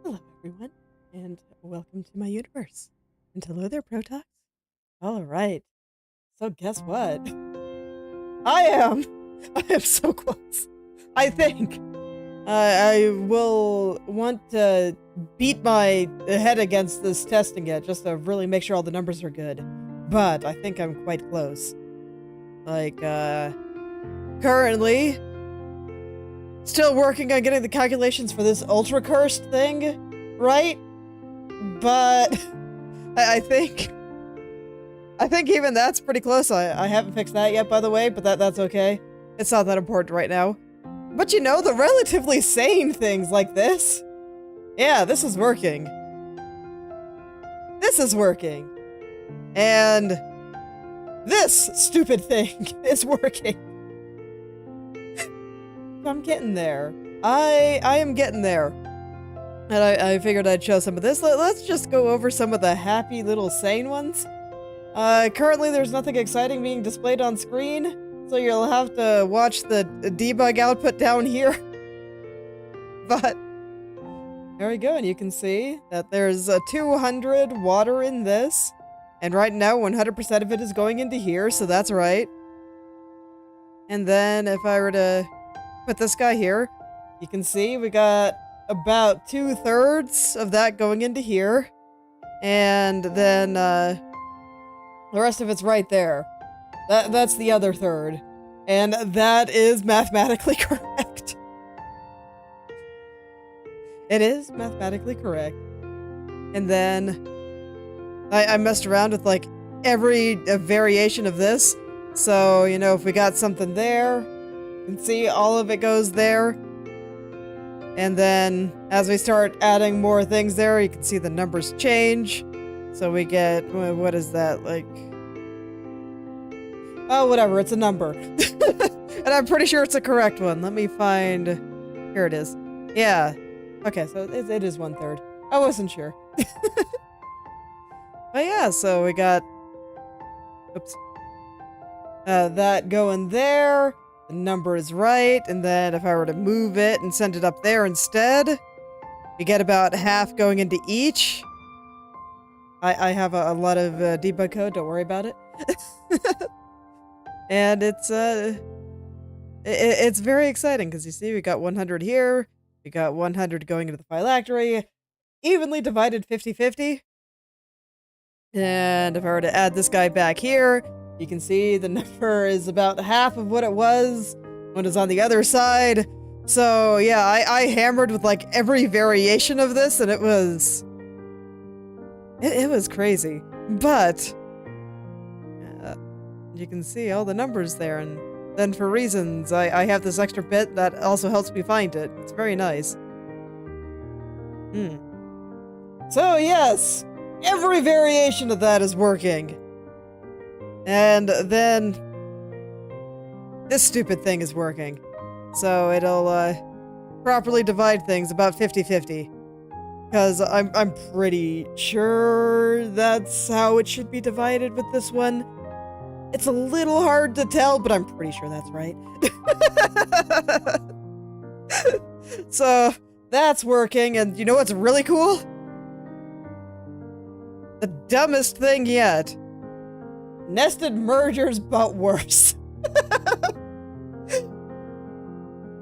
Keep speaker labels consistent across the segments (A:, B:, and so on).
A: Hello, everyone, and welcome to my universe. And hello there, Protox. All right. So guess what? I am so close. I think. I will want to beat my head against this testing yet, just to really make sure all the numbers are good. But I think I'm quite close. Like, currently, still working on getting the calculations for this ultra cursed thing, right? But I think even that's pretty close. I haven't fixed that yet, by the way, but that's okay. It's not that important right now. But you know, the relatively sane things like this. Yeah, this is working. This is working. And this stupid thing is working. I'm getting there. I am getting there. And I figured I'd show some of this. Let's just go over some of the happy little sane ones. Currently there's nothing exciting being displayed on screen, so you'll have to watch the debug output down here. But there we go, and you can see that there's 200 water in this. And right now 100% of it is going into here, so that's right. And then if I were to put this guy here, you can see we got about 2/3 of that going into here. And then the rest of it's right there. That's the other third. And that is mathematically correct. It is mathematically correct. And then I messed around with like every variation of this. So, you know, if we got something there, you can see all of it goes there. And then as we start adding more things there, you can see the numbers change. So we get, what is that, like... Oh, whatever, it's a number. And I'm pretty sure it's a correct one. Let me find... Here it is. Yeah. Okay, so it is 1/3. I wasn't sure. But yeah, so we got... Oops. That going there. The number is right. And then if I were to move it and send it up there instead, you get about half going into each. I have a lot of debug code, don't worry about it. And it's very exciting because you see we got 100 here, We got 100 going into the phylactery, evenly divided 50-50. And if I were to add this guy back here, you can see the number is about half of what it was when it was on the other side. So yeah, I hammered with like every variation of this, and it was crazy. But you can see all the numbers there, and then for reasons, I have this extra bit that also helps me find it. It's very nice. So yes, every variation of that is working. And then this stupid thing is working. So it'll properly divide things about 50-50. Because I'm pretty sure that's how it should be divided with this one. It's a little hard to tell, but I'm pretty sure that's right. So that's working, and you know what's really cool? The dumbest thing yet. Nested mergers, but worse.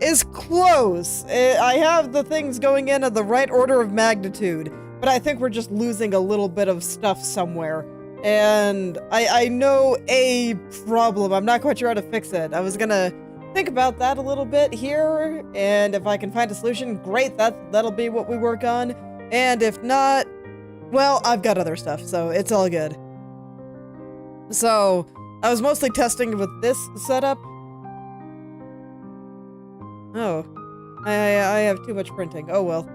A: Is close. I have the things going in the right order of magnitude, but I think we're just losing a little bit of stuff somewhere. And I know a problem. I'm not quite sure how to fix it. I was gonna think about that a little bit here, and if I can find a solution, great, that'll be what we work on. And if not, well, I've got other stuff, so it's all good. So, I was mostly testing with this setup. Oh, I have too much printing. Oh well.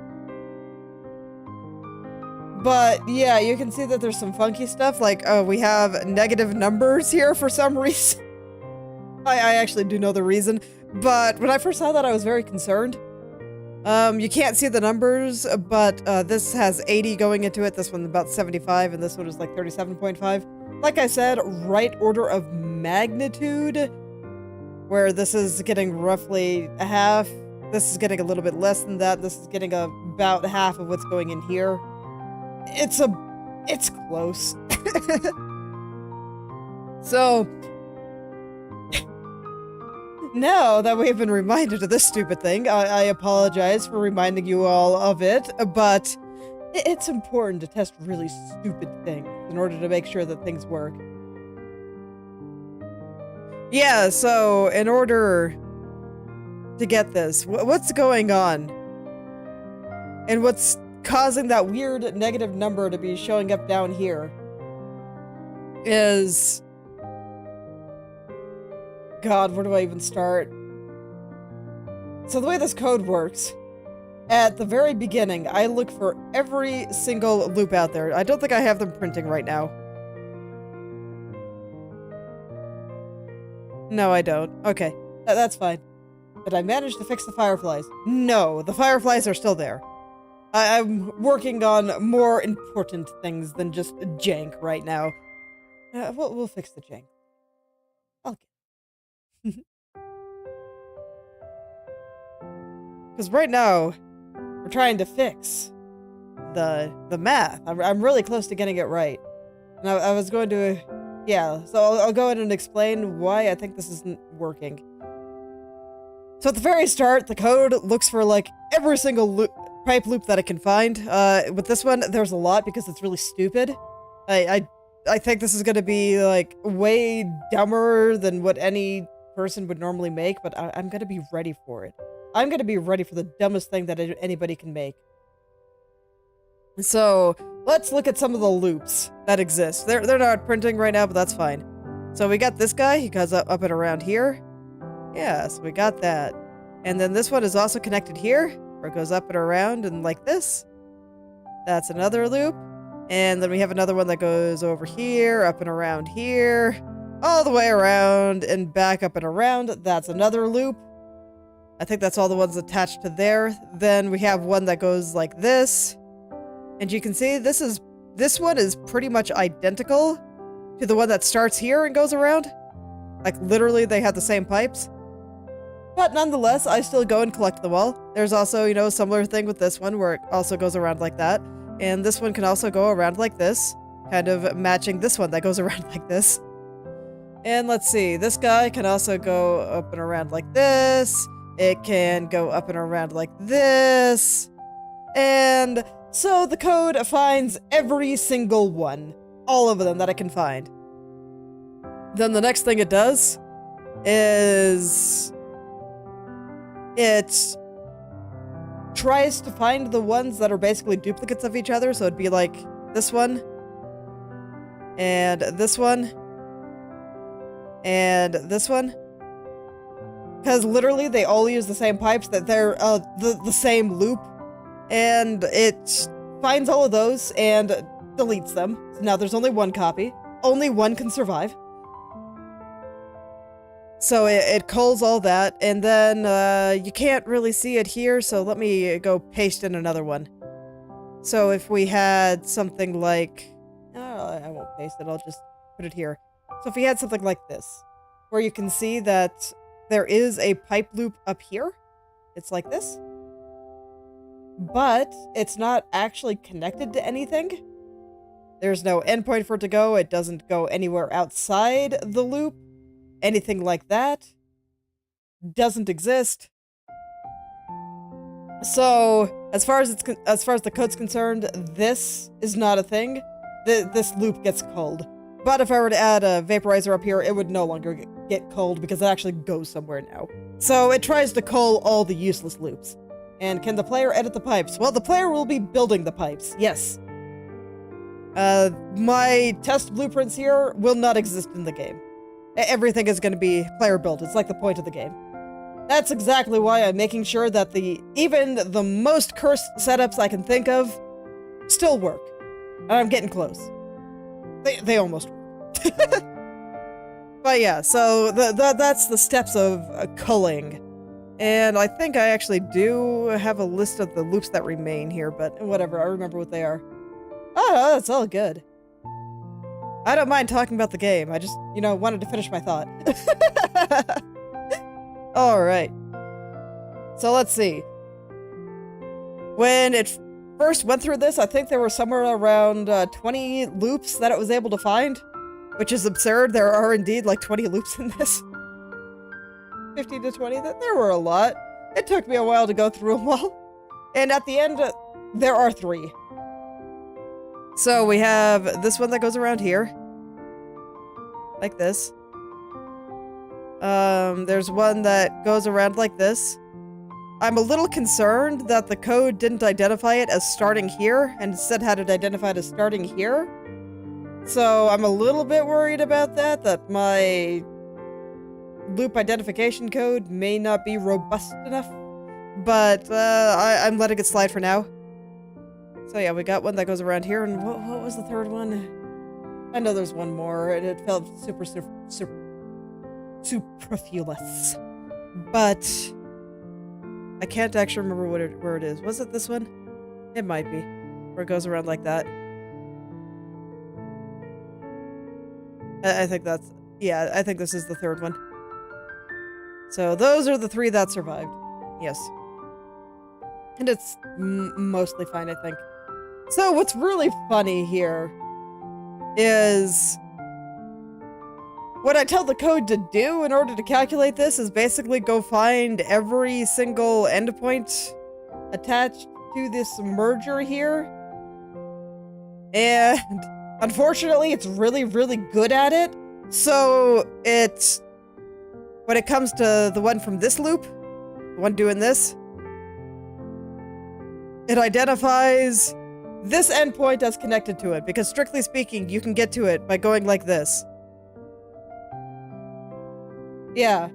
A: But yeah, you can see that there's some funky stuff, like, we have negative numbers here for some reason. I actually do know the reason, but when I first saw that, I was very concerned. You can't see the numbers, but this has 80 going into it, this one's about 75, and this one is like 37.5. Like I said, right order of magnitude, where this is getting roughly a half, this is getting a little bit less than that, this is getting about half of what's going in here. It's close. So, now that we've been reminded of this stupid thing, I apologize for reminding you all of it, but it's important to test really stupid things in order to make sure that things work. Yeah, so in order to get this, what's going on? And what's causing that weird negative number to be showing up down here is... God, where do I even start? So the way this code works, at the very beginning, I look for every single loop out there. I don't think I have them printing right now. No, I don't. Okay, that's fine. But I managed to fix the fireflies. No, the fireflies are still there. I'm working on more important things than just jank right now. We'll fix the jank. Because right now, we're trying to fix the math. I'm really close to getting it right. And I was going to... Yeah, so I'll go in and explain why I think this isn't working. So at the very start, the code looks for, like, every single pipe loop that it can find. With this one, there's a lot because it's really stupid. I think this is going to be, like, way dumber than what any person would normally make, but I'm going to be ready for it. I'm going to be ready for the dumbest thing that anybody can make. So, let's look at some of the loops that exist. They're not printing right now, but that's fine. So we got this guy, he goes up and around here. Yeah, so we got that. And then this one is also connected here, where it goes up and around and like this. That's another loop. And then we have another one that goes over here, up and around here, all the way around and back up and around. That's another loop. I think that's all the ones attached to there. Then we have one that goes like this. And you can see this one is pretty much identical to the one that starts here and goes around. Like literally they have the same pipes. But nonetheless, I still go and collect them all. There's also, you know, a similar thing with this one where it also goes around like that. And this one can also go around like this, kind of matching this one that goes around like this. And let's see, this guy can also go up and around like this. It can go up and around like this. And so the code finds every single one. All of them that it can find. Then the next thing it does is it tries to find the ones that are basically duplicates of each other. So it'd be like this one, and this one, and this one. Because literally they all use the same pipes, that they're the same loop. And it finds all of those and deletes them. So now there's only one copy. Only one can survive. So it culls all that, and then you can't really see it here, so let me go paste in another one. So if we had something like... I won't paste it, I'll just put it here. So if we had something like this, where you can see that there is a pipe loop up here. It's like this. But it's not actually connected to anything. There's no endpoint for it to go, it doesn't go anywhere outside the loop. Anything like that doesn't exist. So, as far as the code's concerned, this is not a thing. This loop gets culled. But if I were to add a vaporizer up here, it would no longer get culled because it actually goes somewhere now. So it tries to cull all the useless loops. And can the player edit the pipes? Well, the player will be building the pipes, yes. My test blueprints here will not exist in the game. Everything is going to be player built. It's like the point of the game. That's exactly why I'm making sure that even the most cursed setups I can think of still work. And I'm getting close. They almost work. But yeah, so that's the steps of culling. And I think I actually do have a list of the loops that remain here, but whatever, I remember what they are. Oh, that's all good. I don't mind talking about the game. I just, wanted to finish my thought. Alright. So let's see. When it first went through this, I think there were somewhere around 20 loops that it was able to find. Which is absurd. There are indeed like 20 loops in this. 15 to 20. There were a lot. It took me a while to go through them all. And at the end, there are 3. So we have this one that goes around here. Like this. There's one that goes around like this. I'm a little concerned that the code didn't identify it as starting here, and instead had it identified as starting here. So I'm a little bit worried about that my loop identification code may not be robust enough. But I'm letting it slide for now. So yeah, we got one that goes around here, and what was the third one? I know there's one more, and it felt superfluous. But I can't actually remember where it is. Was it this one? It might be. Where it goes around like that. I think that's... Yeah, I think this is the third one. So those are the 3 that survived. Yes. And it's mostly fine, I think. So what's really funny here is what I tell the code to do in order to calculate this is basically go find every single endpoint attached to this merger here. And unfortunately, it's really, really good at it. So it's... When it comes to the one from this loop, the one doing this, it identifies this endpoint as connected to it, because strictly speaking, you can get to it by going like this. Yeah.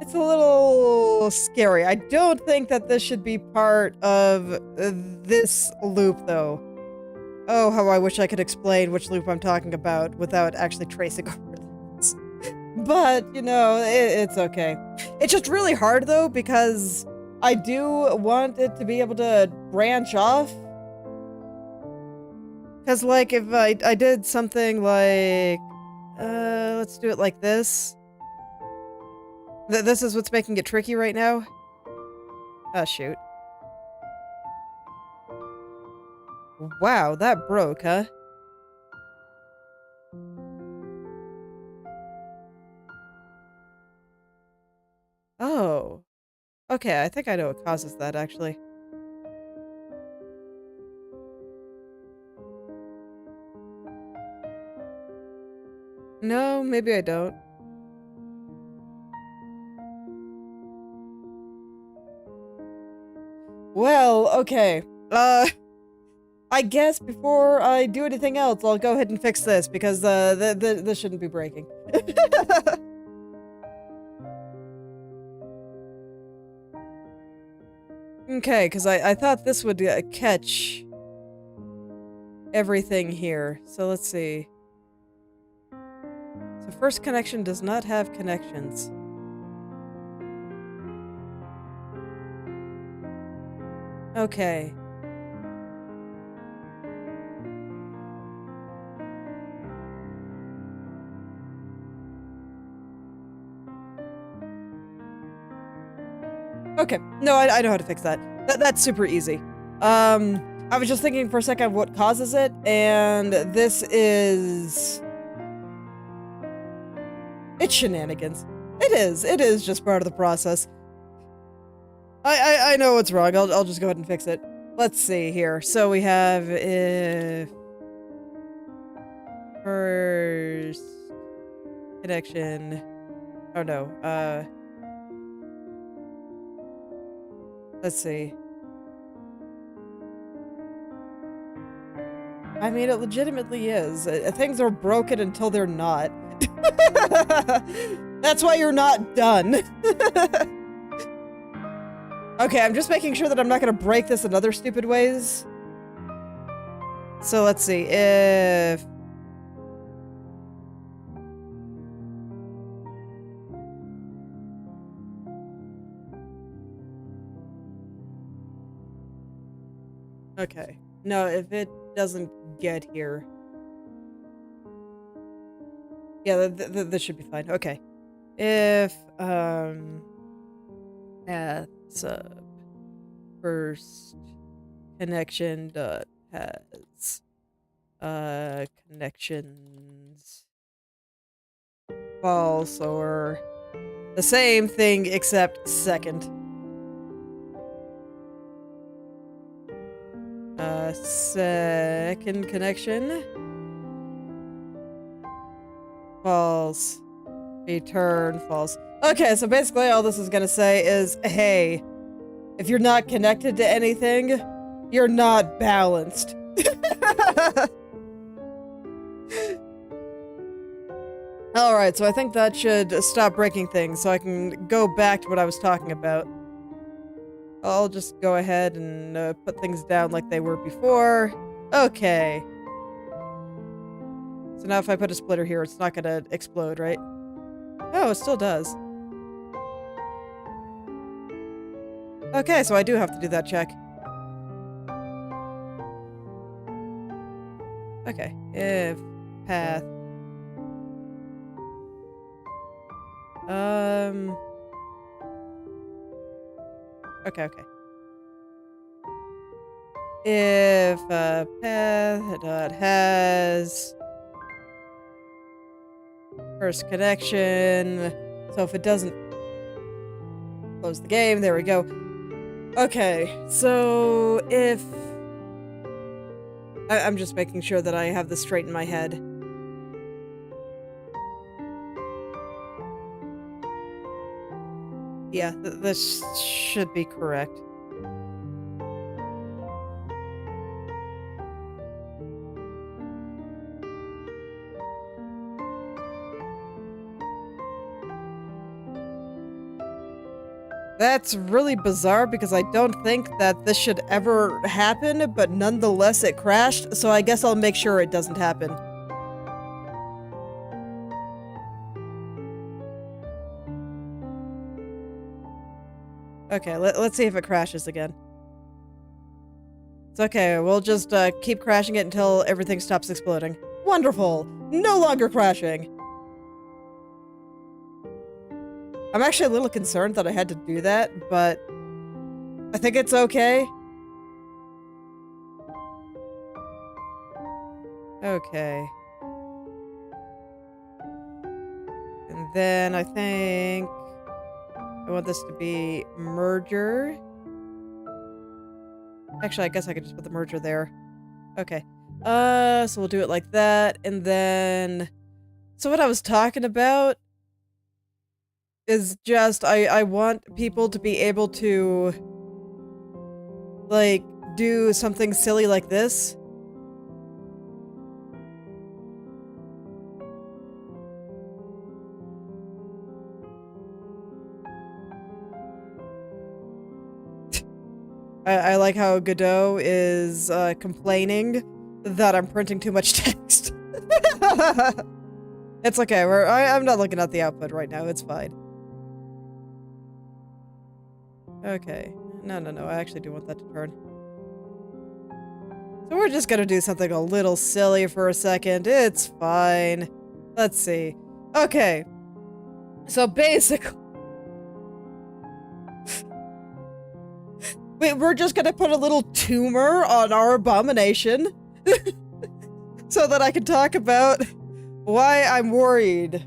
A: It's a little scary. I don't think that this should be part of this loop, though. Oh, how I wish I could explain which loop I'm talking about without actually tracing over this. But, it's okay. It's just really hard, though, because I do want it to be able to branch off. Because, like, if I did something like... let's do it like this. This is what's making it tricky right now. Oh, shoot. Wow, that broke, huh? Okay, I think I know what causes that, actually. No, maybe I don't. Well, okay. I guess before I do anything else, I'll go ahead and fix this, because, this shouldn't be breaking. Okay, because I thought this would catch everything here. So let's see. So first connection does not have connections. Okay. Okay. No, I know how to fix that. That's super easy. I was just thinking for a second what causes it, and this is... It's shenanigans. It is just part of the process. I know what's wrong. I'll just go ahead and fix it. Let's see here. So we have if first connection. Oh no. Let's see. I mean, it legitimately is. Things are broken until they're not. That's why you're not done. Okay, I'm just making sure that I'm not gonna break this in other stupid ways. So let's see, if... Okay. No, if it doesn't get here... Yeah, this should be fine. Okay. If, path sub first connection dot has connections false or the same thing except second. Second connection false. Return false. Okay, so basically all this is gonna say is, hey, if you're not connected to anything, you're not balanced. Alright, so I think that should stop breaking things, so I can go back to what I was talking about. I'll just go ahead and put things down like they were before. Okay. So now if I put a splitter here, it's not gonna explode, right? Oh, it still does. Okay, so I do have to do that check. Okay, if path... Okay. If path dot has first connection, so if it doesn't close the game, there we go. Okay, so if I'm just making sure that I have this straight in my head. Yeah, this should be correct. That's really bizarre because I don't think that this should ever happen, but nonetheless it crashed, so I guess I'll make sure it doesn't happen. Okay, let's see if it crashes again. It's okay, we'll just keep crashing it until everything stops exploding. Wonderful! No longer crashing! I'm actually a little concerned that I had to do that, but I think it's okay. Okay. And then I think... I want this to be merger. Actually, I guess I could just put the merger there. Okay. So we'll do it like that, and then... So what I was talking about is just, I want people to be able to, like, do something silly like this. I like how Godot is complaining that I'm printing too much text. It's okay, I'm not looking at the output right now, it's fine. Okay. No, I actually do want that to turn. So we're just gonna do something a little silly for a second. It's fine. Let's see. Okay. So basically... we're just gonna put a little tumor on our abomination. So that I can talk about why I'm worried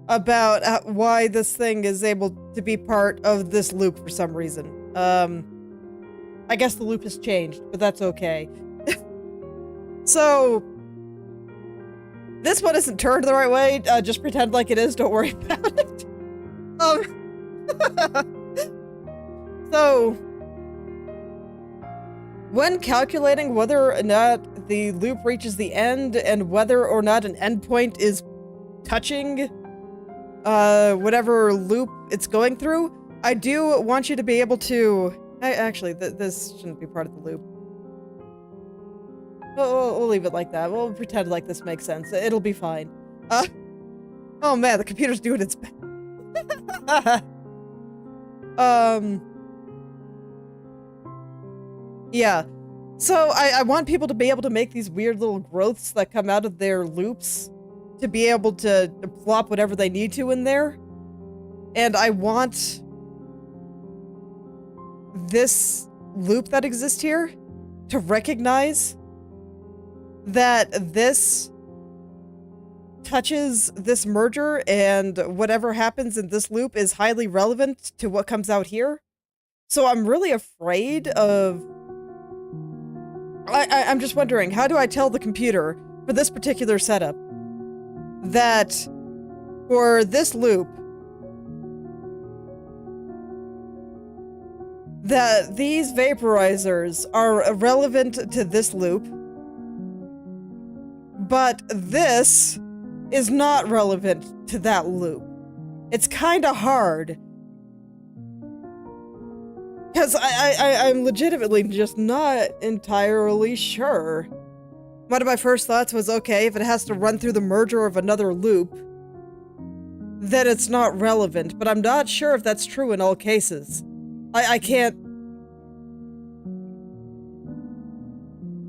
A: about why this thing is able to be part of this loop for some reason. I guess the loop has changed, but that's okay. So, this one isn't turned the right way. Just pretend like it is, don't worry about it. So, when calculating whether or not the loop reaches the end and whether or not an endpoint is touching whatever loop it's going through, I do want you to be able to... Actually, this shouldn't be part of the loop. We'll leave it like that. We'll pretend like this makes sense. It'll be fine. Oh man, the computer's doing its best. Yeah. So I want people to be able to make these weird little growths that come out of their loops to be able to plop whatever they need to in there. And I want this loop that exists here to recognize that this touches this merger and whatever happens in this loop is highly relevant to what comes out here. So I'm really afraid of... I'm just wondering, how do I tell the computer for this particular setup that for this loop that these vaporizers are relevant to this loop, but this is not relevant to that loop? It's kind of hard. Because I'm legitimately just not entirely sure. One of my first thoughts was, okay, if it has to run through the merger of another loop, then it's not relevant, but I'm not sure if that's true in all cases. I can't...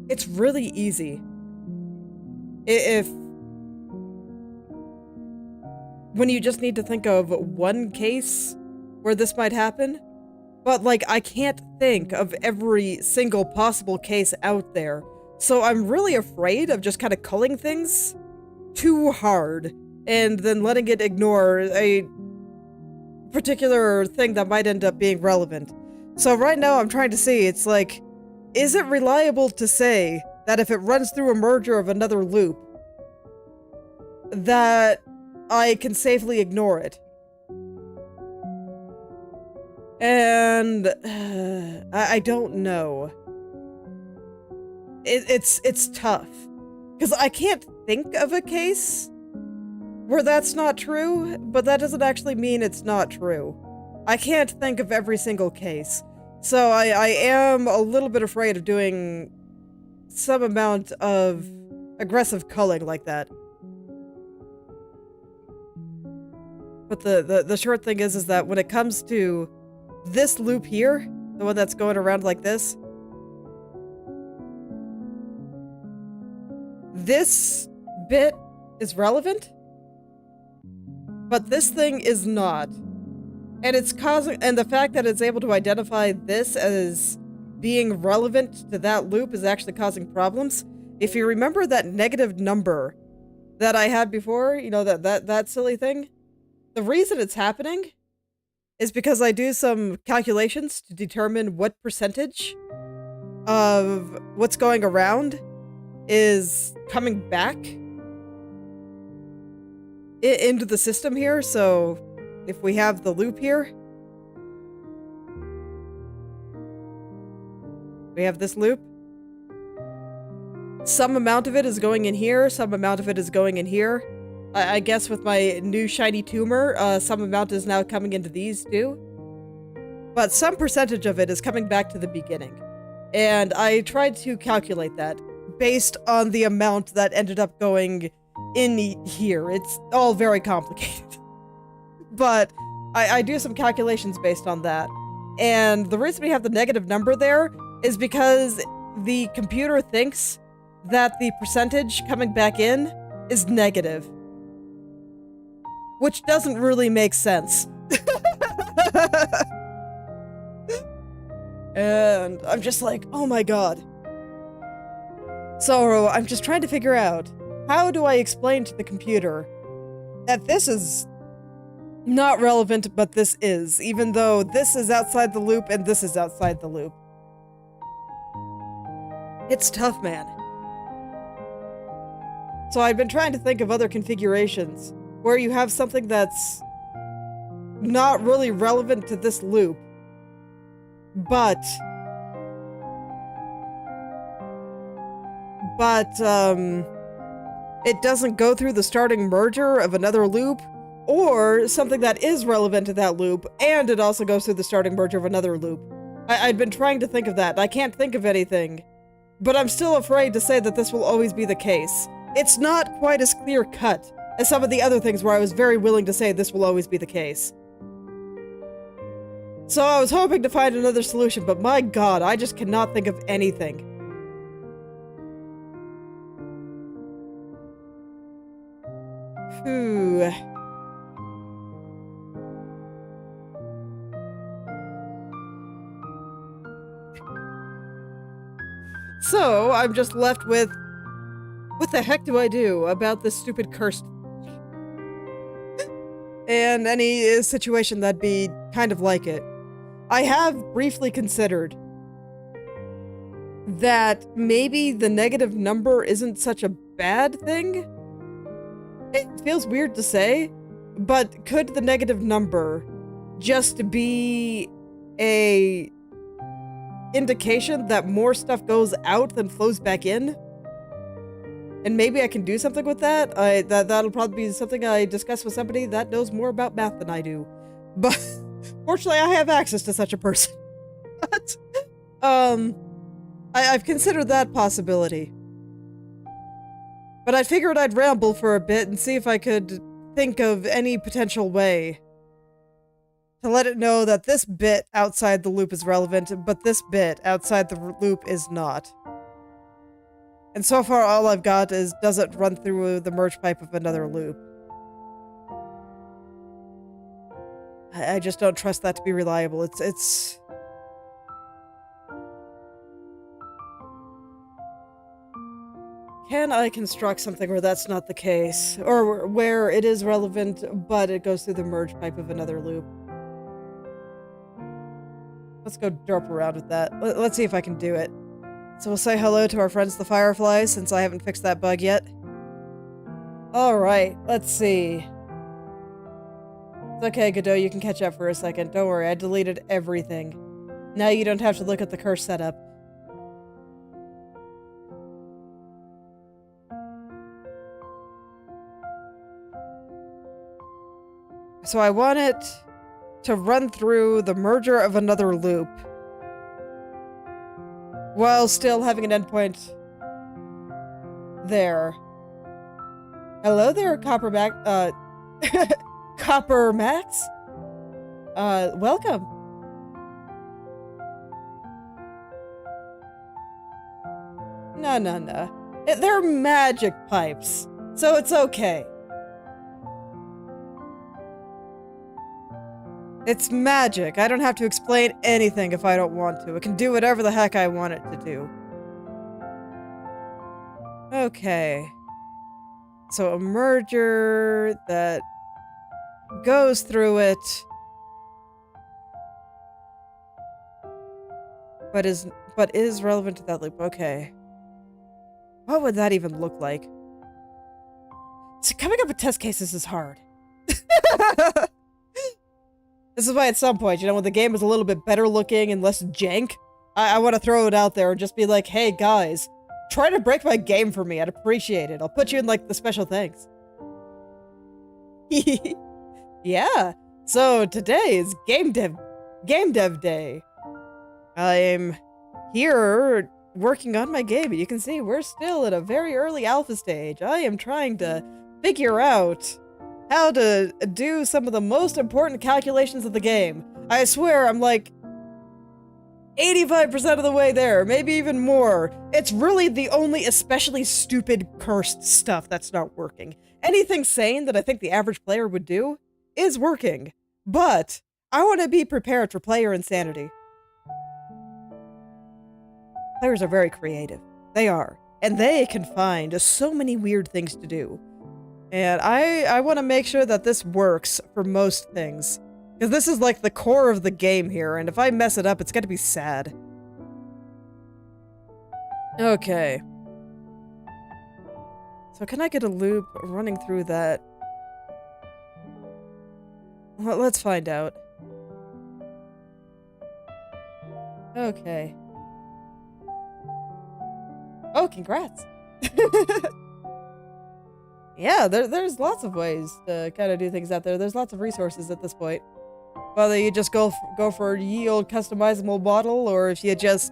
A: It's really easy. If... When you just need to think of one case where this might happen, but, like, I can't think of every single possible case out there. So I'm really afraid of just kind of culling things too hard and then letting it ignore a particular thing that might end up being relevant. So right now I'm trying to see, it's like, is it reliable to say that if it runs through a merger of another loop, that I can safely ignore it? And I don't know. It's tough because I can't think of a case where that's not true, but that doesn't actually mean it's not true. I can't think of every single case, so I am a little bit afraid of doing some amount of aggressive culling like that. But the short thing is that when it comes to this loop here, the one that's going around like this bit is relevant, but this thing is not. And it's causing, and the fact that it's able to identify this as being relevant to that loop is actually causing problems. If you remember that negative number that I had before, you know, that silly thing, the reason it's happening is because I do some calculations to determine what percentage of what's going around is coming back into the system here. So if we have the loop here, we have this loop. Some amount of it is going in here, some amount of it is going in here. I guess with my new shiny tumor, some amount is now coming into these too. But some percentage of it is coming back to the beginning. And I tried to calculate that based on the amount that ended up going in here. It's all very complicated. But I do some calculations based on that. And the reason we have the negative number there is because the computer thinks that the percentage coming back in is negative. Which doesn't really make sense. And I'm just like, oh my god. So I'm just trying to figure out, how do I explain to the computer that this is not relevant, but this is, even though this is outside the loop and this is outside the loop. It's tough, man. So I've been trying to think of other configurations where you have something that's not really relevant to this loop, but it doesn't go through the starting merger of another loop, or something that is relevant to that loop, and it also goes through the starting merger of another loop. I'd been trying to think of that. I can't think of anything, but I'm still afraid to say that this will always be the case. It's not quite as clear-cut as some of the other things where I was very willing to say this will always be the case. So I was hoping to find another solution, but my god, I just cannot think of anything. Phew. So I'm just left with, what the heck do I do about this stupid cursed? And any situation that'd be kind of like it. I have briefly considered that maybe the negative number isn't such a bad thing. It feels weird to say, but could the negative number just be a indication that more stuff goes out than flows back in? And maybe I can do something with that. That'll probably be something I discuss with somebody that knows more about math than I do. But fortunately, I have access to such a person. But I've considered that possibility. But I figured I'd ramble for a bit and see if I could think of any potential way to let it know that this bit outside the loop is relevant, but this bit outside the loop is not. And so far, all I've got is, does it run through the merge pipe of another loop? I just don't trust that to be reliable. It's... Can I construct something where that's not the case? Or where it is relevant, but it goes through the merge pipe of another loop? Let's go derp around with that. Let's see if I can do it. So we'll say hello to our friends the Fireflies, since I haven't fixed that bug yet. Alright, let's see. It's okay, Godot, you can catch up for a second. Don't worry, I deleted everything. Now you don't have to look at the curse setup. So I want it to run through the merger of another loop, while still having an endpoint there. Hello there, Copper Max? Welcome. No. They're magic pipes, so it's okay. It's magic. I don't have to explain anything if I don't want to. It can do whatever the heck I want it to do. Okay. So a merger that goes through it but is relevant to that loop. Okay. What would that even look like? So coming up with test cases is hard. This is why at some point, you know, when the game is a little bit better looking and less jank, I want to throw it out there and just be like, hey guys, try to break my game for me. I'd appreciate it. I'll put you in like the special thanks. Yeah. So today is game dev day. I'm here working on my game. You can see we're still at a very early alpha stage. I am trying to figure out how to do some of the most important calculations of the game. I swear I'm like 85% of the way there, maybe even more. It's really the only especially stupid cursed stuff that's not working. Anything sane that I think the average player would do is working, but I want to be prepared for player insanity. Players are very creative. They are. And they can find so many weird things to do. And I want to make sure that this works for most things. Because this is like the core of the game here, and if I mess it up, it's gonna be sad. Okay. So can I get a loop running through that? Well, let's find out. Okay. Oh, congrats! Yeah, there's lots of ways to kind of do things out there. There's lots of resources at this point. Whether you just go for a ye old customizable model, or if you just,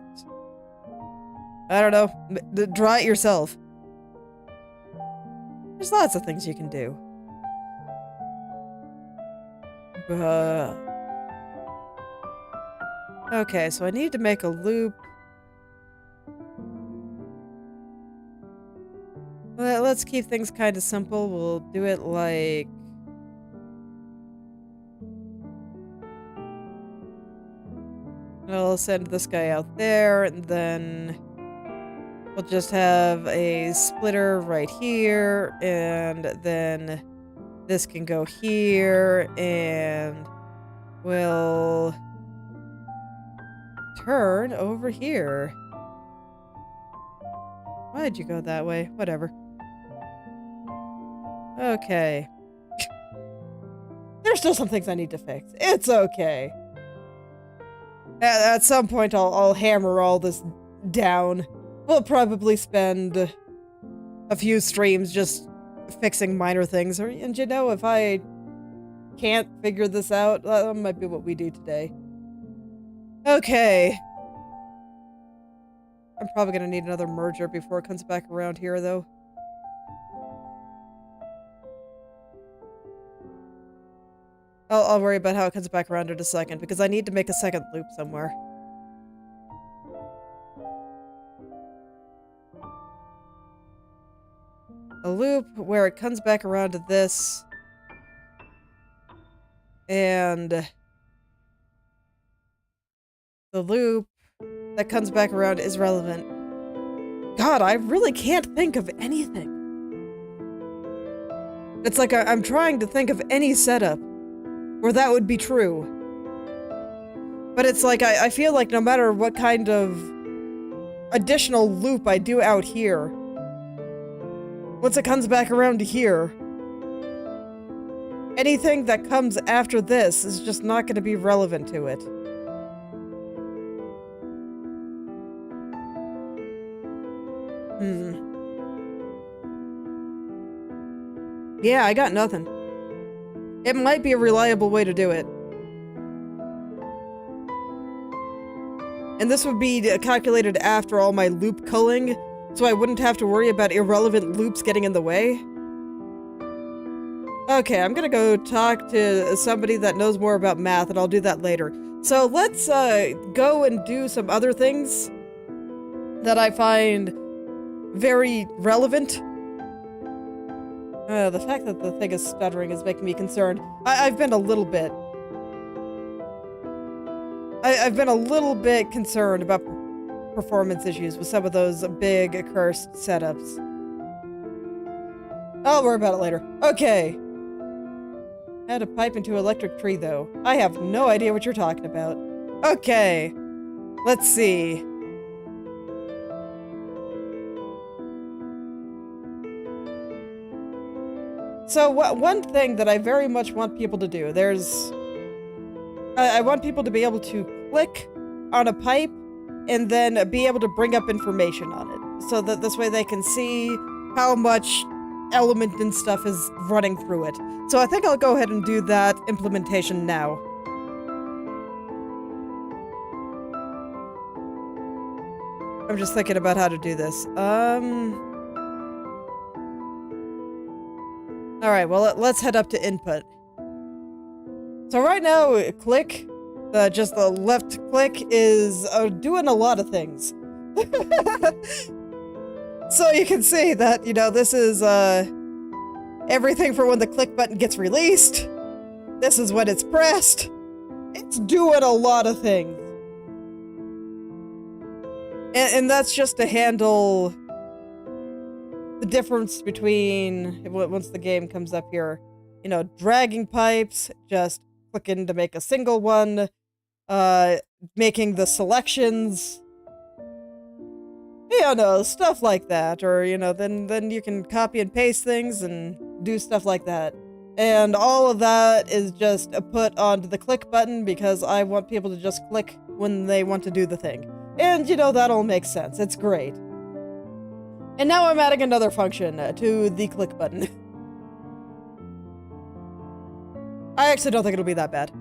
A: I don't know, draw it yourself. There's lots of things you can do. Okay, so I need to make a loop. Let's keep things kind of simple. We'll do it like... I'll send this guy out there, and then we'll just have a splitter right here, and then this can go here, and we'll turn over here. Why'd you go that way? Whatever. Okay. There's still some things I need to fix. It's okay. At some point, I'll hammer all this down. We'll probably spend a few streams just fixing minor things. And you know, if I can't figure this out, that might be what we do today. Okay. I'm probably gonna need another merger before it comes back around here, though. I'll worry about how it comes back around in a second, because I need to make a second loop somewhere. A loop where it comes back around to this. And the loop that comes back around is relevant. God, I really can't think of anything. It's like I'm trying to think of any setup where that would be true. But it's like, I feel like no matter what kind of additional loop I do out here, once it comes back around to here, anything that comes after this is just not going to be relevant to it. Yeah, I got nothing. It might be a reliable way to do it. And this would be calculated after all my loop culling, so I wouldn't have to worry about irrelevant loops getting in the way. Okay, I'm gonna go talk to somebody that knows more about math, and I'll do that later. So let's go and do some other things that I find very relevant. The fact that the thing is stuttering is making me concerned. I've been a little bit... I've been a little bit concerned about performance issues with some of those big cursed setups. I'll worry about it later. Okay. How to pipe into electric tree, though. I have no idea what you're talking about. Okay. Let's see. So one thing that I very much want people to do, I want people to be able to click on a pipe and then be able to bring up information on it. So that this way they can see how much element and stuff is running through it. So I think I'll go ahead and do that implementation now. I'm just thinking about how to do this. Alright, well, let's head up to input. So right now, click, just the left click, is doing a lot of things. So you can see that, you know, this is everything for when the click button gets released. This is when it's pressed. It's doing a lot of things. And that's just to handle the difference between, once the game comes up here, you know, dragging pipes, just clicking to make a single one, making the selections, you know, stuff like that. Or, you know, then you can copy and paste things and do stuff like that. And all of that is just put onto the click button because I want people to just click when they want to do the thing. And, you know, that all makes sense. It's great. And now I'm adding another function to the click button. I actually don't think it'll be that bad.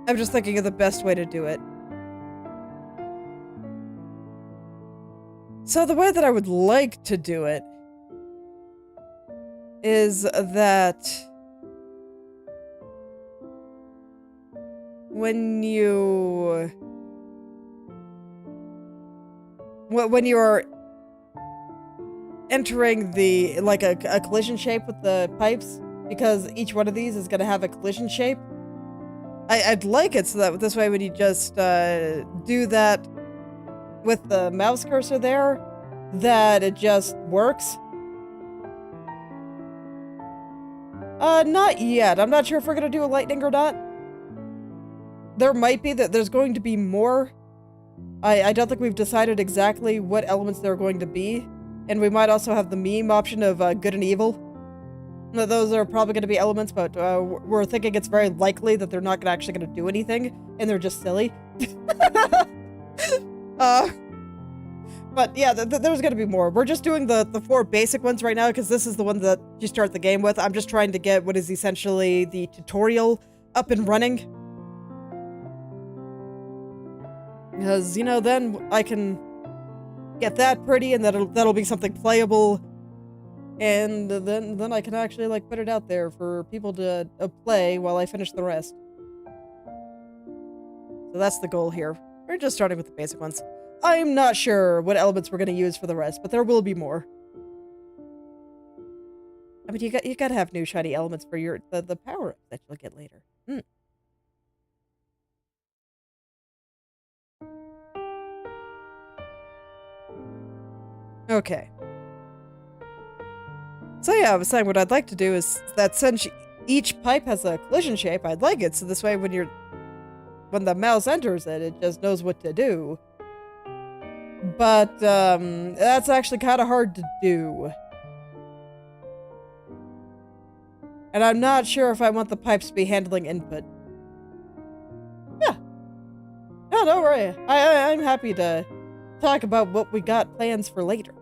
A: I'm just thinking of the best way to do it. So the way that I would like to do it is that when you're entering the, like, a collision shape with the pipes, because each one of these is going to have a collision shape, I'd like it so that this way when you just do that with the mouse cursor there, that it just works. Not yet. I'm not sure if we're going to do a lightning or not. There might be, there's going to be more. I don't think we've decided exactly what elements there are going to be. And we might also have the meme option of good and evil. Those are probably going to be elements, but we're thinking it's very likely that they're not actually going to do anything, and they're just silly. But yeah, there's going to be more. We're just doing the 4 basic ones right now, because this is the one that you start the game with. I'm just trying to get what is essentially the tutorial up and running. Because, you know, then I can get that pretty, and that'll be something playable. And then I can actually, like, put it out there for people to play while I finish the rest. So that's the goal here. We're just starting with the basic ones. I'm not sure what elements we're going to use for the rest, but there will be more. I mean, you gotta have new shiny elements for the power-ups that you'll get later. Okay. So yeah, I was saying what I'd like to do is that since each pipe has a collision shape, I'd like it so this way when the mouse enters it, it just knows what to do. But that's actually kind of hard to do. And I'm not sure if I want the pipes to be handling input. Yeah. No, don't worry. I'm happy to talk about what we got plans for later.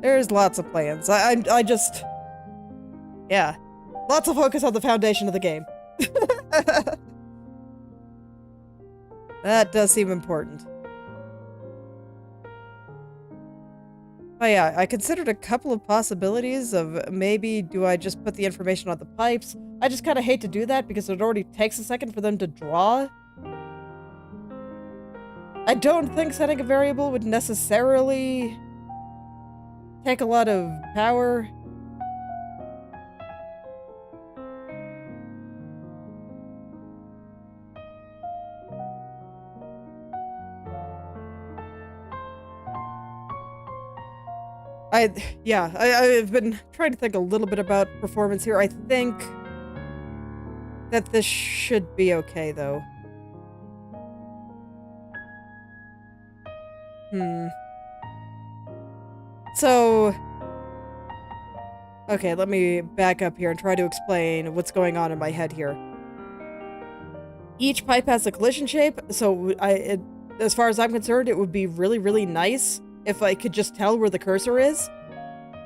A: There's lots of plans. I just... Yeah. Lots of focus on the foundation of the game. That does seem important. Oh yeah, I considered a couple of possibilities of maybe do I just put the information on the pipes. I just kind of hate to do that because it already takes a second for them to draw. I don't think setting a variable would necessarily take a lot of power. I've been trying to think a little bit about performance here. I think that this should be okay, though. So, okay, let me back up here and try to explain what's going on in my head here. Each pipe has a collision shape, so as far as I'm concerned, it would be really, really nice if I could just tell where the cursor is.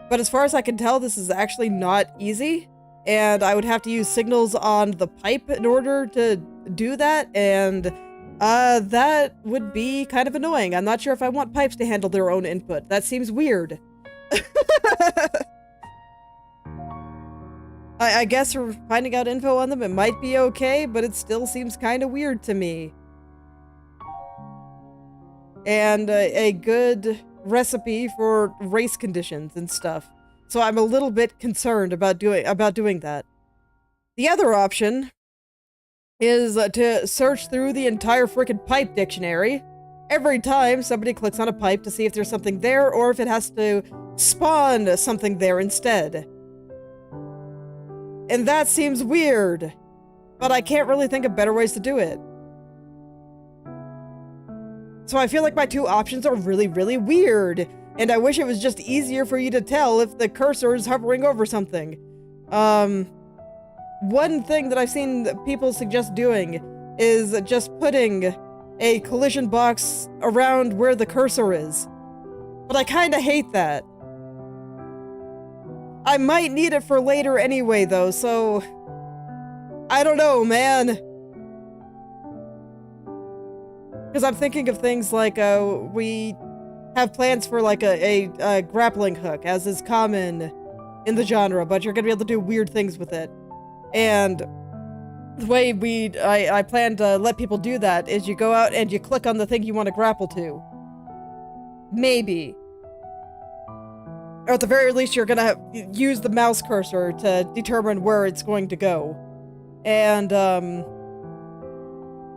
A: But as far as I can tell, this is actually not easy, and I would have to use signals on the pipe in order to do that, and that would be kind of annoying. I'm not sure if I want pipes to handle their own input. That seems weird. I guess for finding out info on them, it might be okay, but it still seems kind of weird to me. And a good recipe for race conditions and stuff. So I'm a little bit concerned about doing that. The other option is to search through the entire frickin' pipe dictionary every time somebody clicks on a pipe to see if there's something there or if it has to spawn something there instead. And that seems weird, but I can't really think of better ways to do it. So I feel like my two options are really, really weird, and I wish it was just easier for you to tell if the cursor is hovering over something. One thing that I've seen people suggest doing is just putting a collision box around where the cursor is. But I kinda hate that. I might need it for later anyway, though, so I don't know, man. Because I'm thinking of things like, we have plans for like a grappling hook, as is common in the genre, but you're gonna be able to do weird things with it. And the way I plan to let people do that is you go out and you click on the thing you want to grapple to. Maybe. Or at the very least, you're gonna use the mouse cursor to determine where it's going to go. And,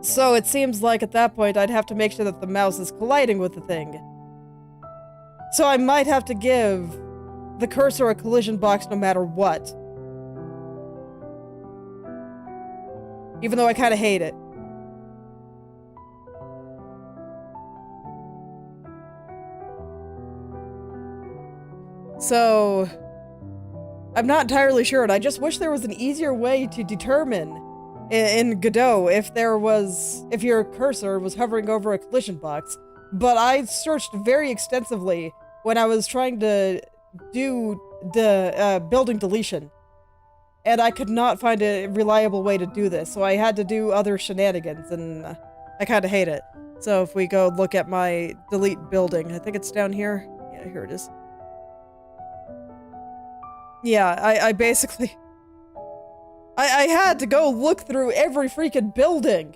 A: so it seems like at that point, I'd have to make sure that the mouse is colliding with the thing. So I might have to give the cursor a collision box no matter what. Even though I kind of hate it. So, I'm not entirely sure, and I just wish there was an easier way to determine in Godot if your cursor was hovering over a collision box. But I searched very extensively when I was trying to do the building deletion. And I could not find a reliable way to do this, so I had to do other shenanigans, and I kind of hate it. So if we go look at my delete building, I think it's down here. Yeah, here it is. Yeah, I basically... I had to go look through every freaking building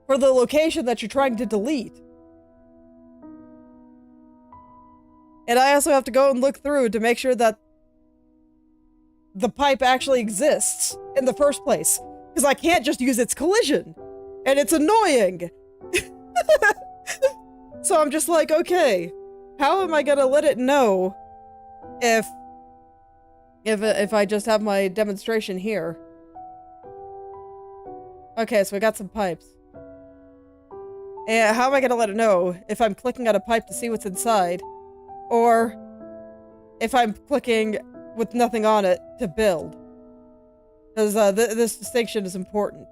A: for the location that you're trying to delete. And I also have to go and look through to make sure that the pipe actually exists in the first place. Because I can't just use its collision. And it's annoying. So I'm just like, okay, how am I gonna let it know if I just have my demonstration here? Okay, so we got some pipes. And how am I gonna let it know if I'm clicking on a pipe to see what's inside? Or if I'm clicking with nothing on it to build? Because this distinction is important.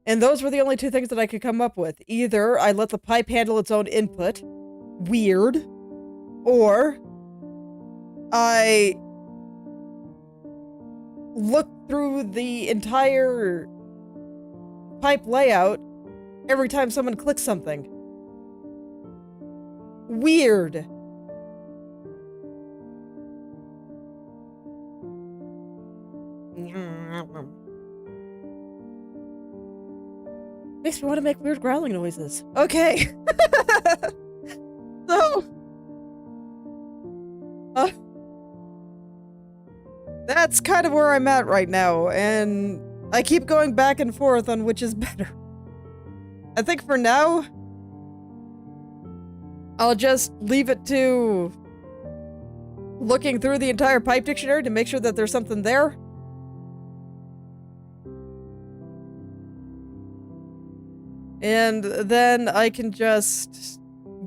A: And those were the only two things that I could come up with. Either I let the pipe handle its own input, weird, or I look through the entire pipe layout every time someone clicks something. Weird. Makes me want to make weird growling noises. Okay. So, that's kind of where I'm at right now, and I keep going back and forth on which is better. I think for now, I'll just leave it to looking through the entire pipe dictionary to make sure that there's something there. And then I can just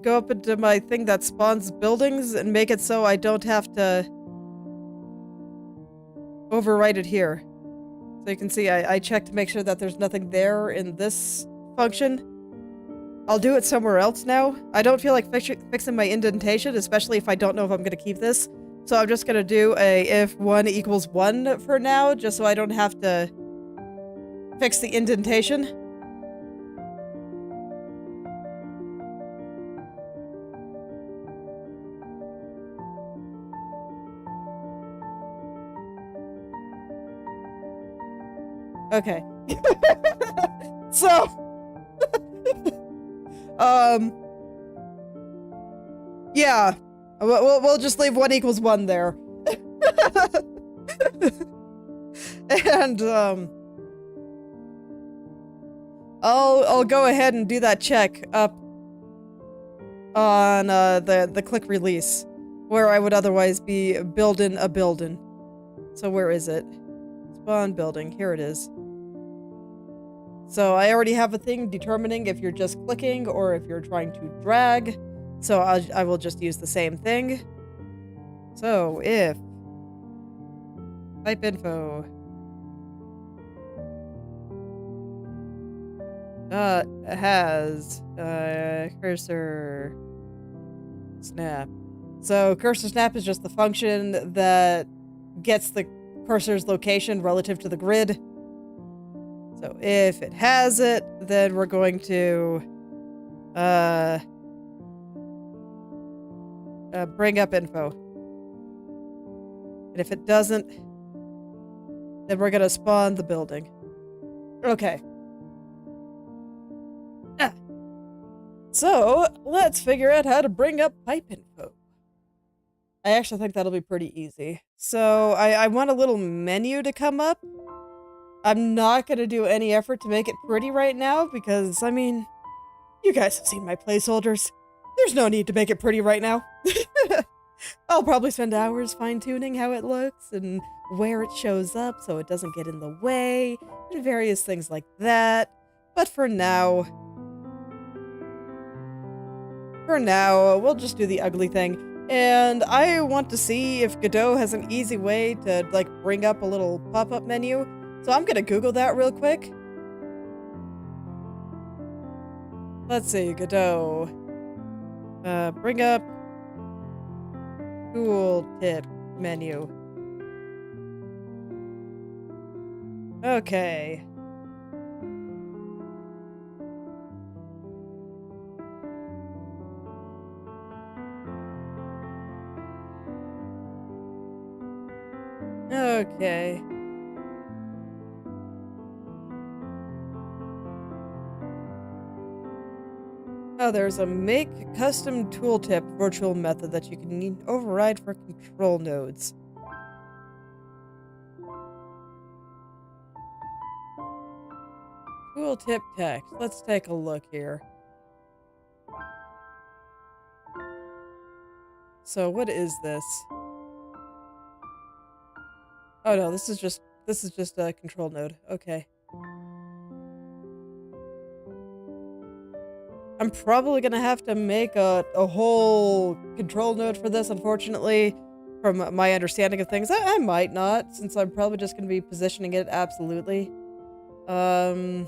A: go up into my thing that spawns buildings and make it so I don't have to overwrite it here. So you can see I checked to make sure that there's nothing there in this function. I'll do it somewhere else now. I don't feel like fixing my indentation, especially if I don't know if I'm going to keep this. So I'm just going to do a if 1 equals 1 for now, just so I don't have to fix the indentation. Okay. So, yeah, we'll just leave 1 equals 1 there. And, I'll go ahead and do that check up on, the click release, where I would otherwise be building a building. So where is it? Spawn building, here it is. So I already have a thing determining if you're just clicking or if you're trying to drag. So I will just use the same thing. So if pipe info has cursor snap. So cursor snap is just the function that gets the cursor's location relative to the grid. So if it has it, then we're going to bring up info. And if it doesn't, then we're going to spawn the building. Okay. So let's figure out how to bring up pipe info. I actually think that'll be pretty easy. So I want a little menu to come up. I'm not going to do any effort to make it pretty right now because, I mean, you guys have seen my placeholders. There's no need to make it pretty right now. I'll probably spend hours fine-tuning how it looks and where it shows up so it doesn't get in the way and various things like that. But for now, we'll just do the ugly thing. And I want to see if Godot has an easy way to, like, bring up a little pop-up menu. So I'm gonna Google that real quick. Let's see, Godot. Bring up tooltip menu. Okay. Okay. Oh, there's a make custom tooltip virtual method that you can override for control nodes. Tooltip text. Let's take a look here. So what is this? Oh no, this is just a control node. Okay. I'm probably gonna have to make a whole control node for this, unfortunately, from my understanding of things. I might not, since I'm probably just gonna be positioning it absolutely. I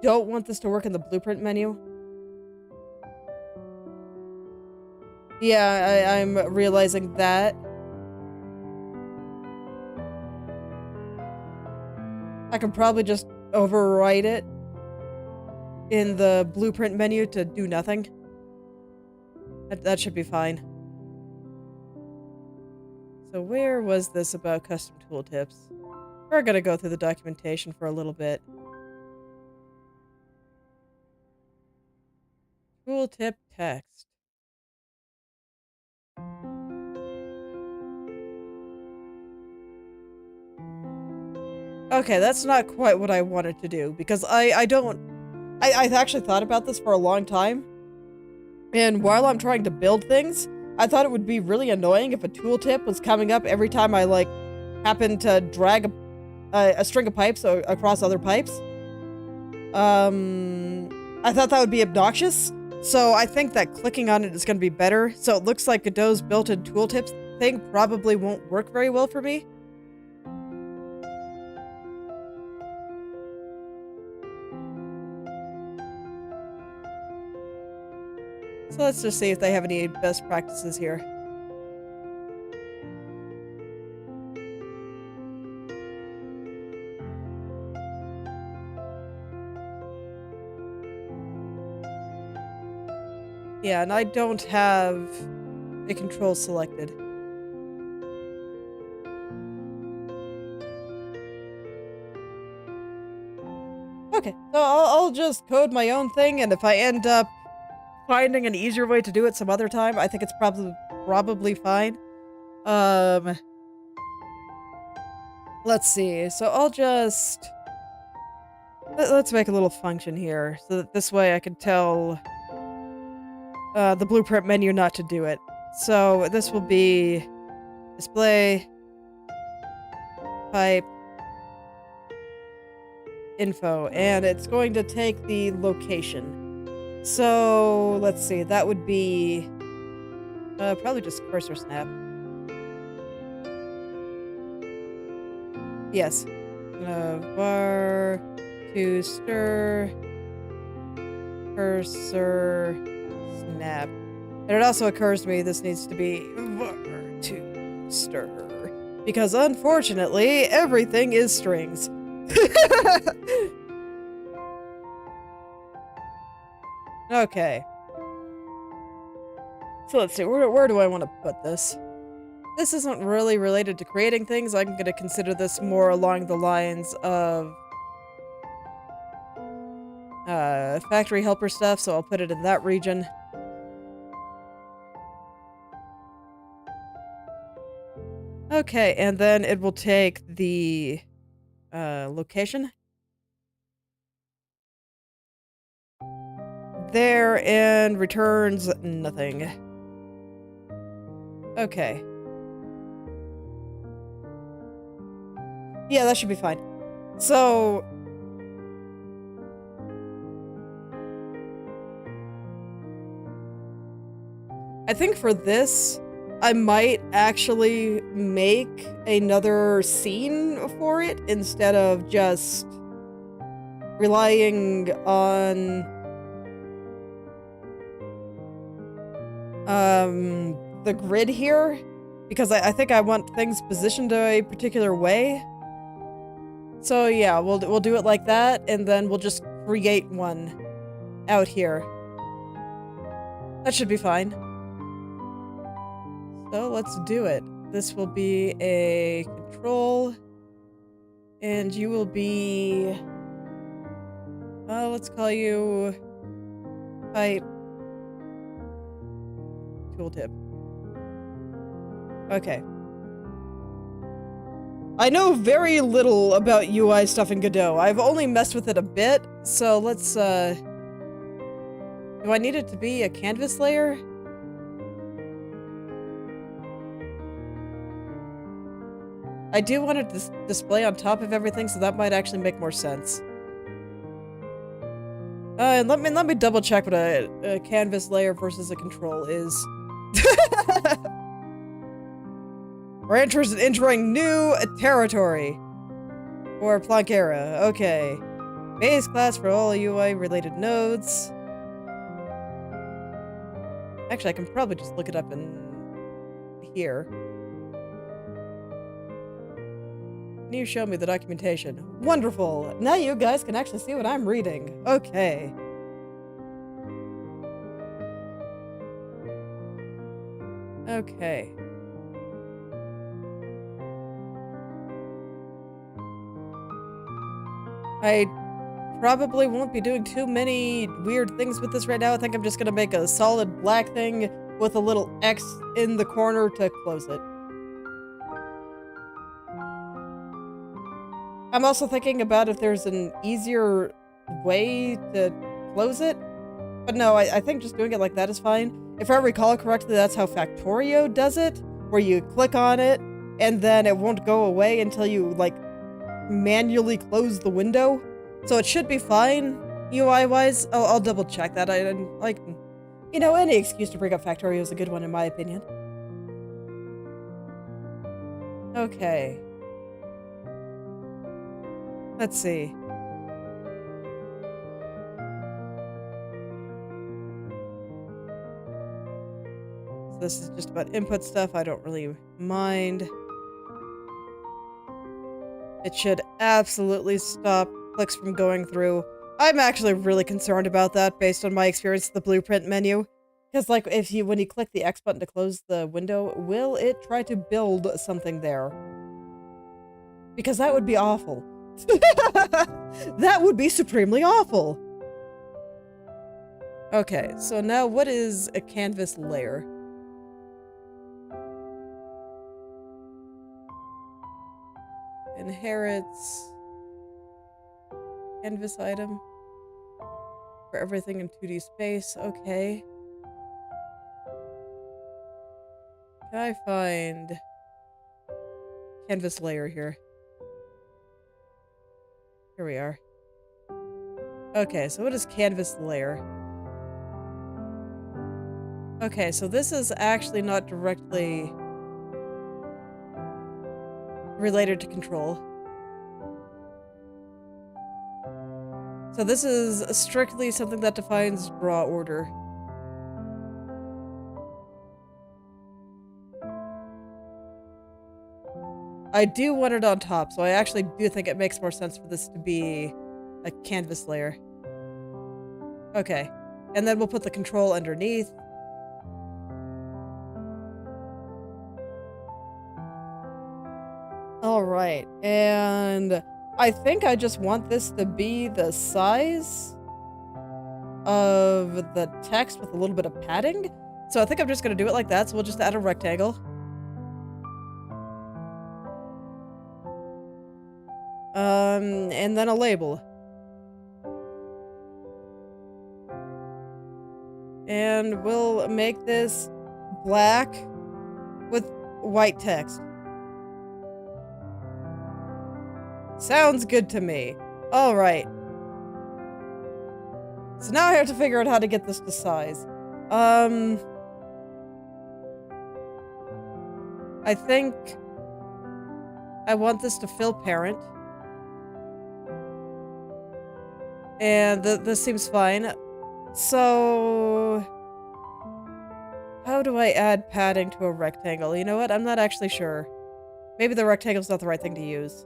A: don't want this to work in the blueprint menu. Yeah, I'm realizing that. I can probably just overwrite it in the blueprint menu to do nothing. That should be fine. So where was this about custom tooltips? We're gonna go through the documentation for a little bit. Tooltip text. Okay, that's not quite what I wanted to do, because I actually thought about this for a long time. And while I'm trying to build things, I thought it would be really annoying if a tooltip was coming up every time I, like, happened to drag a string of pipes across other pipes. I thought that would be obnoxious, so I think that clicking on it is going to be better. So it looks like Godot's built-in tooltips thing probably won't work very well for me. So let's just see if they have any best practices here. Yeah, and I don't have a control selected. Okay, so I'll just code my own thing, and if I end up finding an easier way to do it some other time, I think it's probably fine. Let's see. So I'll just let's make a little function here, so that this way I can tell the blueprint menu not to do it. So this will be display pipe info, and it's going to take the location. So let's see, that would be probably just cursor snap. Yes. Var to stir cursor snap. And it also occurs to me this needs to be var to stir, because unfortunately everything is strings. Okay. So let's see, where do I want to put this? This isn't really related to creating things. I'm going to consider this more along the lines of factory helper stuff, so I'll put it in that region. Okay, and then it will take the location there and returns nothing. Okay. Yeah, that should be fine. So I think for this, I might actually make another scene for it instead of just relying on the grid here, because I think I want things positioned a particular way. So yeah, we'll do it like that, and then we'll just create one out here. That should be fine. So let's do it. This will be a control, and you will be, let's call you pipe tooltip. Okay. I know very little about UI stuff in Godot. I've only messed with it a bit, so let's, do I need it to be a canvas layer? I do want it to display on top of everything, so that might actually make more sense. And let me double check what a canvas layer versus a control is. We're entering new territory for Planckera. Okay. Base class for all UI related nodes. Actually, I can probably just look it up in here. Can you show me the documentation? Wonderful! Now you guys can actually see what I'm reading. Okay. Okay. I probably won't be doing too many weird things with this right now. I think I'm just gonna make a solid black thing with a little X in the corner to close it. I'm also thinking about if there's an easier way to close it. But no, I think just doing it like that is fine. If I recall correctly, that's how Factorio does it, where you click on it, and then it won't go away until you, like, manually close the window. So it should be fine, UI-wise. I'll double-check that. Like, you know, any excuse to bring up Factorio is a good one, in my opinion. Okay. Let's see. So this is just about input stuff. I don't really mind. It should absolutely stop clicks from going through. I'm actually really concerned about that based on my experience with the blueprint menu. Because, like, when you click the X button to close the window, will it try to build something there? Because that would be awful. That would be supremely awful. Okay, so now what is a canvas layer? Inherits canvas item for everything in 2D space. Okay. Can I find canvas layer here? Here we are. Okay, so what is canvas layer? Okay, so this is actually not directly related to control. So this is strictly something that defines draw order. I do want it on top, so I actually do think it makes more sense for this to be a canvas layer. Okay, and then we'll put the control underneath. Alright, and I think I just want this to be the size of the text with a little bit of padding. So I think I'm just going to do it like that, so we'll just add a rectangle. And then a label. And we'll make this black with white text. Sounds good to me. Alright. So now I have to figure out how to get this to size. I think I want this to fill parent. And this seems fine. So how do I add padding to a rectangle? You know what? I'm not actually sure. Maybe the rectangle's not the right thing to use.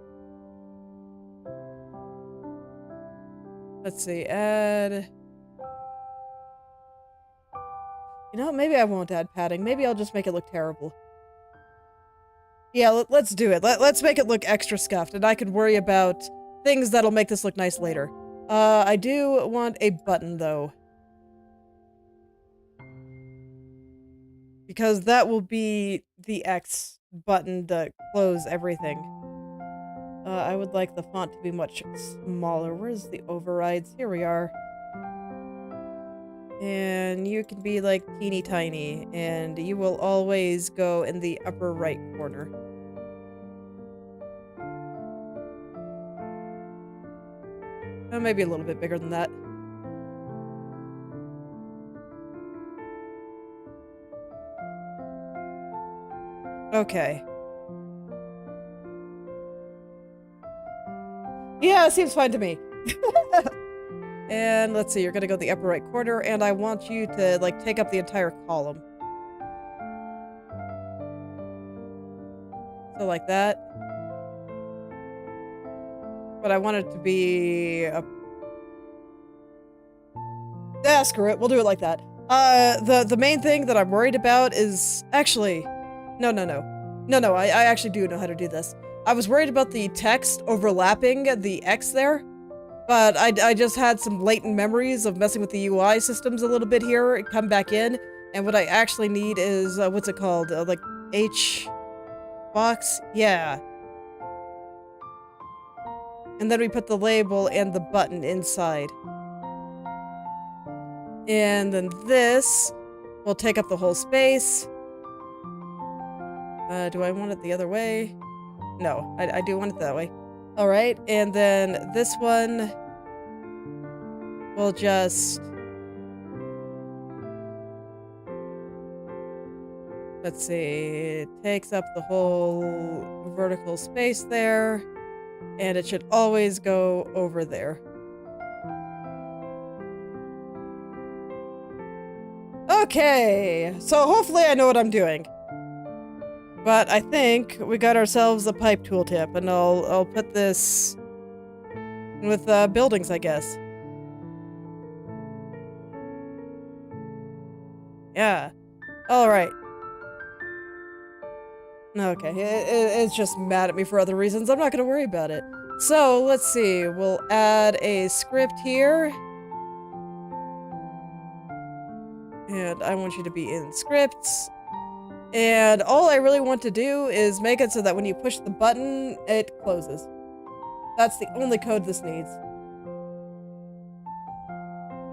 A: Let's see, add... You know what? Maybe I won't add padding. Maybe I'll just make it look terrible. Yeah, let's do it. Let's make it look extra scuffed, and I can worry about things that'll make this look nice later. I do want a button, though. Because that will be the X button to close everything. I would like the font to be much smaller. Where's the overrides? Here we are. And you can be like teeny tiny, and you will always go in the upper right corner. Maybe a little bit bigger than that. Okay. Yeah, it seems fine to me. And let's see, you're gonna go the upper right corner, and I want you to, like, take up the entire column. So like that. But I want it to be a... Ah, screw it, we'll do it like that. The main thing that I'm worried about is... Actually, no, I actually do know how to do this. I was worried about the text overlapping the X there, but I just had some latent memories of messing with the UI systems a little bit here, come back in, and what I actually need is, what's it called? Like, H... box? Yeah. And then we put the label and the button inside. And then this will take up the whole space. Do I want it the other way? No, I do want it that way. All right, and then this one will just... Let's see, it takes up the whole vertical space there, and it should always go over there. Okay, so hopefully I know what I'm doing. But I think we got ourselves a pipe tooltip, and I'll put this with buildings, I guess. Yeah. All right. Okay, it's just mad at me for other reasons. I'm not gonna worry about it. So, let's see. We'll add a script here. And I want you to be in scripts. And all I really want to do is make it so that when you push the button, it closes. That's the only code this needs.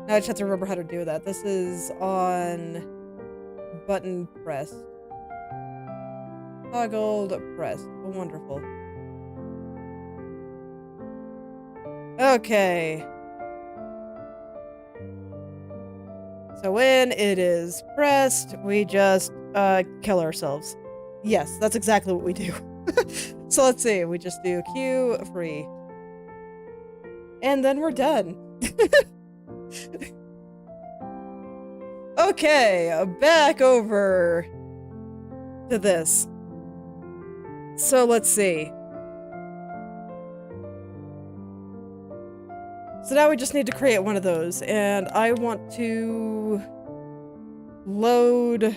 A: Now I just have to remember how to do that. This is on button press. Toggled pressed. Oh, wonderful. Okay. So when it is pressed, we just kill ourselves. Yes, that's exactly what we do. So let's see, we just do Q free. And then we're done. Okay, back over to this. So let's see. So now we just need to create one of those, and I want to load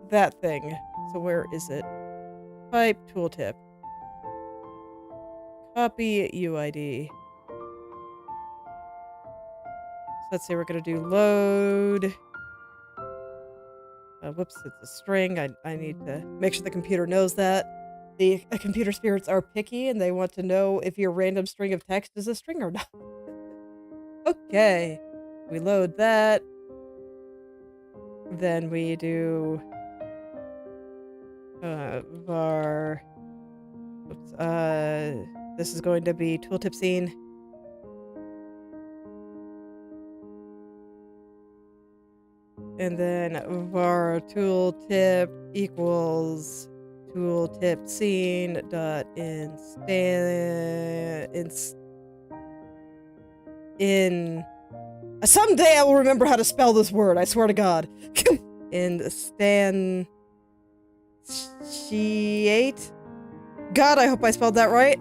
A: that thing. So where is it? Pipe tooltip. Copy UID. So let's say we're gonna do load. Whoops, it's a string. I need to make sure the computer knows that. The computer spirits are picky and they want to know if your random string of text is a string or not. Okay. We load that. Then we do var. Oops, this is going to be tooltip scene. And then var tooltip equals tooltip scene dot in someday I will remember how to spell this word, I swear to God. Instantiate. God, I hope I spelled that right.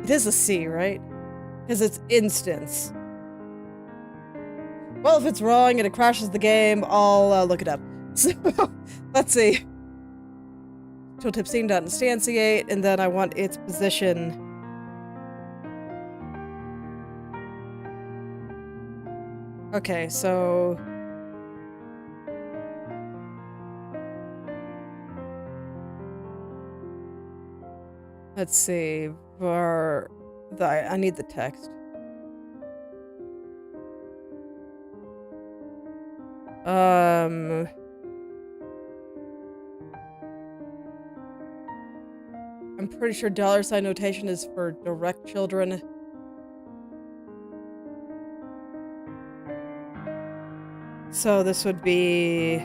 A: It is a C, right? Because it's instance. Well, if it's wrong and it crashes the game, I'll look it up. So, let's see. Tooltip scene.instantiate, and then I want its position. Okay, so... let's see. I need the text. I'm pretty sure $sign notation is for direct children. So this would be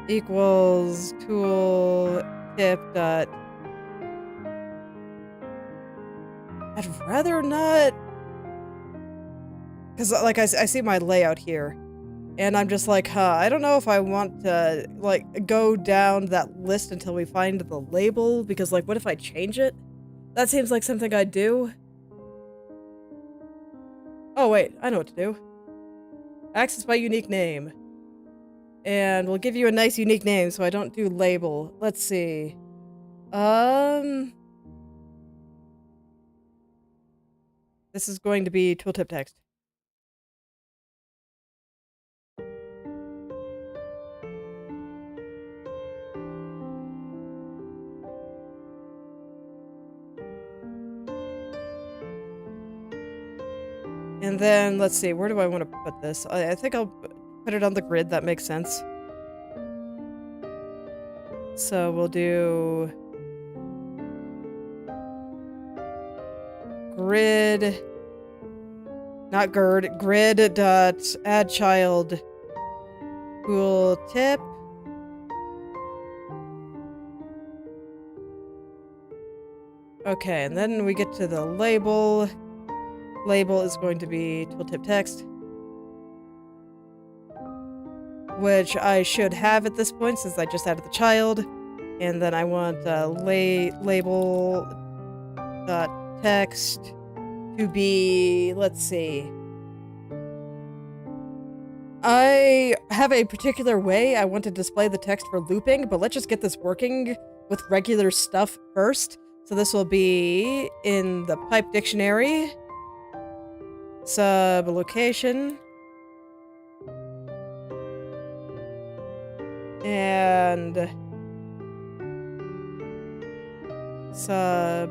A: equals tooltip dot. I'd rather not, because like I see my layout here, and I'm just like, I don't know if I want to like go down that list until we find the label, because like, what if I change it? That seems like something I'd do. Oh wait, I know what to do. Access by unique name. And we'll give you a nice unique name so I don't do label. Let's see. This is going to be tooltip text. And then, let's see, where do I want to put this? I think I'll put it on the grid, that makes sense. So we'll do grid, not gird, grid dot add child tool tip. Okay, and then we get to the label. Label is going to be tooltip text, which I should have at this point since I just added the child. And then I want label dot text to be, let's see. I have a particular way I want to display the text for looping, but let's just get this working with regular stuff first. So this will be in the pipe dictionary, sub location, and sub.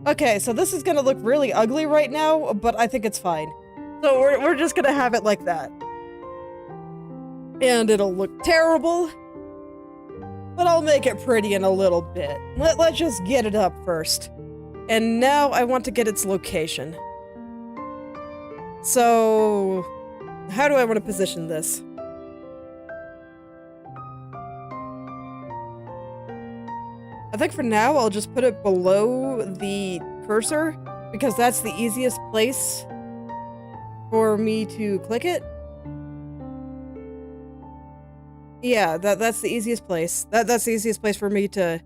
A: Okay, so this is gonna look really ugly right now, but I think it's fine. So we're just gonna have it like that. And it'll look terrible, but I'll make it pretty in a little bit. Let's just get it up first. And now I want to get its location. So, how do I want to position this? I think for now I'll just put it below the cursor because that's the easiest place for me to click it. Yeah, that's the easiest place. That's the easiest place for me to...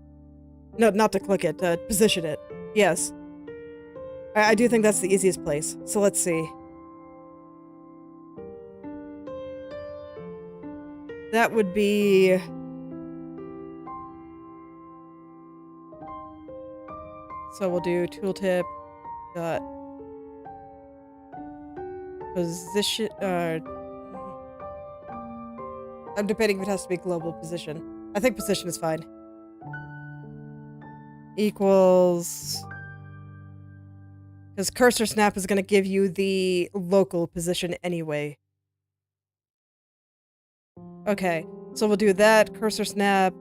A: No, not to click it, to position it. Yes. I do think that's the easiest place. So let's see. That would be... So we'll do tooltip dot position. I'm debating if it has to be global position. I think position is fine. Equals, because cursor snap is going to give you the local position anyway. Okay, so we'll do that. Cursor snap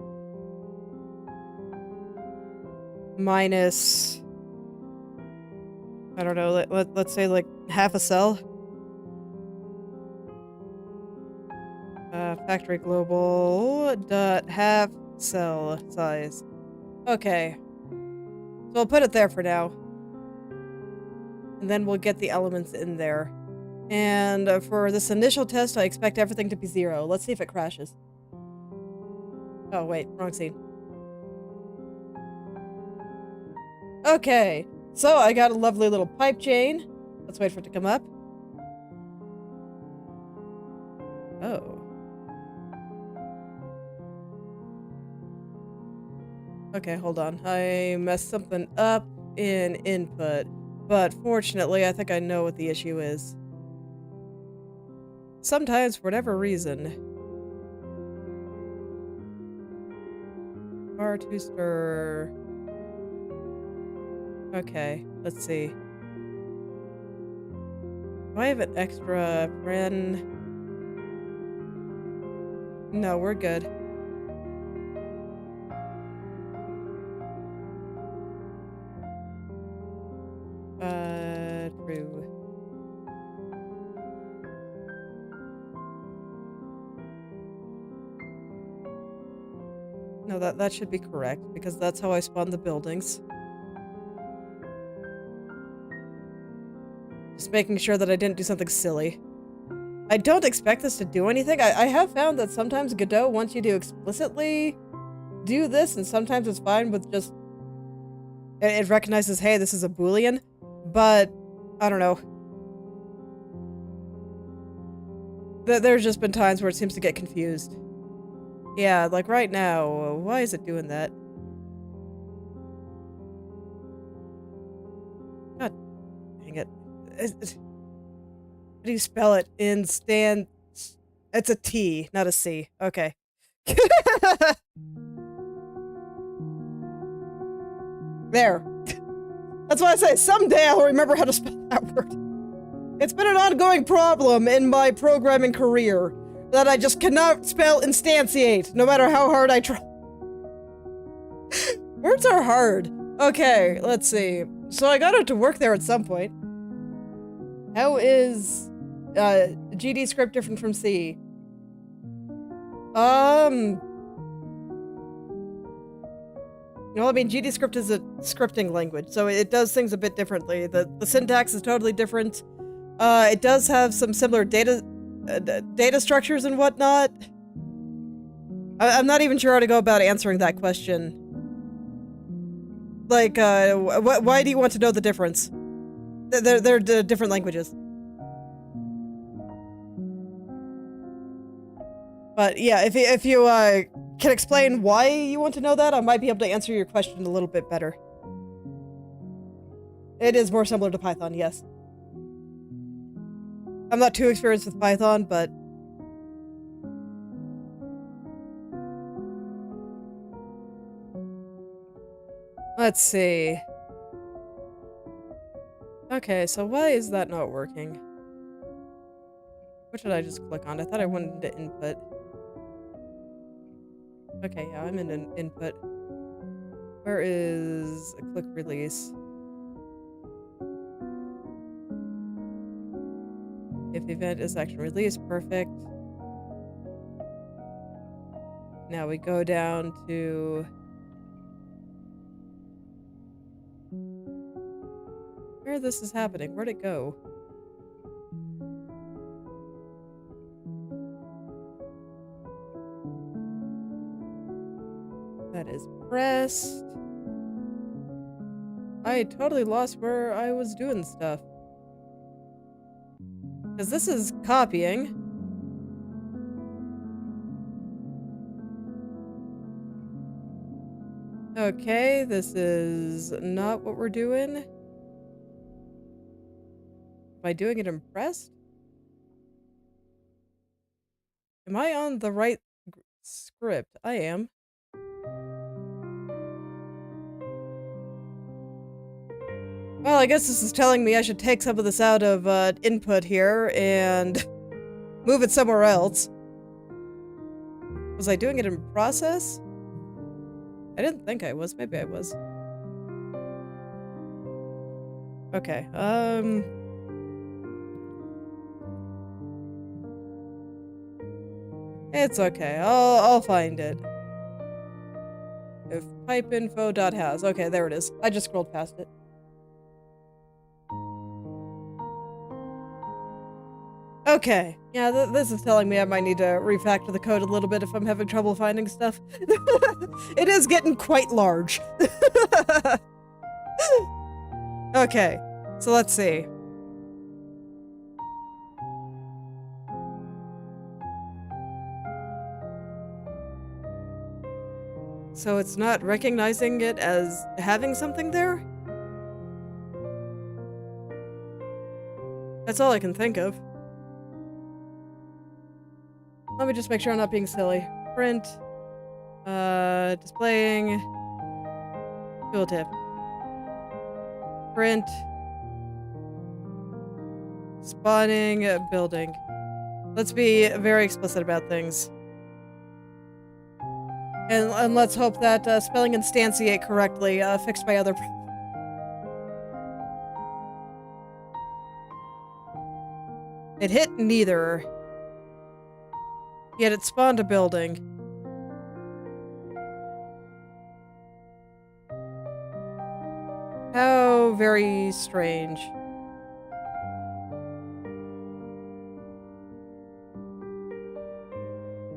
A: minus, I don't know, let's say like half a cell. Factory global dot half cell size. Okay. So I'll put it there for now. And then we'll get the elements in there. And for this initial test, I expect everything to be 0. Let's see if it crashes. Oh, wait. Wrong scene. Okay. So I got a lovely little pipe chain. Let's wait for it to come up. Oh. Okay, hold on. I messed something up in input, but fortunately, I think I know what the issue is. Sometimes, for whatever reason, bar to stir. Okay, let's see. Do I have an extra friend? No, we're good. True. No, that should be correct, because that's how I spawned the buildings. Just making sure that I didn't do something silly. I don't expect this to do anything. I have found that sometimes Godot wants you to explicitly do this, and sometimes it's fine with just... It recognizes, hey, this is a Boolean, but I don't know. There's just been times where it seems to get confused. Yeah, like right now, why is it doing that? God dang it. How do you spell it? Instant... It's a T, not a C. Okay. There. That's why I say someday I'll remember how to spell that word. It's been an ongoing problem in my programming career that I just cannot spell instantiate, no matter how hard I try. Words are hard. Okay, let's see. So I got it to work there at some point. How is GD script different from C? Well, I mean, GD script is a scripting language, so it does things a bit differently. The syntax is totally different. It does have some similar data structures and whatnot. I'm not even sure how to go about answering that question. Like, why do you want to know the difference? They're different languages. But yeah, if you can explain why you want to know that, I might be able to answer your question a little bit better. It is more similar to Python, yes. I'm not too experienced with Python, but... Let's see. Okay, so why is that not working? What should I just click on? I thought I wanted to input. Okay, yeah, I'm in an input. Where is a click release? If event is action release, perfect. Now we go down to... where this is happening. Where'd it go? That is pressed. I totally lost where I was doing stuff. Because this is copying. Okay, this is not what we're doing. Am I doing it in pressed? Am I on the right script? I am. Well, I guess this is telling me I should take some of this out of input here and move it somewhere else. Was I doing it in process? I didn't think I was. Maybe I was. Okay, it's okay. I'll find it. If pipeinfo.has. Okay, there it is. I just scrolled past it. Okay, yeah, this is telling me I might need to refactor the code a little bit if I'm having trouble finding stuff. It is getting quite large. Okay, so let's see. So it's not recognizing it as having something there? That's all I can think of. Let me just make sure I'm not being silly. Print. Displaying. Tooltip. Print. Spawning. Building. Let's be very explicit about things. And let's hope that spelling instantiate correctly fixed my other problem. It hit neither. Yet it spawned a building. How very strange.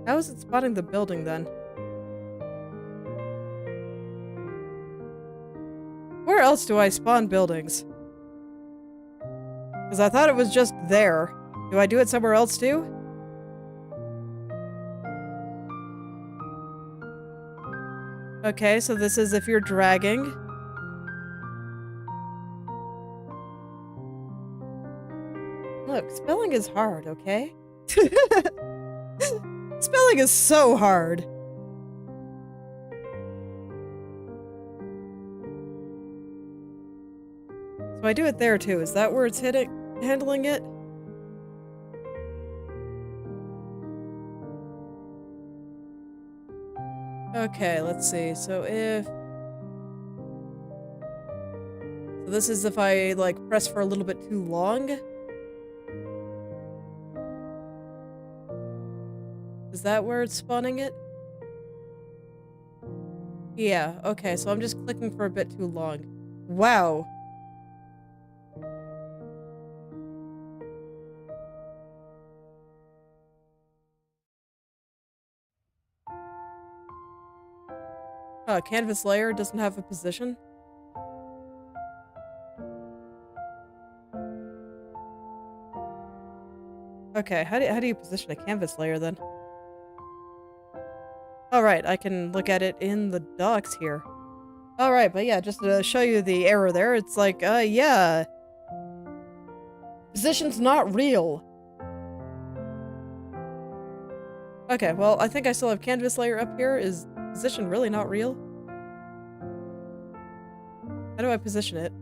A: How is it spawning the building then? Where else do I spawn buildings? Because I thought it was just there. Do I do it somewhere else too? Okay, so this is if you're dragging. Look, spelling is hard, okay? Spelling is so hard. I do it there too. Is that where it's handling it? Okay, let's see. So this is if I, like, press for a little bit too long. Is that where it's spawning it? Yeah, okay, so I'm just clicking for a bit too long. Wow. Canvas layer doesn't have a position? Okay, how do you position a canvas layer then? Alright, I can look at it in the docs here. Alright, but yeah, just to show you the error there, it's like, yeah. Position's not real. Okay, well, I think I still have canvas layer up here. Is position really not real? How do I position it?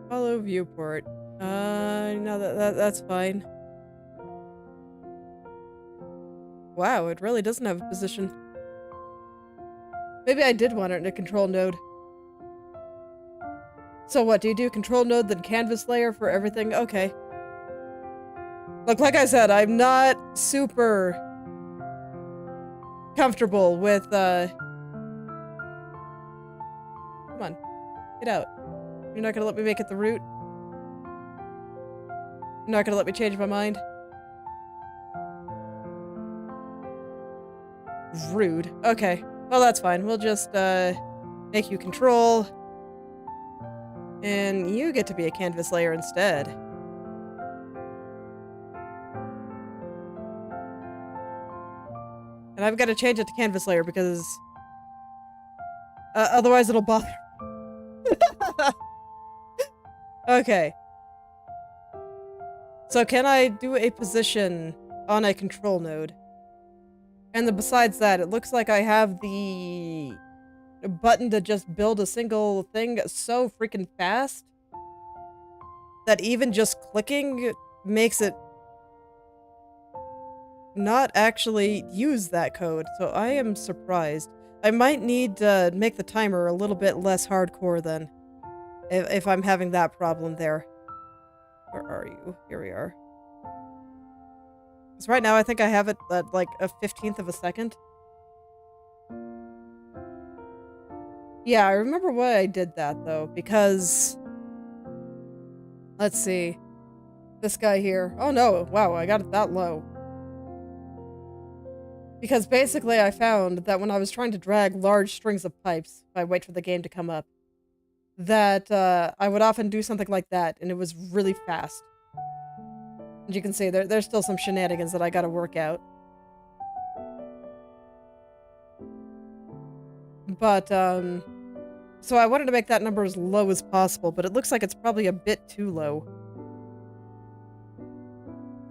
A: Follow viewport. No, that's fine. Wow, it really doesn't have a position. Maybe I did want it in a control node. So what, do you do control node then canvas layer for everything? Okay. Look, like I said, I'm not super comfortable with, Come on. Get out. You're not gonna let me make it the route? You're not gonna let me change my mind? Rude. Okay. Well, that's fine. We'll just, make you control. And you get to be a canvas layer instead. And I've got to change it to canvas layer because otherwise it'll bother. Okay. So can I do a position on a control node? And then besides that, it looks like I have the button to just build a single thing so freaking fast that even just clicking makes it not actually use that code. So I am surprised. I might need to make the timer a little bit less hardcore then, if I'm having that problem there. Where are you? Here we are. Because right now I think I have it at like a 15th of a second. Yeah, I remember why I did that though, because let's see. This guy here. Oh no, wow, I got it that low. Because basically I found that when I was trying to drag large strings of pipes, if I wait for the game to come up, that I would often do something like that, and it was really fast. As you can see, there's still some shenanigans that I gotta work out. But, so I wanted to make that number as low as possible, but it looks like it's probably a bit too low.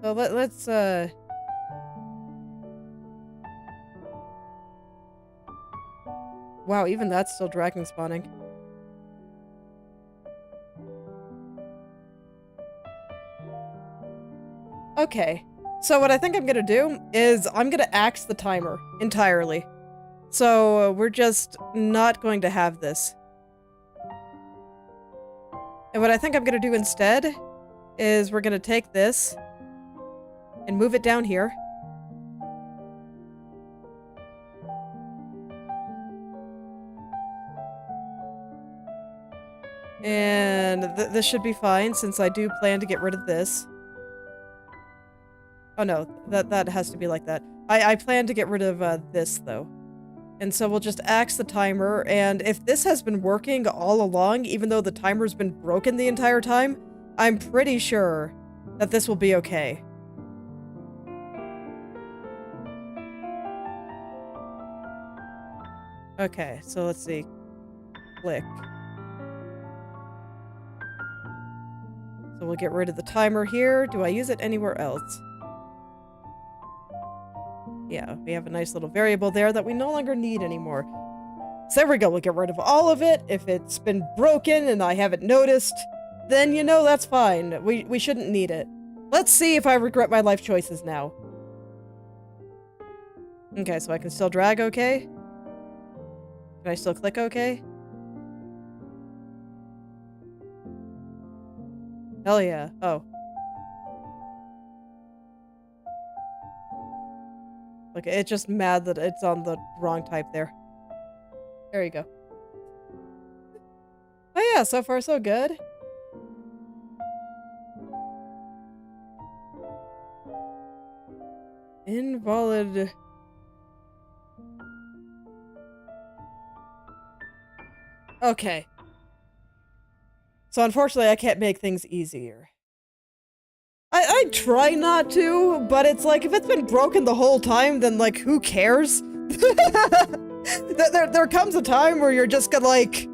A: So let's, wow, even that's still dragging spawning. Okay, so what I think I'm gonna do is I'm gonna axe the timer entirely. So we're just not going to have this. And what I think I'm gonna do instead is we're gonna take this and move it down here. And this should be fine since I do plan to get rid of this. Oh no, that has to be like that. I plan to get rid of this though. And so we'll just axe the timer, and if this has been working all along, even though the timer's been broken the entire time, I'm pretty sure that this will be okay. Okay, so let's see. Click. So we'll get rid of the timer here. Do I use it anywhere else? Yeah, we have a nice little variable there that we no longer need anymore. So there we go, we'll get rid of all of it. If it's been broken and I haven't noticed, then you know that's fine. We shouldn't need it. Let's see if I regret my life choices now. Okay, so I can still drag okay? Can I still click okay? Hell yeah. Oh. Okay, it's just mad that it's on the wrong type there. There you go. Oh yeah, so far so good. Invalid. Okay. So unfortunately, I can't make things easier. I try not to, but it's like, if it's been broken the whole time, then like, who cares? there comes a time where you're just gonna like,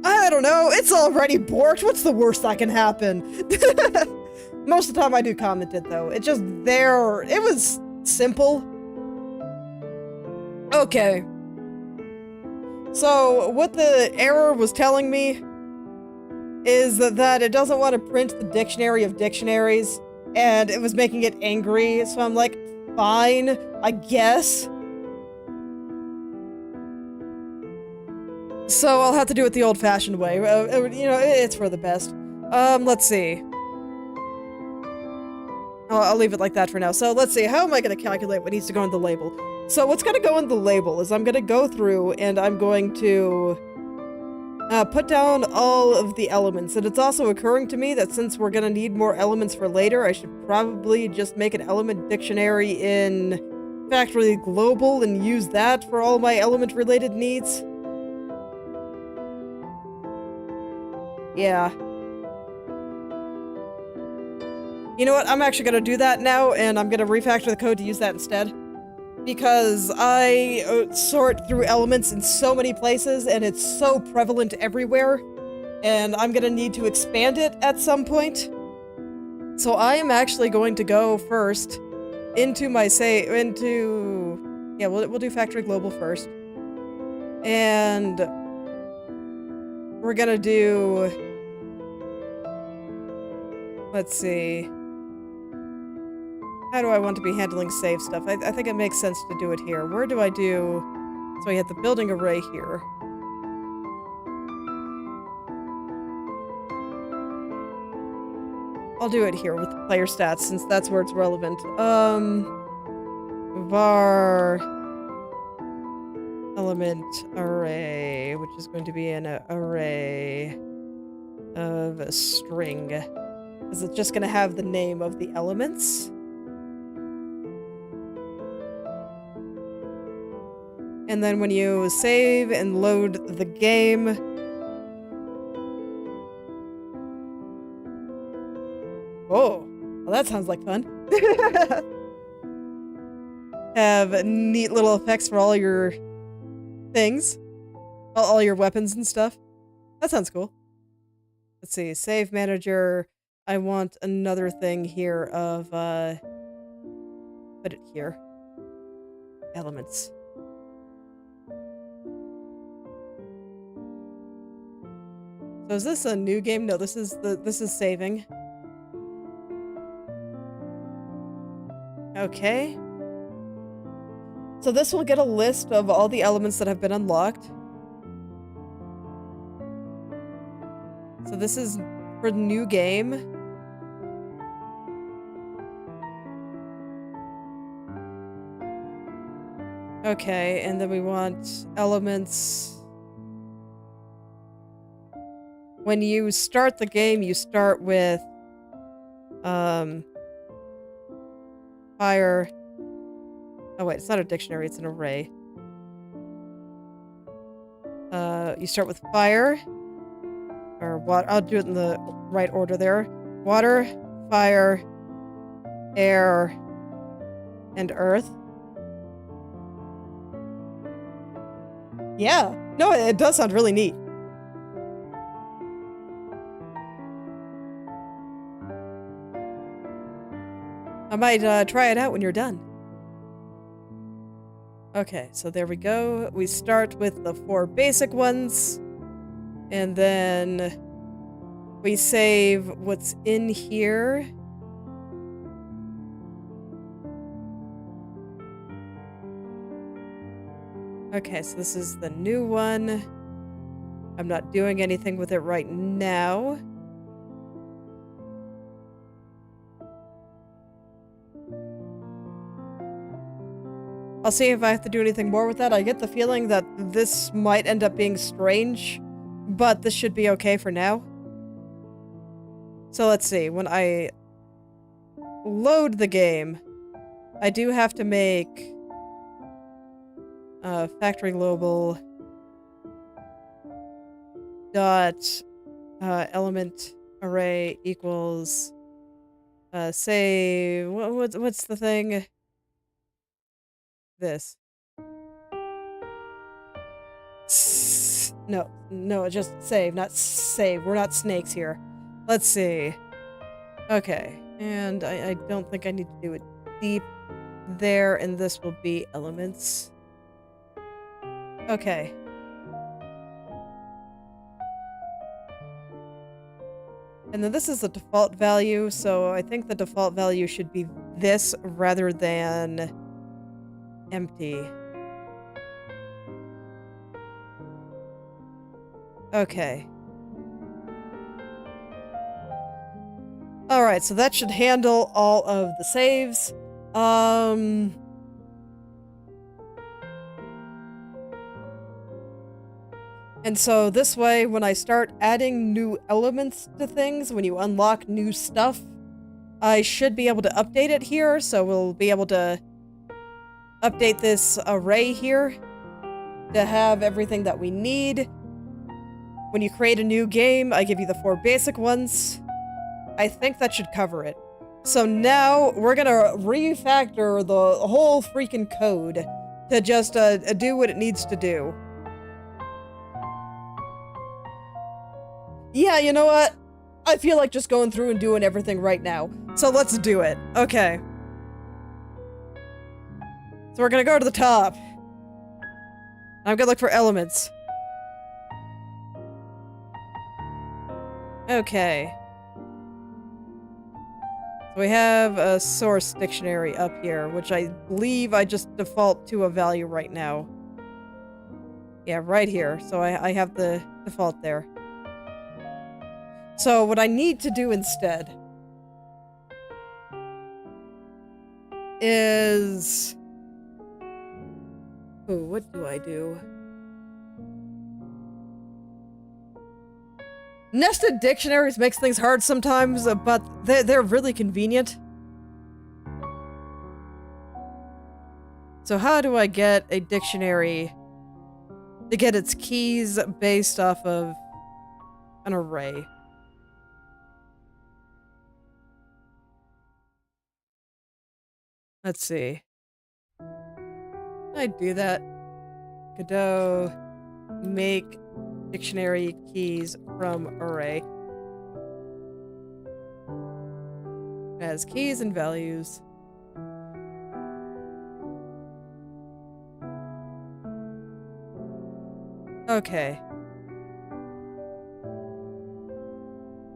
A: I don't know, it's already borked, what's the worst that can happen? Most of the time I do comment it though, it's just there, it was simple. Okay. So, what the error was telling me is that it doesn't want to print the dictionary of dictionaries, and it was making it angry, so I'm like, fine, I guess. So I'll have to do it the old-fashioned way. You know, it's for the best. Let's see. I'll leave it like that for now. So let's see, how am I going to calculate what needs to go in the label? So what's going to go in the label is I'm going to go through and I'm going to put down all of the elements. And it's also occurring to me that since we're going to need more elements for later, I should probably just make an element dictionary in Factory Global and use that for all my element-related needs. Yeah. You know what? I'm actually going to do that now, and I'm going to refactor the code to use that instead. Because I sort through elements in so many places, and it's so prevalent everywhere, and I'm going to need to expand it at some point. So I am actually going to go first into my yeah, we'll do Factory Global first. And we're going to do, let's see. How do I want to be handling save stuff? I think it makes sense to do it here. Where do I do... So we have the building array here. I'll do it here with the player stats, since that's where it's relevant. Var... element array, which is going to be an array of a string. Is it just going to have the name of the elements? And then when you save and load the game, oh, well that sounds like fun. Have neat little effects for all your things, all your weapons and stuff. That sounds cool. Let's see, save manager. I want another thing here of, put it here. Elements. So is this a new game? No, this is saving. Okay. So this will get a list of all the elements that have been unlocked. So this is for the new game. Okay, and then we want elements. When you start the game, you start with fire. Oh wait, it's not a dictionary, it's an array. You start with fire. Or water. I'll do it in the right order there. Water, fire, air, and earth. Yeah. No, it does sound really neat. I might try it out when you're done. Okay, so there we go. We start with the 4 basic ones, and then we save what's in here. Okay, so this is the new one. I'm not doing anything with it right now. I'll see if I have to do anything more with that. I get the feeling that this might end up being strange, but this should be okay for now. So let's see. When I load the game, I do have to make factory global dot element array equals say what's the thing? This. No, just save, not save. We're not snakes here. Let's see. Okay, and I don't think I need to do it deep there, and this will be elements. Okay. And then this is the default value, so I think the default value should be this rather than empty. Okay. Alright, so that should handle all of the saves. And so this way, when I start adding new elements to things, when you unlock new stuff, I should be able to update it here, so we'll be able to update this array here to have everything that we need. When you create a new game, I give you the 4 basic ones. I think that should cover it. So now we're gonna refactor the whole freaking code to just do what it needs to do. Yeah, you know what? I feel like just going through and doing everything right now. So let's do it. Okay. So we're gonna go to the top. I'm gonna look for elements. Okay. So we have a source dictionary up here, which I believe I just default to a value right now. Yeah, right here. So I have the default there. So what I need to do instead is... Ooh, what do I do? Nested dictionaries makes things hard sometimes, but they're really convenient. So how do I get a dictionary to get its keys based off of an array? Let's see. Can I do that? Godot, make dictionary keys from array. As keys and values. Okay.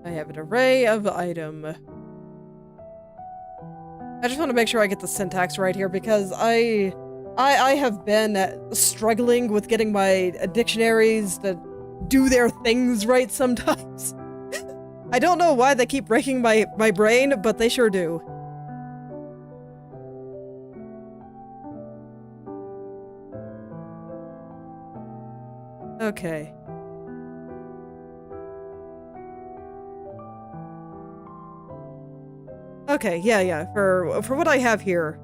A: I have an array of item. I just want to make sure I get the syntax right here because I have been struggling with getting my dictionaries to do their things right sometimes. I don't know why they keep breaking my brain, but they sure do. Okay. Okay, yeah. For what I have here,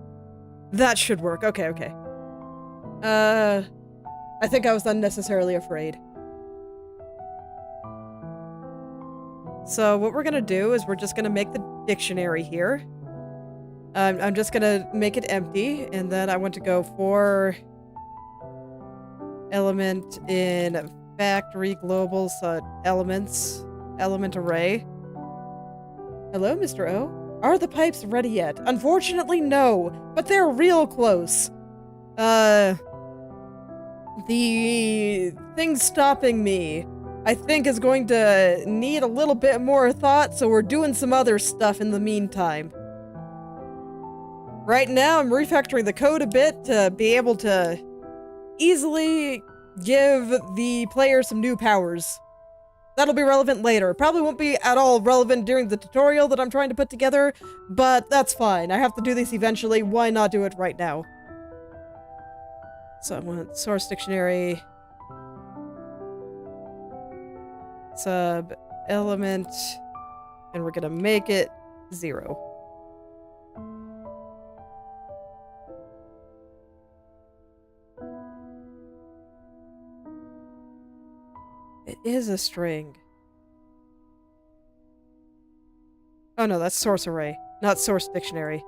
A: that should work. Okay. I think I was unnecessarily afraid. So what we're gonna do is we're just gonna make the dictionary here. I'm just gonna make it empty, and then I want to go for element in factory global, so elements, element array. Hello, Mr. O. Are the pipes ready yet? Unfortunately, no, but they're real close. The thing stopping me, I think, is going to need a little bit more thought, so we're doing some other stuff in the meantime. Right now, I'm refactoring the code a bit to be able to easily give the player some new powers. That'll be relevant later. Probably won't be at all relevant during the tutorial that I'm trying to put together, but that's fine. I have to do this eventually. Why not do it right now? So I want source dictionary, sub element, and we're gonna make it 0. It is a string. Oh no, that's source array, not source dictionary.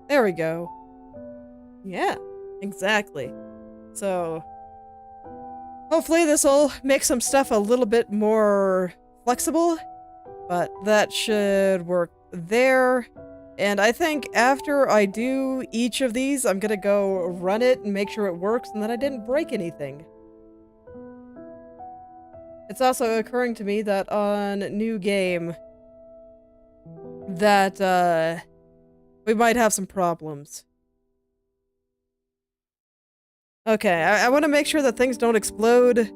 A: There we go. Yeah, exactly. So, hopefully this will make some stuff a little bit more flexible, but that should work there. And I think after I do each of these, I'm gonna go run it and make sure it works and that I didn't break anything. It's also occurring to me that on new game, that, we might have some problems. Okay, I want to make sure that things don't explode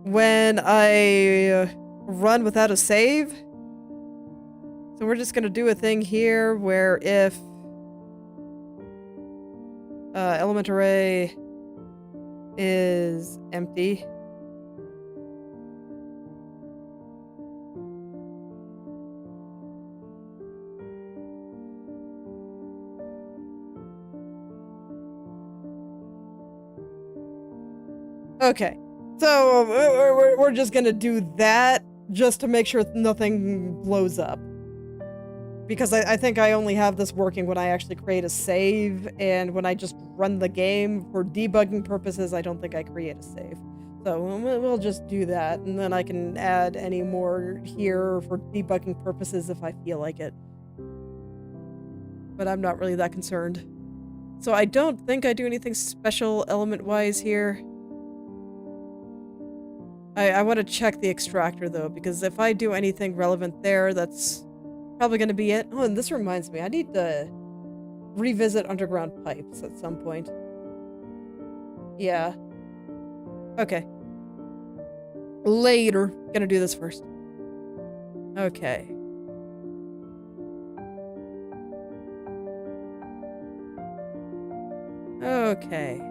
A: when I run without a save. So we're just gonna do a thing here where if element array is empty, okay, so we're just gonna do that just to make sure nothing blows up. Because I think I only have this working when I actually create a save, and when I just run the game for debugging purposes, I don't think I create a save. So we'll just do that, and then I can add any more here for debugging purposes if I feel like it. But I'm not really that concerned. So I don't think I do anything special element-wise here. I want to check the extractor, though, because if I do anything relevant there, that's probably going to be it. Oh, and this reminds me, I need to revisit underground pipes at some point. Yeah. Okay. Later. Gonna do this first. Okay. Okay.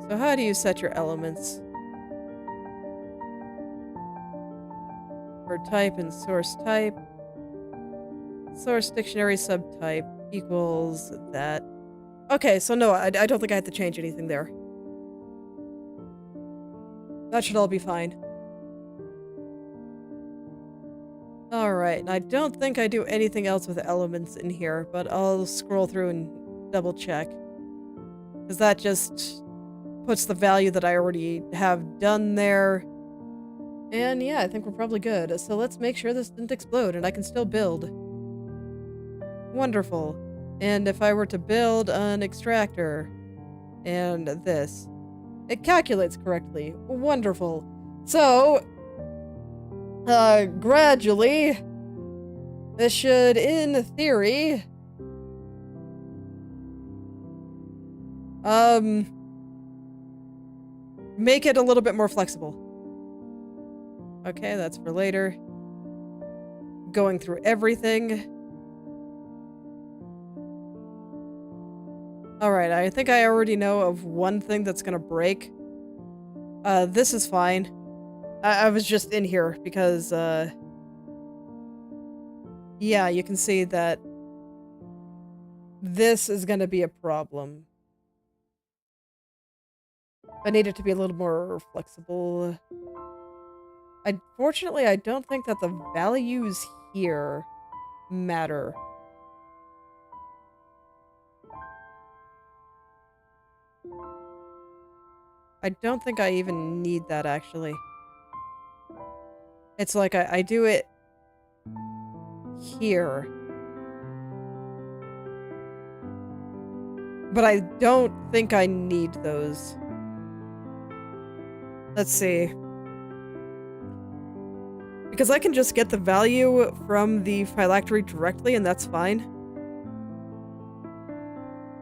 A: So how do you set your elements? For type and source type. Source dictionary subtype equals that. Okay, so no, I don't think I have to change anything there. That should all be fine. Alright, and I don't think I do anything else with elements in here, but I'll scroll through and double check. Because that just puts the value that I already have done there. And yeah, I think we're probably good. So let's make sure this didn't explode and I can still build. Wonderful. And if I were to build an extractor and this, it calculates correctly. Wonderful. So, gradually, this should, in theory, make it a little bit more flexible. Okay, that's for later. Going through everything. Alright, I think I already know of one thing that's gonna break. This is fine. I was just in here because, yeah, you can see that this is gonna be a problem. I need it to be a little more flexible. Unfortunately, I don't think that the values here matter. I don't think I even need that, actually. It's like I do it here. But I don't think I need those. Let's see. Because I can just get the value from the phylactery directly, and that's fine.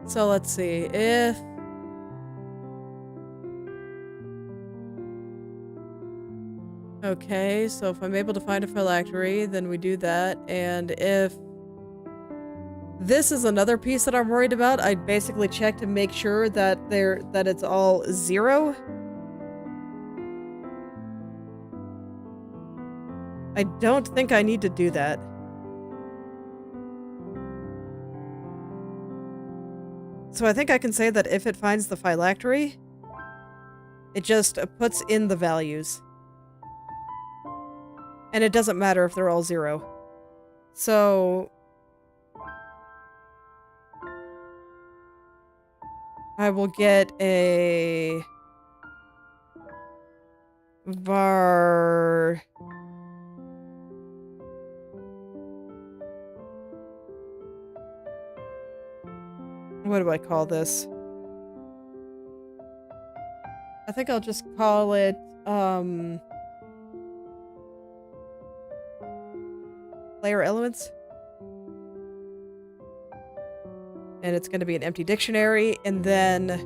A: So let's see. If... Okay, so if I'm able to find a phylactery, then we do that. And if this is another piece that I'm worried about, I'd basically check to make sure that it's all 0. I don't think I need to do that. So I think I can say that if it finds the phylactery, it just puts in the values. And it doesn't matter if they're all 0. So... I will get a... var... What do I call this? I think I'll just call it, player elements. And it's going to be an empty dictionary. And then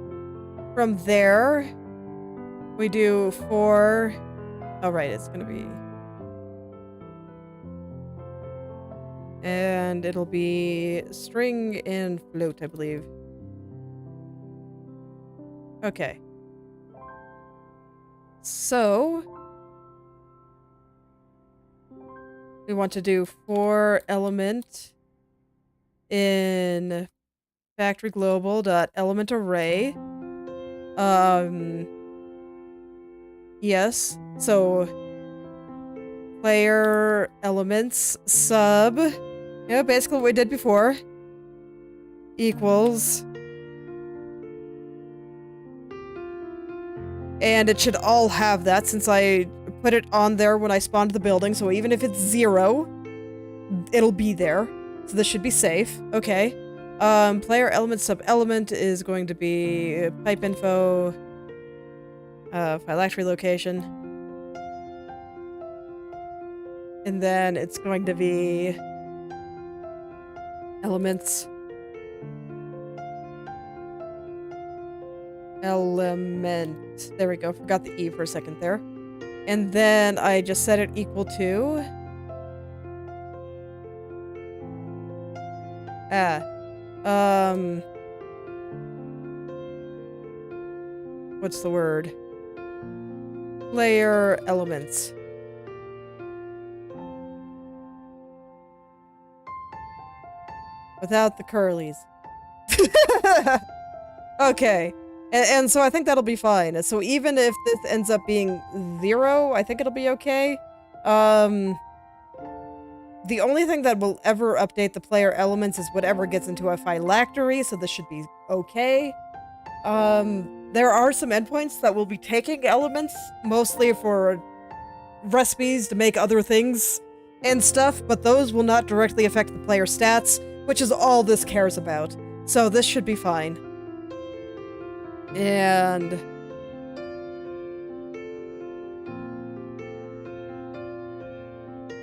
A: from there, we do for... Oh, right, it's going to be... And it'll be string and float, I believe. Okay. So... we want to do for element in factory global dot element array. Yes. So player elements sub, yeah, basically what we did before, equals, and it should all have that since I put it on there when I spawned the building, so even if it's 0, it'll be there. So this should be safe. Okay. Player element sub element is going to be pipe info, phylactery location. And then it's going to be elements. Element. There we go. Forgot the E for a second there. And then I just set it equal to... what's the word? Player elements. Without the curlies. Okay. And so I think that'll be fine. So even if this ends up being 0, I think it'll be okay. The only thing that will ever update the player elements is whatever gets into a phylactery, so this should be okay. There are some endpoints that will be taking elements, mostly for recipes to make other things and stuff, but those will not directly affect the player stats, which is all this cares about. So this should be fine. And...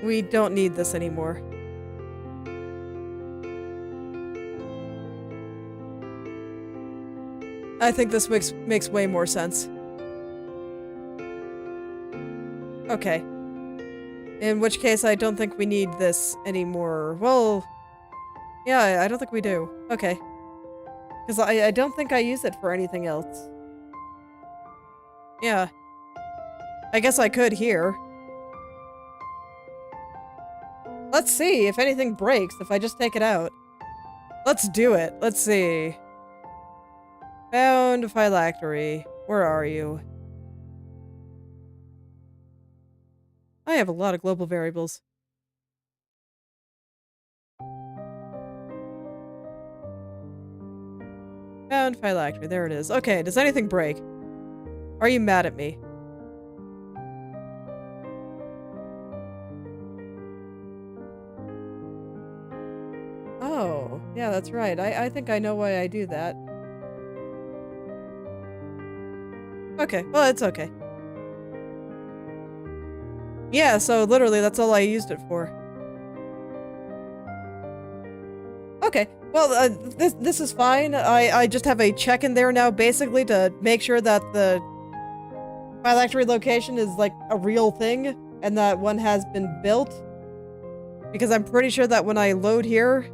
A: we don't need this anymore. I think this makes way more sense. Okay. In which case, I don't think we need this anymore. Well, yeah, I don't think we do. Okay. Because I don't think I use it for anything else. Yeah. I guess I could here. Let's see if anything breaks if I just take it out. Let's do it. Let's see. Found phylactery. Where are you? I have a lot of global variables. Found phylactery. There it is. Okay, does anything break? Are you mad at me? Yeah, that's right. I think I know why I do that. Okay, well, it's okay. Yeah, so literally that's all I used it for. Okay, well, this is fine. I just have a check in there now, basically, to make sure that the phylactery location is, like, a real thing, and that one has been built. Because I'm pretty sure that when I load here,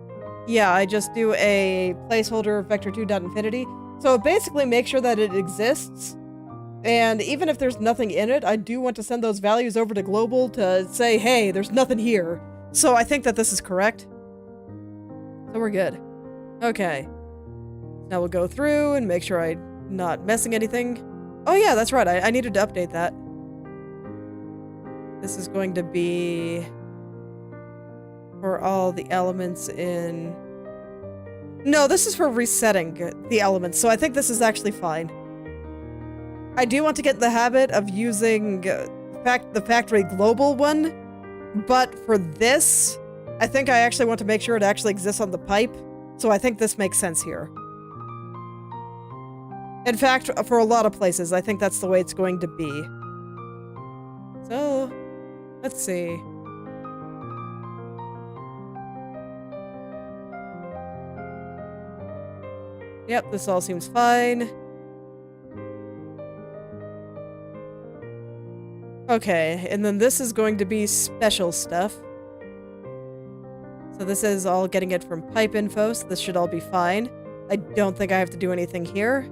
A: yeah, I just do a placeholder vector2.infinity. So basically make sure that it exists. And even if there's nothing in it, I do want to send those values over to global to say, hey, there's nothing here. So I think that this is correct. So we're good. Okay. Now we'll go through and make sure I'm not messing anything. Oh yeah, that's right. I needed to update that. This is going to be for all the elements in... No, this is for resetting the elements, so I think this is actually fine. I do want to get in the habit of using the factory global one, but for this, I think I actually want to make sure it actually exists on the pipe, so I think this makes sense here. In fact, for a lot of places, I think that's the way it's going to be. So, let's see. Yep, this all seems fine. Okay, and then this is going to be special stuff. So this is all getting it from pipe info, so this should all be fine. I don't think I have to do anything here.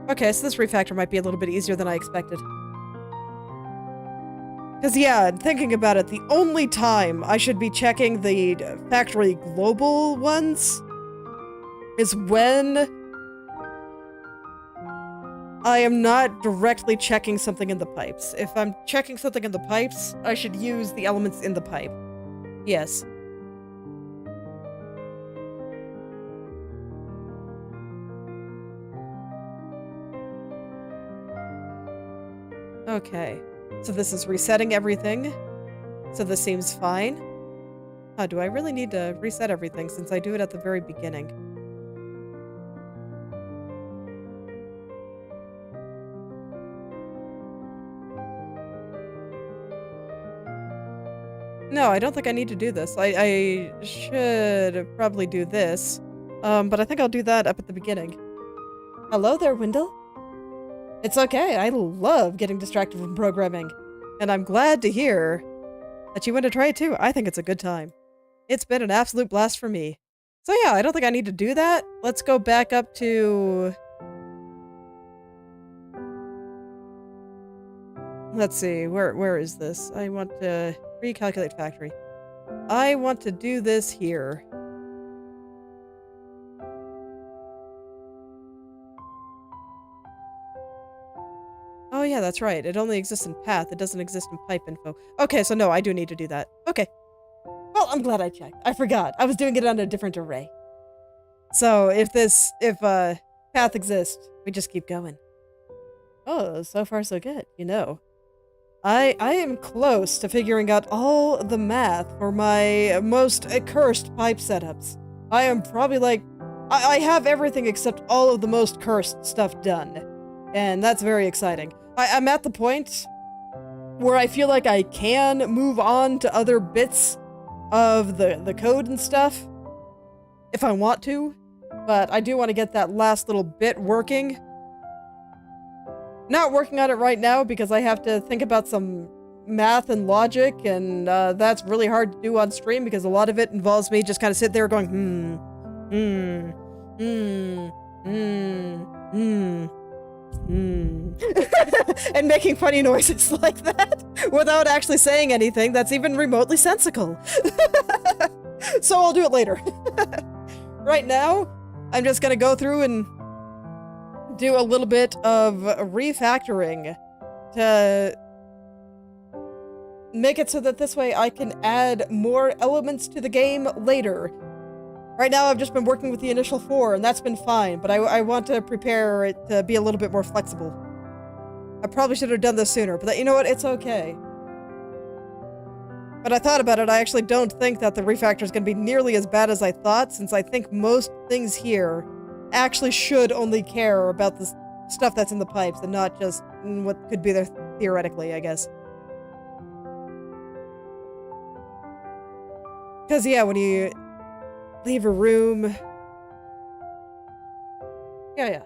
A: Okay, so this refactor might be a little bit easier than I expected. Because, yeah, thinking about it, the only time I should be checking the factory global ones is when I am not directly checking something in the pipes. If I'm checking something in the pipes, I should use the elements in the pipe. Yes. Okay. So this is resetting everything. So this seems fine. Do I really need to reset everything since I do it at the very beginning? No, I don't think I need to do this. I should probably do this. But I think I'll do that up at the beginning. Hello there, Wendell. It's okay, I love getting distracted from programming. And I'm glad to hear that you want to try it too. I think it's a good time. It's been an absolute blast for me. So yeah, I don't think I need to do that. Let's go back up to... Let's see, where is this? I want to recalculate factory. I want to do this here. Oh yeah, that's right. It only exists in path. It doesn't exist in pipe info. Okay, so no, I do need to do that. Okay. Well, I'm glad I checked. I forgot. I was doing it on a different array. So if path exists, we just keep going. Oh, so far so good, you know. I am close to figuring out all the math for my most cursed pipe setups. I am probably like... I have everything except all of the most cursed stuff done. And that's very exciting. I'm at the point where I feel like I can move on to other bits of the code and stuff if I want to, but I do want to get that last little bit working. Not working on it right now because I have to think about some math and logic, and that's really hard to do on stream because a lot of it involves me just kind of sit there going, and making funny noises like that without actually saying anything that's even remotely sensical. So I'll do it later. Right now, I'm just gonna go through and do a little bit of refactoring to make it so that this way I can add more elements to the game later. Right now, I've just been working with the initial 4, and that's been fine, but I want to prepare it to be a little bit more flexible. I probably should have done this sooner, but you know what? It's okay. But I thought about it, I actually don't think that the refactor is going to be nearly as bad as I thought, since I think most things here actually should only care about the stuff that's in the pipes and not just what could be there theoretically, I guess. Because, yeah, when you leave a room... Yeah.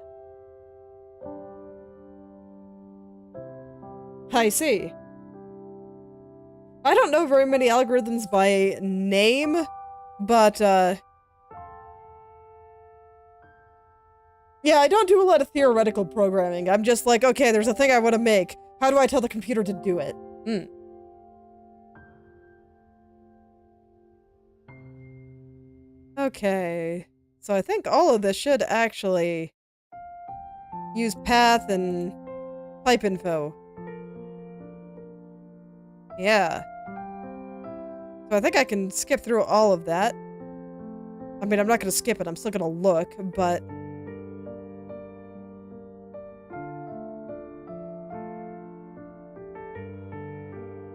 A: I see. I don't know very many algorithms by name, but, yeah, I don't do a lot of theoretical programming. I'm just like, okay, there's a thing I want to make. How do I tell the computer to do it? Okay. So I think all of this should actually use path and pipe info. Yeah. So I think I can skip through all of that. I mean, I'm not going to skip it. I'm still going to look, but...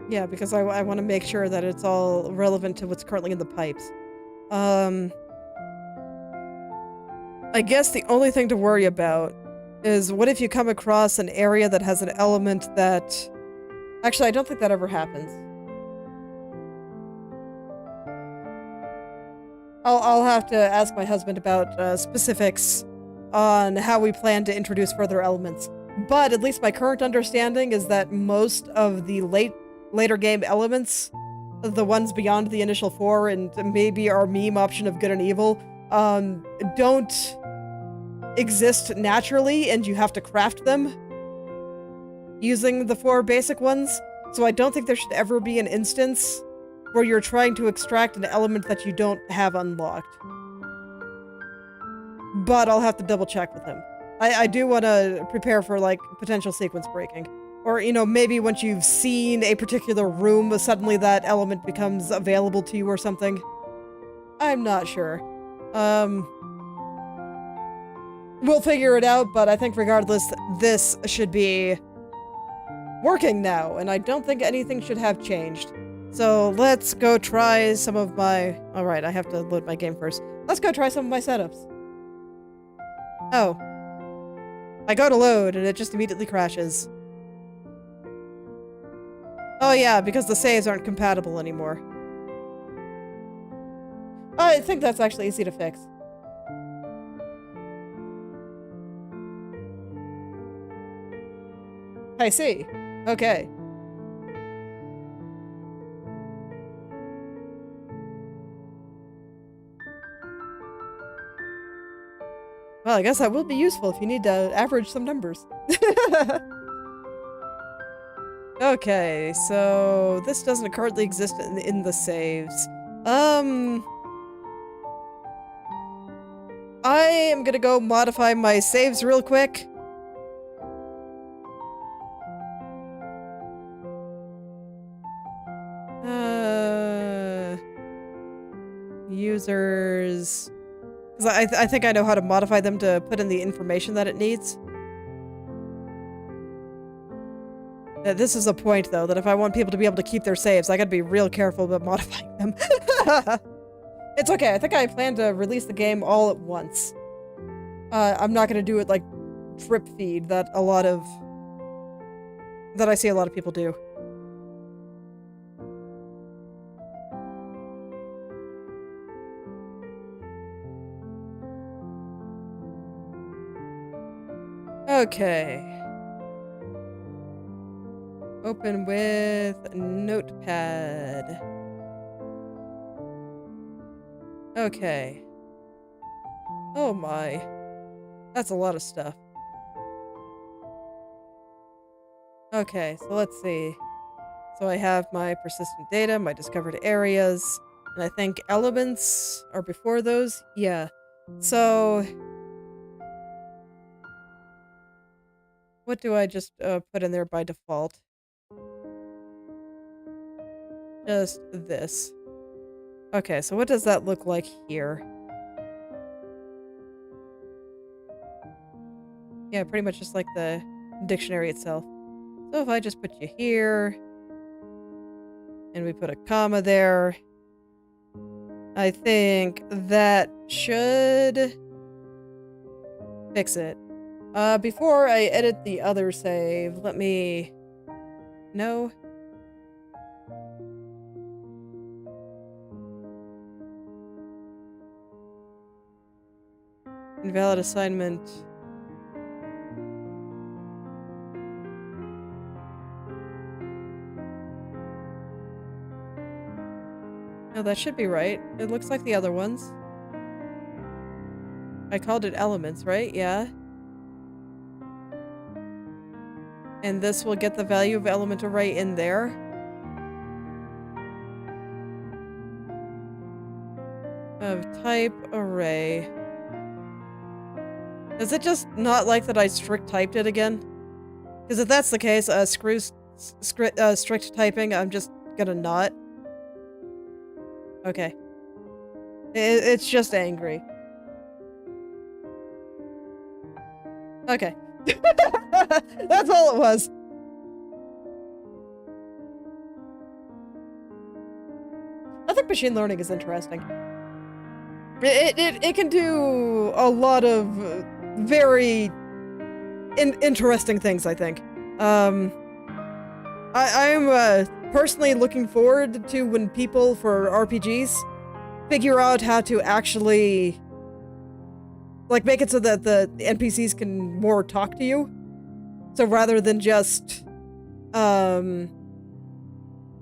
A: Yeah, because I want to make sure that it's all relevant to what's currently in the pipes. I guess the only thing to worry about is what if you come across an area that has an element that... Actually, I don't think that ever happens. I'll have to ask my husband about specifics on how we plan to introduce further elements. But at least my current understanding is that most of the later game elements, the ones beyond the initial 4 and maybe our meme option of good and evil, don't exist naturally and you have to craft them using the 4 basic ones. So I don't think there should ever be an instance where you're trying to extract an element that you don't have unlocked. But I'll have to double check with him. I do want to prepare for, like, potential sequence breaking. Or, you know, maybe once you've seen a particular room, suddenly that element becomes available to you or something. I'm not sure. We'll figure it out, but I think regardless, this should be working now, and I don't think anything should have changed. So let's go try some of my... Alright, I have to load my game first. Let's go try some of my setups. Oh. I go to load, and it just immediately crashes. Oh yeah, because the saves aren't compatible anymore. I think that's actually easy to fix. I see. Okay. Well, I guess that will be useful if you need to average some numbers. Okay, so this doesn't currently exist in the saves. I am gonna go modify my saves real quick. Users... Because I think I know how to modify them to put in the information that it needs. This is a point, though, that if I want people to be able to keep their saves, I gotta be real careful about modifying them. It's okay, I think I plan to release the game all at once. I'm not gonna do it like drip feed that I see a lot of people do. Okay. Open with Notepad. Okay. Oh my. That's a lot of stuff. Okay, so let's see. So I have my persistent data, my discovered areas, and I think elements are before those? Yeah. So... what do I just put in there by default? Just this. Okay, so what does that look like here? Yeah, pretty much just like the dictionary itself. So if I just put you here, And we put a comma there. I think that should fix it. Before I edit the other save, let me... No. Invalid assignment. No, that should be right. It looks like the other ones. I called it elements, right? Yeah. And this will get the value of element array in there. Of type array. Is it just not like that I strict typed it again? Because if that's the case, screw strict typing, I'm just gonna not. Okay. It's just angry. Okay. That's all it was. I think machine learning is interesting. It can do a lot of very interesting things, I think. I'm personally looking forward to when people for RPGs figure out how to actually like make it so that the NPCs can more talk to you. So rather than just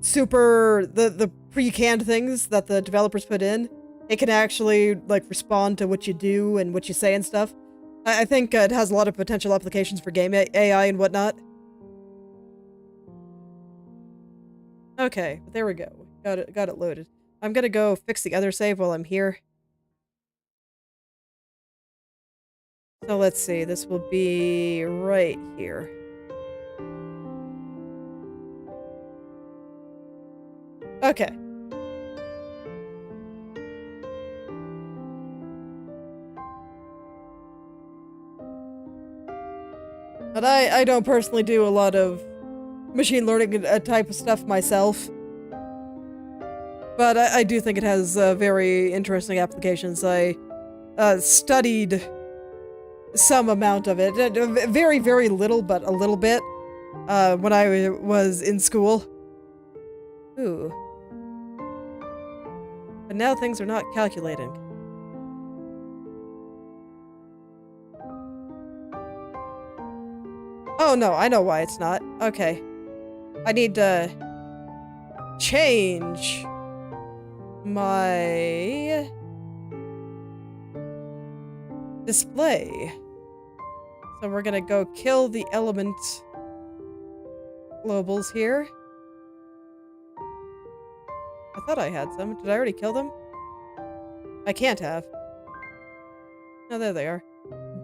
A: super the pre-canned things that the developers put in, it can actually like respond to what you do and what you say and stuff. I think it has a lot of potential applications for game AI and whatnot. Okay, there we go. Got it loaded. I'm gonna go fix the other save while I'm here. So let's see, this will be right here. Okay. But I don't personally do a lot of machine learning type of stuff myself. But I do think it has very interesting applications. I studied some amount of it. Very, very little, but a little bit. When I was in school. Ooh. But now things are not calculating. Oh no, I know why it's not. Okay. I need to change my display. So we're gonna go kill the element globals here. I thought I had some. Did I already kill them? I can't have. Oh, there they are.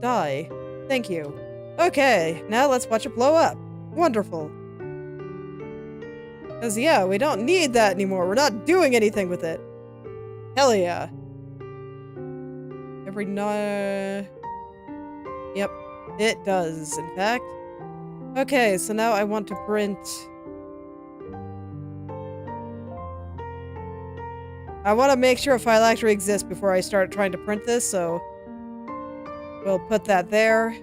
A: Die. Thank you. Okay, now let's watch it blow up. Wonderful. Because, yeah, we don't need that anymore. We're not doing anything with it. Hell yeah. Every Yep, it does, in fact. Okay, so now I want to print... I want to make sure a file actually exists before I start trying to print this, so... we'll put that there.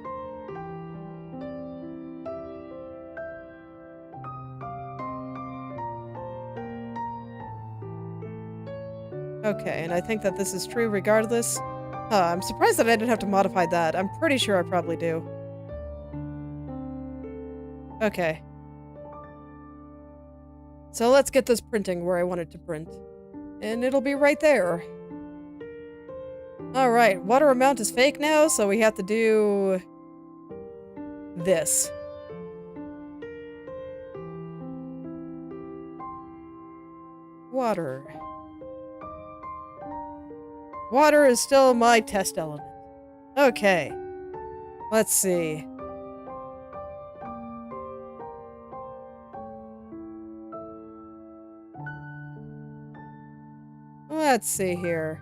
A: Okay, and I think that this is true regardless. I'm surprised that I didn't have to modify that. I'm pretty sure I probably do. Okay. So let's get this printing where I want it to print. And it'll be right there. Alright, water amount is fake now, so we have to do... this. Water. Water is still my test element. Okay. Let's see. Let's see here.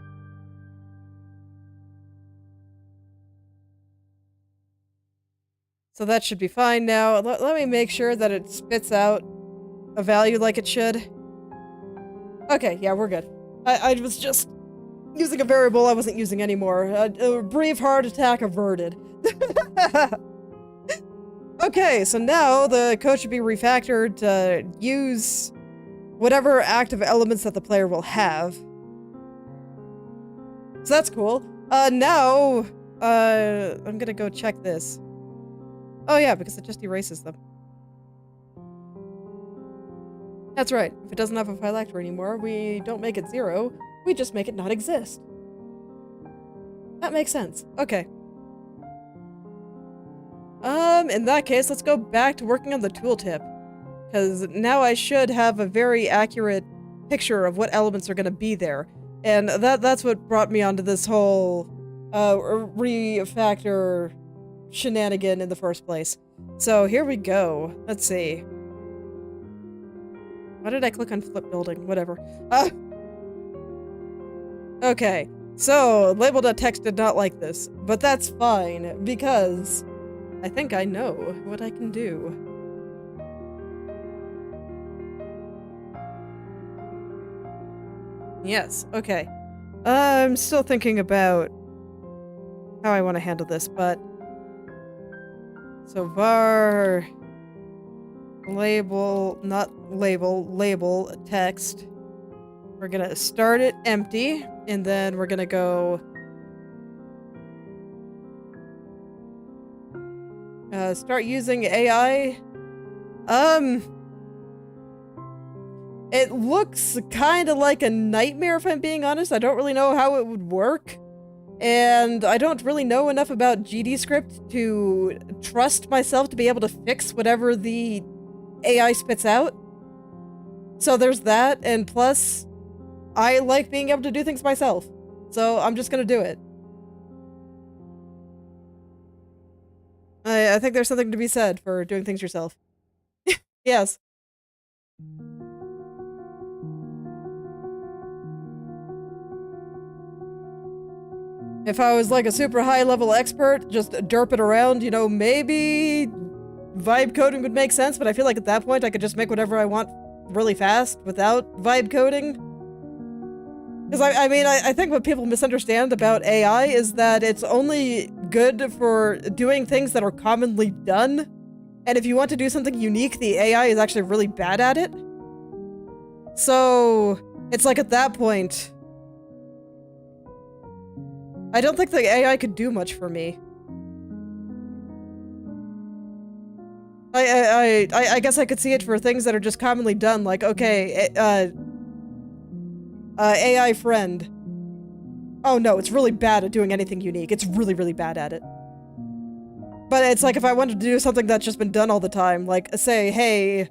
A: So that should be fine now. Let me make sure that it spits out a value like it should. Okay, yeah, we're good. I was just using a variable I wasn't using anymore. A brief heart attack averted. Okay, so now the code should be refactored to use whatever active elements that the player will have. So that's cool. Now, I'm gonna go check this. Oh yeah, because it just erases them. That's right. If it doesn't have a phylactery anymore, we don't make it 0, we just make it not exist. That makes sense. Okay. In that case, let's go back to working on the tooltip. Because now I should have a very accurate picture of what elements are going to be there. And that's what brought me onto this whole refactor shenanigan in the first place. So here we go. Let's see. Why did I click on flip building? Whatever. Okay. So, label.txt did not like this, but that's fine, because I think I know what I can do. Yes, okay. I'm still thinking about how I want to handle this, but... So var... label, not label, label, text. We're gonna start it empty, and then we're gonna go... start using AI. It looks kind of like a nightmare, if I'm being honest. I don't really know how it would work. And I don't really know enough about GDScript to trust myself to be able to fix whatever the AI spits out. So there's that, and plus, I like being able to do things myself. So I'm just gonna do it. I think there's something to be said for doing things yourself. Yes. If I was like a super high level expert, just derp it around, you know, maybe vibe coding would make sense, but I feel like at that point I could just make whatever I want really fast without vibe coding. Because I mean, I think what people misunderstand about AI is that it's only good for doing things that are commonly done. And if you want to do something unique, the AI is actually really bad at it. So, it's like at that point, I don't think the AI could do much for me. I guess I could see it for things that are just commonly done, like, okay, AI friend. Oh no, it's really bad at doing anything unique. It's really, really bad at it. But it's like if I wanted to do something that's just been done all the time, like say, hey,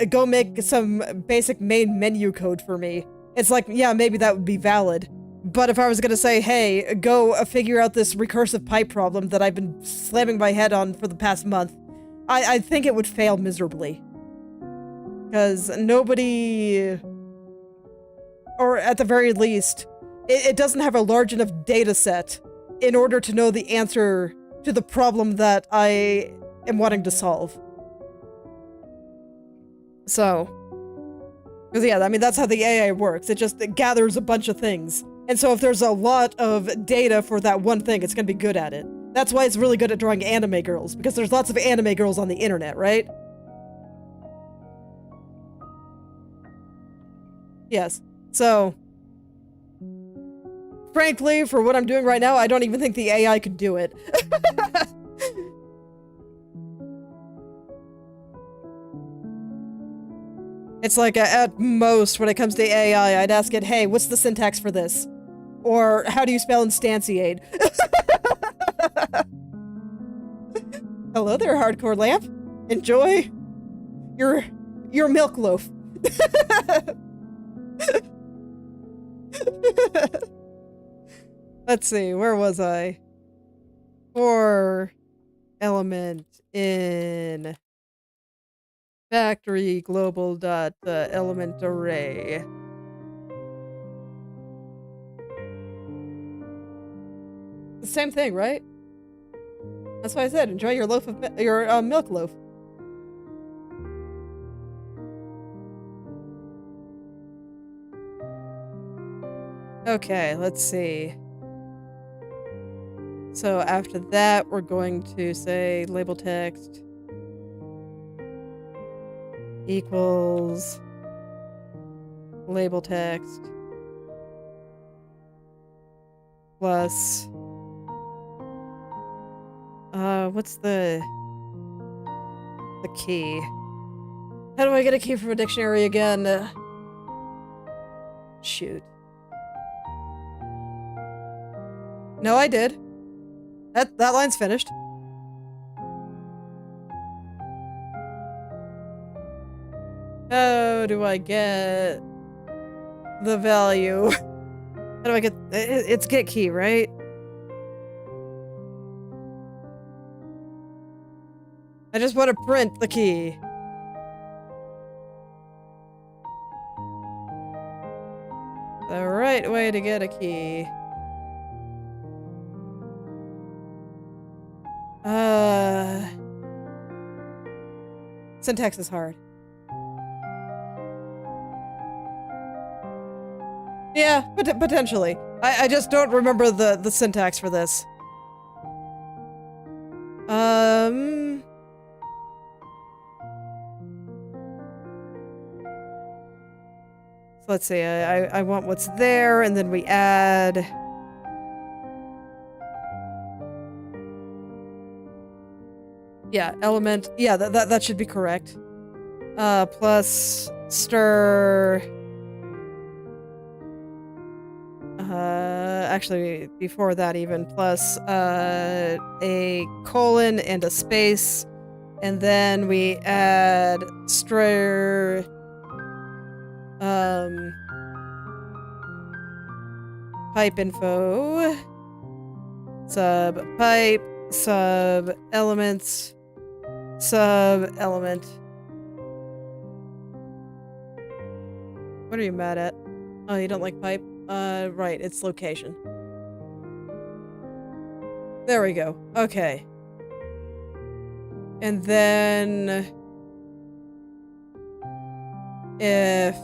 A: go make some basic main menu code for me. It's like, yeah, maybe that would be valid. But if I was gonna say, hey, go figure out this recursive pipe problem that I've been slamming my head on for the past month, I think it would fail miserably. Because nobody... Or at the very least, it doesn't have a large enough data set in order to know the answer to the problem that I am wanting to solve. So... Because yeah, I mean, that's how the AI works. It just gathers a bunch of things. And so if there's a lot of data for that one thing, it's gonna be good at it. That's why it's really good at drawing anime girls, because there's lots of anime girls on the internet, right? Yes. So, frankly, for what I'm doing right now, I don't even think the AI could do it. It's like, at most, when it comes to AI, I'd ask it, hey, what's the syntax for this? Or, how do you spell instantiate? Hello there, hardcore lamp. Enjoy your milk loaf. Let's see, where was I? For element in factory global dot element array. The same thing, right? That's why I said enjoy your loaf of your milk loaf. Okay, let's see. So after that, we're going to say label text equals label text plus what's the key? How do I get a key from a dictionary again? Shoot. No, I did. That line's finished. How do I get the value? How do I get... It's get key, right? I just want to print the key. The right way to get a key. Syntax is hard. Yeah, potentially. I just don't remember the syntax for this. So let's see, I want what's there, and then we add... Yeah, element. Yeah, that should be correct. Plus stir. Actually, before that even, plus a colon and a space, and then we add stir. Pipe info. Sub pipe. Sub elements. Sub element. What are you mad at? Oh, you don't like pipe? Right, it's location. There we go. Okay. And then... if...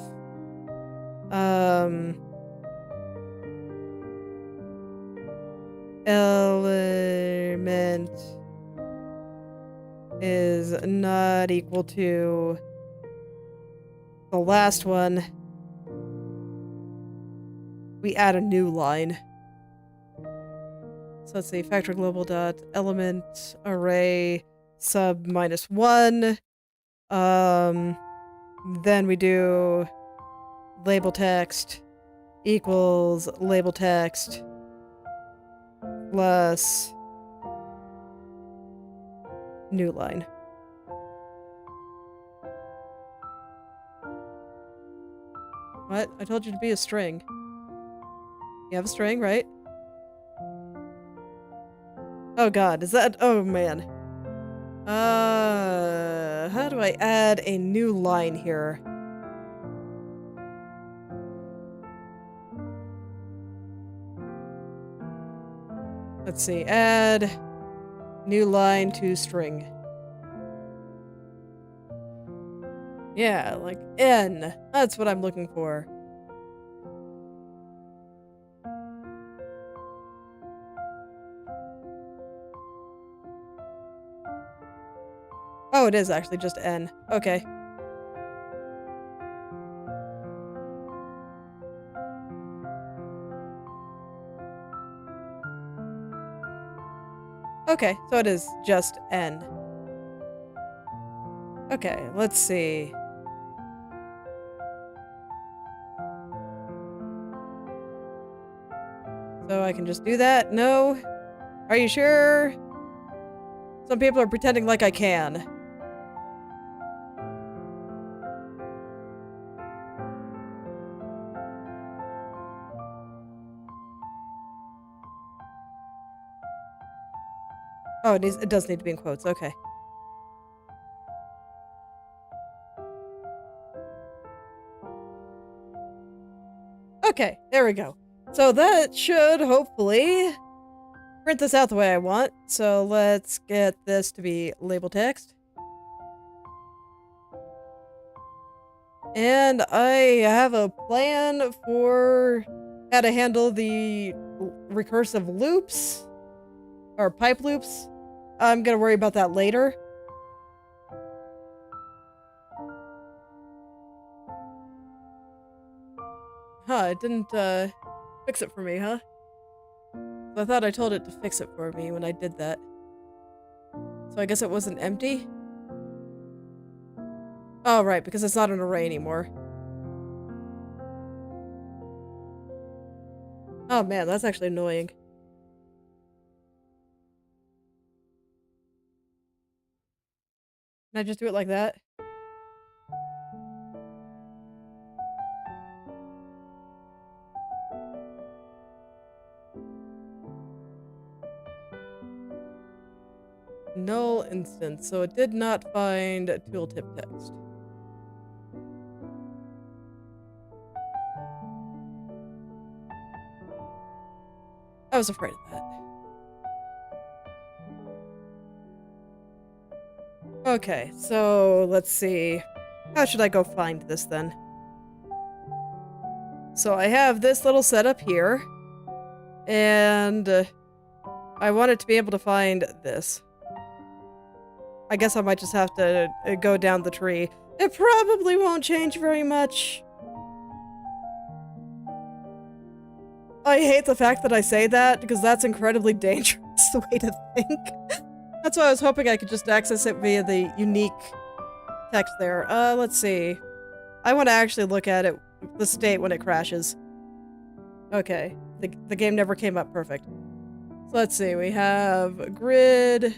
A: element is not equal to the last one, we add a new line. So let's see, factor global dot element array sub -1. Then we do label text equals label text plus new line. What? I told you to be a string. You have a string, right? Oh god, is that... oh man. How do I add a new line here? Let's see, add new line to string. Yeah, like N. That's what I'm looking for. Oh, it is actually just N. Okay. Okay, so it is just N. Okay, let's see. So I can just do that? No? Are you sure? Some people are pretending like I can. Oh, it does need to be in quotes, okay. Okay, there we go. So that should hopefully print this out the way I want. So let's get this to be label text. And I have a plan for how to handle the recursive loops or pipe loops. I'm gonna worry about that later. Huh, it didn't fix it for me, huh? I thought I told it to fix it for me when I did that. So I guess it wasn't empty? Oh, right, because it's not an array anymore. Oh man, that's actually annoying. Can I just do it like that? Null instance, so it did not find tooltip text. I was afraid of that. Okay, so let's see. How should I go find this then? So I have this little setup here, and I want it to be able to find this. I guess I might just have to go down the tree. It probably won't change very much. I hate the fact that I say that, because that's incredibly dangerous the way to think. That's why I was hoping I could just access it via the unique text there. Let's see. I want to actually look at it, the state when it crashes. Okay, the game never came up perfect. So let's see, we have grid,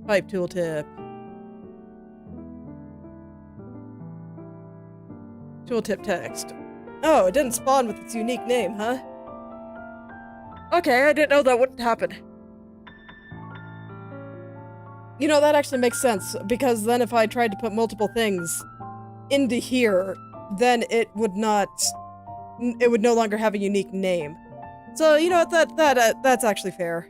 A: pipe tooltip, tooltip text. Oh, it didn't spawn with its unique name, huh? Okay, I didn't know that wouldn't happen. You know, that actually makes sense, because then if I tried to put multiple things into here, then it would no longer have a unique name. So, you know what, that's actually fair.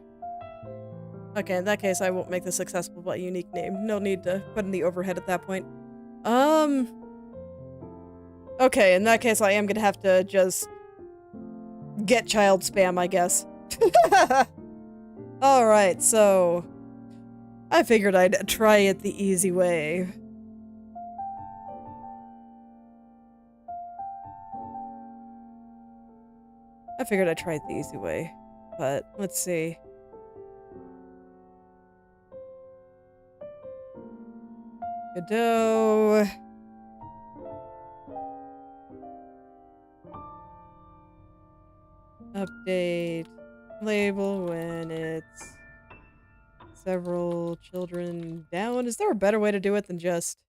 A: Okay, in that case, I won't make this accessible by unique name. No need to put in the overhead at that point. Okay, in that case, I am gonna have to just get child spam, I guess. Alright, so I figured I'd try it the easy way. I figured I'd try it the easy way, but let's see. Godot. Update. Label when it's several children down. Is there a better way to do it than just...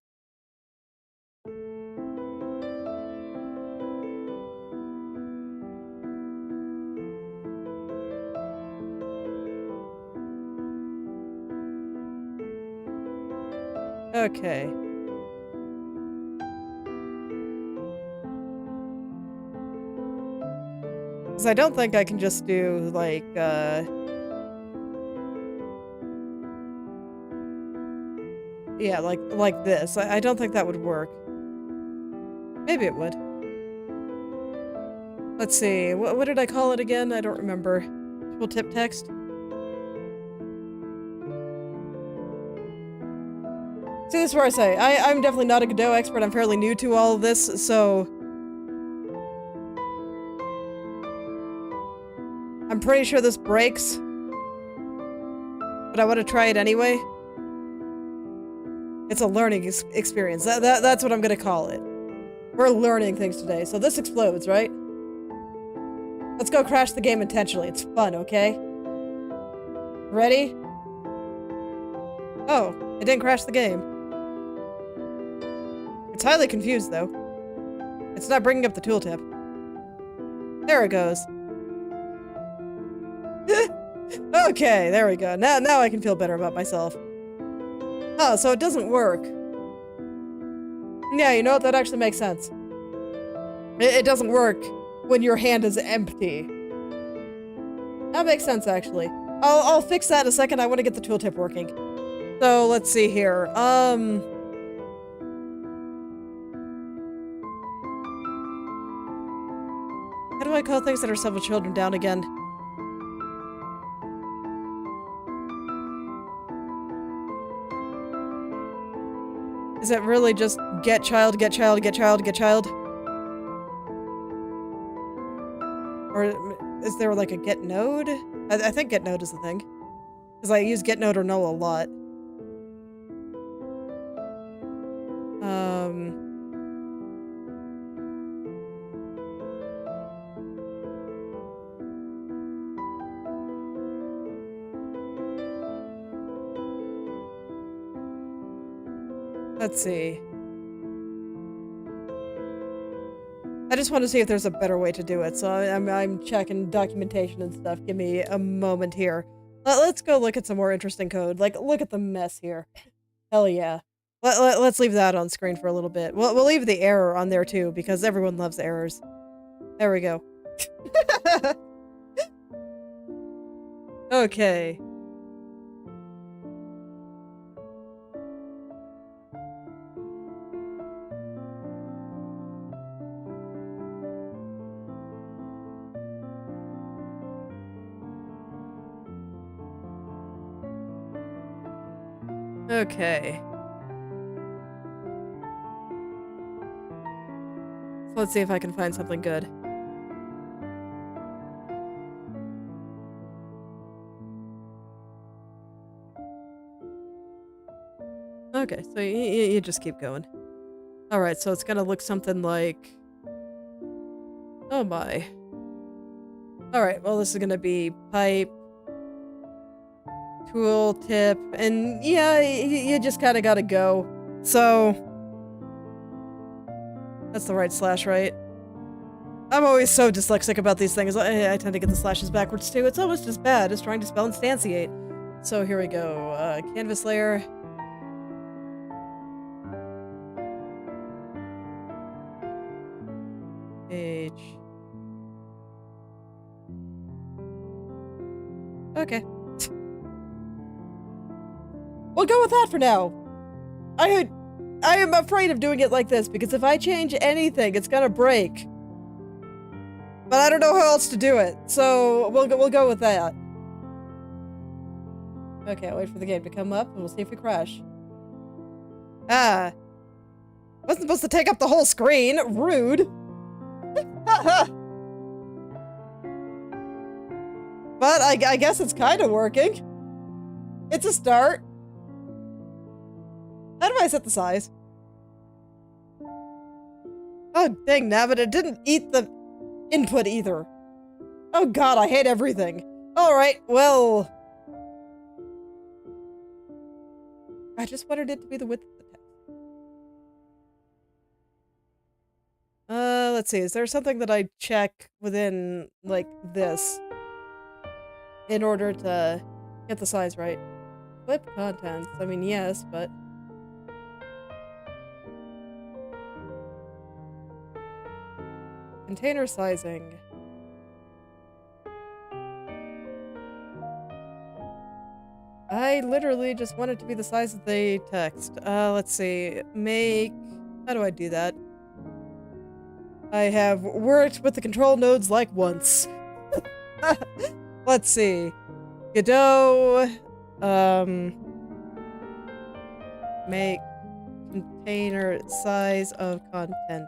A: Okay. Because I don't think I can just do, like, yeah, like this. I don't think that would work. Maybe it would. Let's see. What did I call it again? I don't remember. Tooltip text? See, this is where I say, I'm definitely not a Godot expert. I'm fairly new to all of this, so... I'm pretty sure this breaks. But I want to try it anyway. It's a learning experience. That's what I'm gonna call it. We're learning things today. So this explodes, right? Let's go crash the game intentionally. It's fun, okay? Ready? Oh, it didn't crash the game. It's highly confused, though. It's not bringing up the tooltip. There it goes. Okay, there we go. Now I can feel better about myself. Oh, so it doesn't work. Yeah, you know what? That actually makes sense. It doesn't work when your hand is empty. That makes sense, actually. I'll fix that in a second. I want to get the tooltip working. So, let's see here. How do I call things that are several children down again. Is it really just get child, get child, get child, get child? Or is there like a get node? I think get node is the thing. Because I use get node or null a lot. Let's see. I just want to see if there's a better way to do it, so I'm checking documentation and stuff. Give me a moment here. Let's go look at some more interesting code. Like, look at the mess here. Hell yeah. Let's leave that on screen for a little bit. We'll leave the error on there too, because everyone loves errors. There we go. Okay. Okay. So let's see if I can find something good. Okay, so you just keep going. Alright, so it's gonna look something like... Oh my. Alright, well this is gonna be pipe, tool, tip, and yeah, you just kinda gotta go. So... That's the right slash, right? I'm always so dyslexic about these things. I tend to get the slashes backwards too. It's almost as bad as trying to spell instantiate. So here we go. Canvas layer. Page. Okay. We'll go with that for now. I am afraid of doing it like this, because if I change anything, it's gonna break. But I don't know how else to do it, so we'll go with that. Okay, I'll wait for the game to come up, and we'll see if we crash. Ah. Wasn't supposed to take up the whole screen. Rude. But I guess it's kind of working. It's a start. How do I set the size? Oh, dang nabbit, it didn't eat the input either. Oh god, I hate everything. Alright, well... I just wanted it to be the width of the text. Let's see, is there something that I check within, like, this? In order to get the size right? Flip contents, I mean, yes, but... Container sizing. I literally just want it to be the size of the text. Let's see. Make... How do I do that? I have worked with the control nodes like once. Let's see. Godot. Make container size of content.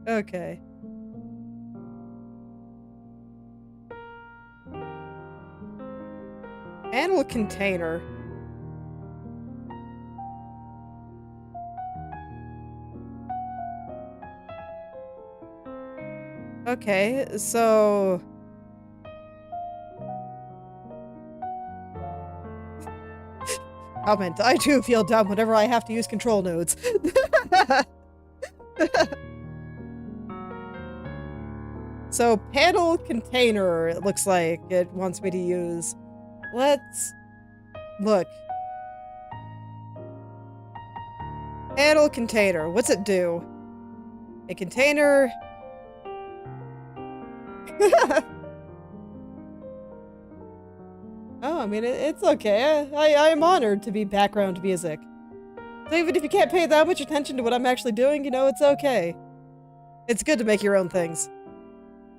A: Okay. Animal container. Okay, so... Comment. I too feel dumb whenever I have to use control nodes. So, panel container, it looks like it wants me to use. Let's look. Panel container, what's it do? A container. I mean, it's okay. I am honored to be background music. So even if you can't pay that much attention to what I'm actually doing, you know, it's okay. It's good to make your own things.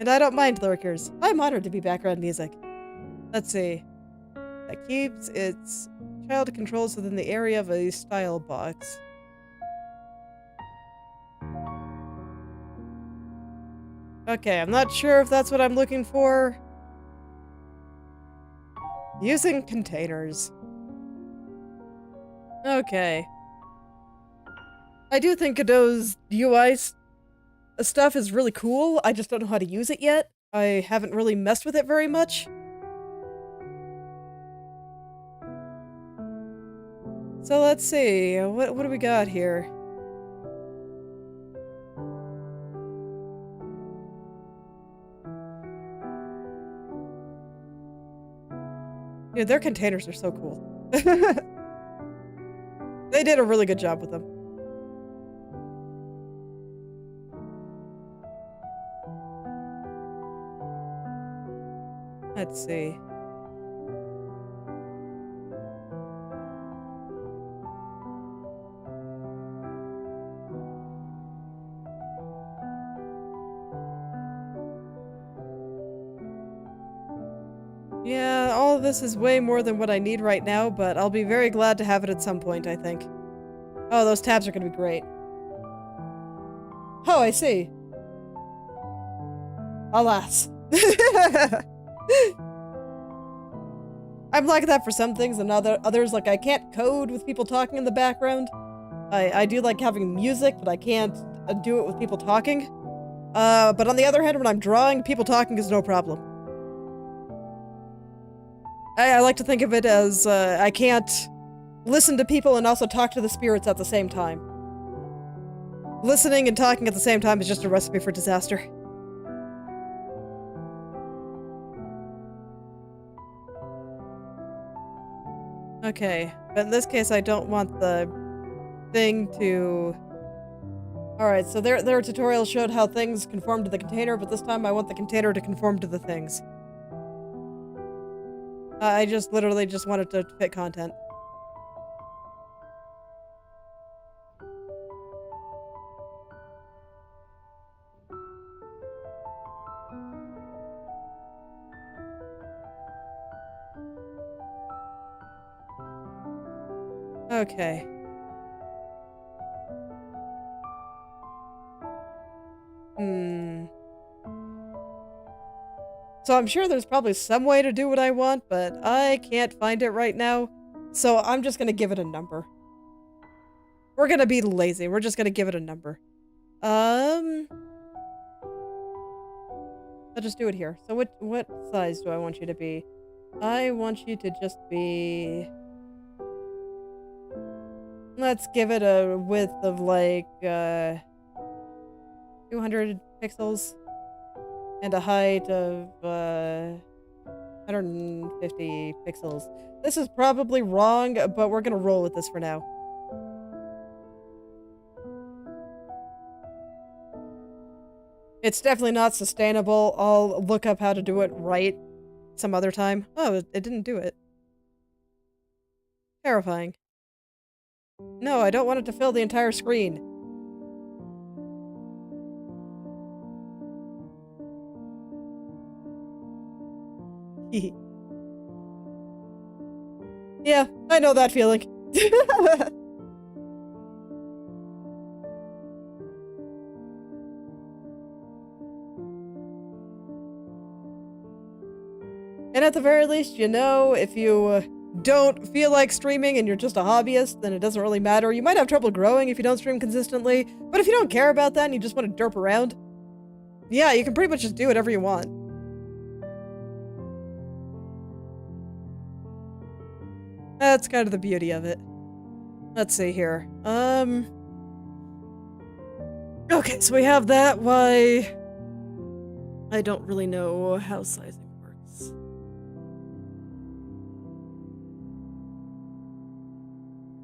A: And I don't mind lurkers. I'm honored to be background music. Let's see. That keeps its child controls within the area of a style box. Okay, I'm not sure if that's what I'm looking for. Using containers. Okay. I do think Godot's UI stuff is really cool. I just don't know how to use it yet. I haven't really messed with it very much. So let's see. What do we got here? Dude, their containers are so cool. They did a really good job with them. Let's see. Yeah, all of this is way more than what I need right now, but I'll be very glad to have it at some point, I think. Oh, those tabs are gonna be great. Oh, I see. Alas. I'm like that for some things, and others, like, I can't code with people talking in the background. I do like having music, but I can't do it with people talking. But on the other hand, when I'm drawing, people talking is no problem. I like to think of it as, I can't listen to people and also talk to the spirits at the same time. Listening and talking at the same time is just a recipe for disaster. Okay, but in this case I don't want the thing to... Alright, so their tutorial showed how things conform to the container, but this time I want the container to conform to the things. I just literally just wanted to fit content. Okay. So I'm sure there's probably some way to do what I want, but I can't find it right now. So I'm just gonna give it a number. We're gonna be lazy. We're just gonna give it a number. I'll just do it here. So what size do I want you to be? I want you to just be... Let's give it a width of like 200 pixels and a height of 150 pixels. This is probably wrong, but we're gonna roll with this for now. It's definitely not sustainable. I'll look up how to do it right some other time. Oh, it didn't do it. Terrifying. No, I don't want it to fill the entire screen. Yeah, I know that feeling. And at the very least, you know, if you don't feel like streaming and you're just a hobbyist, then it doesn't really matter. You might have trouble growing if you don't stream consistently, but if you don't care about that and you just want to derp around, yeah, you can pretty much just do whatever you want. That's kind of the beauty of it. Let's see here. Okay, so we have that. Why? I don't really know how sizing works.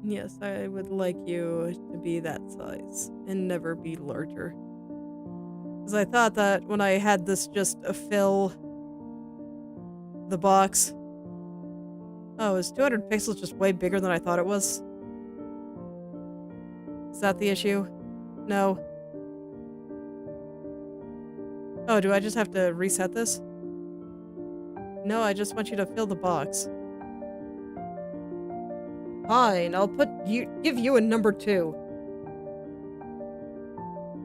A: Yes, I would like you to be that size and never be larger. Because I thought that when I had this just fill the box, Oh, is 200 pixels just way bigger than I thought it was? Is that the issue? No. Oh, do I just have to reset this? No, I just want you to fill the box. Fine, I'll give you a number 2.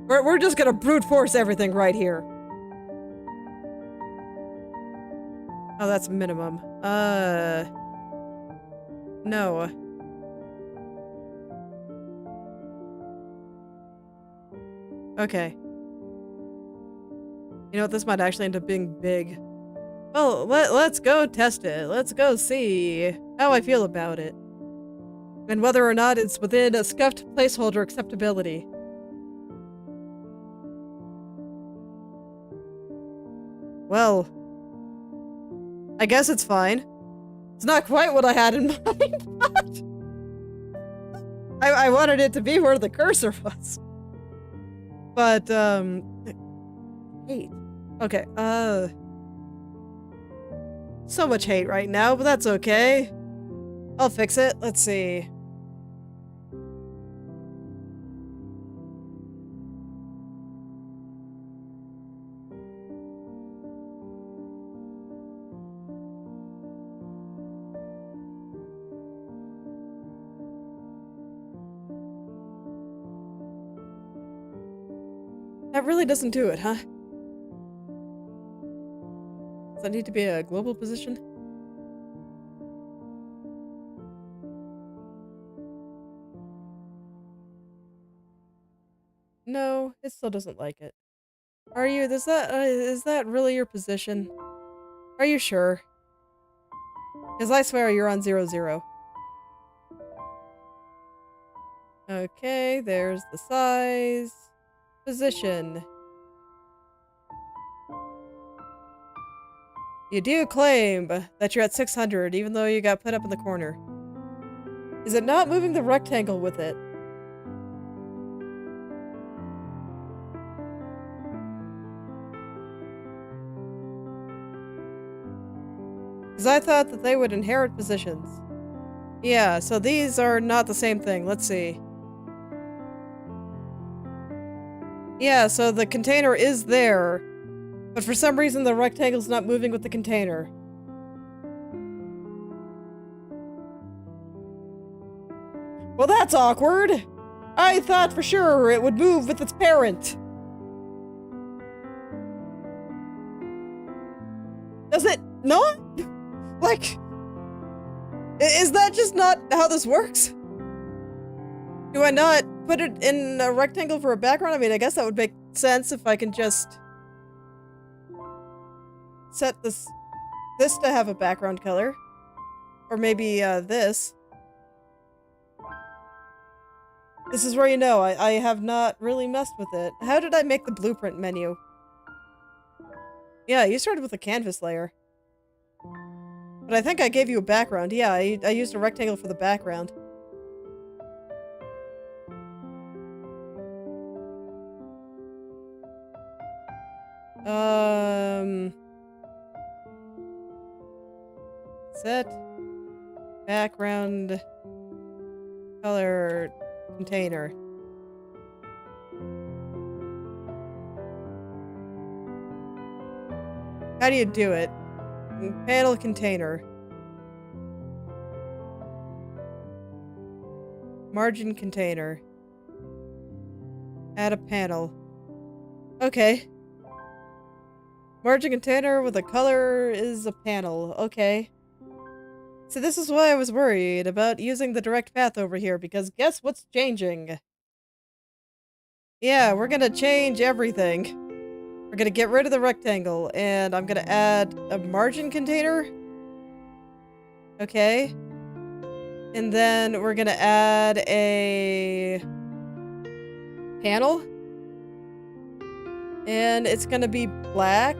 A: We're just gonna brute force everything right here. Oh, that's minimum. No. Okay. You know what, this might actually end up being big. Well, let's go test it. Let's go see how I feel about it. And whether or not it's within a scuffed placeholder acceptability. Well, I guess it's fine. It's not quite what I had in mind, but I wanted it to be where the cursor was. But, hate. Okay, so much hate right now, but that's okay. I'll fix it. Let's see. That really doesn't do it, huh? Does that need to be a global position? No, it still doesn't like it. Are you? Is that really your position? Are you sure? Because I swear you're on 0, 0. Okay, there's the size. Position. You do claim that you're at 600, even though you got put up in the corner. Is it not moving the rectangle with it? Because I thought that they would inherit positions. Yeah, so these are not the same thing. Let's see. Yeah, so the container is there, but for some reason the rectangle's not moving with the container. Well, that's awkward! I thought for sure it would move with its parent. Does it not? Like, is that just not how this works? Do I not put it in a rectangle for a background? I mean, I guess that would make sense if I can just set this to have a background color. Or maybe, this. This is where you know I have not really messed with it. How did I make the blueprint menu? Yeah, you started with a canvas layer. But I think I gave you a background. Yeah, I used a rectangle for the background. Set background color container. How do you do it? Panel container. Margin container. Add a panel. Okay. Margin container with a color is a panel. Okay. So this is why I was worried about using the direct path over here, because guess what's changing? Yeah, we're gonna change everything. We're gonna get rid of the rectangle, and I'm gonna add a margin container. Okay. And then we're gonna add a panel. And it's gonna be black.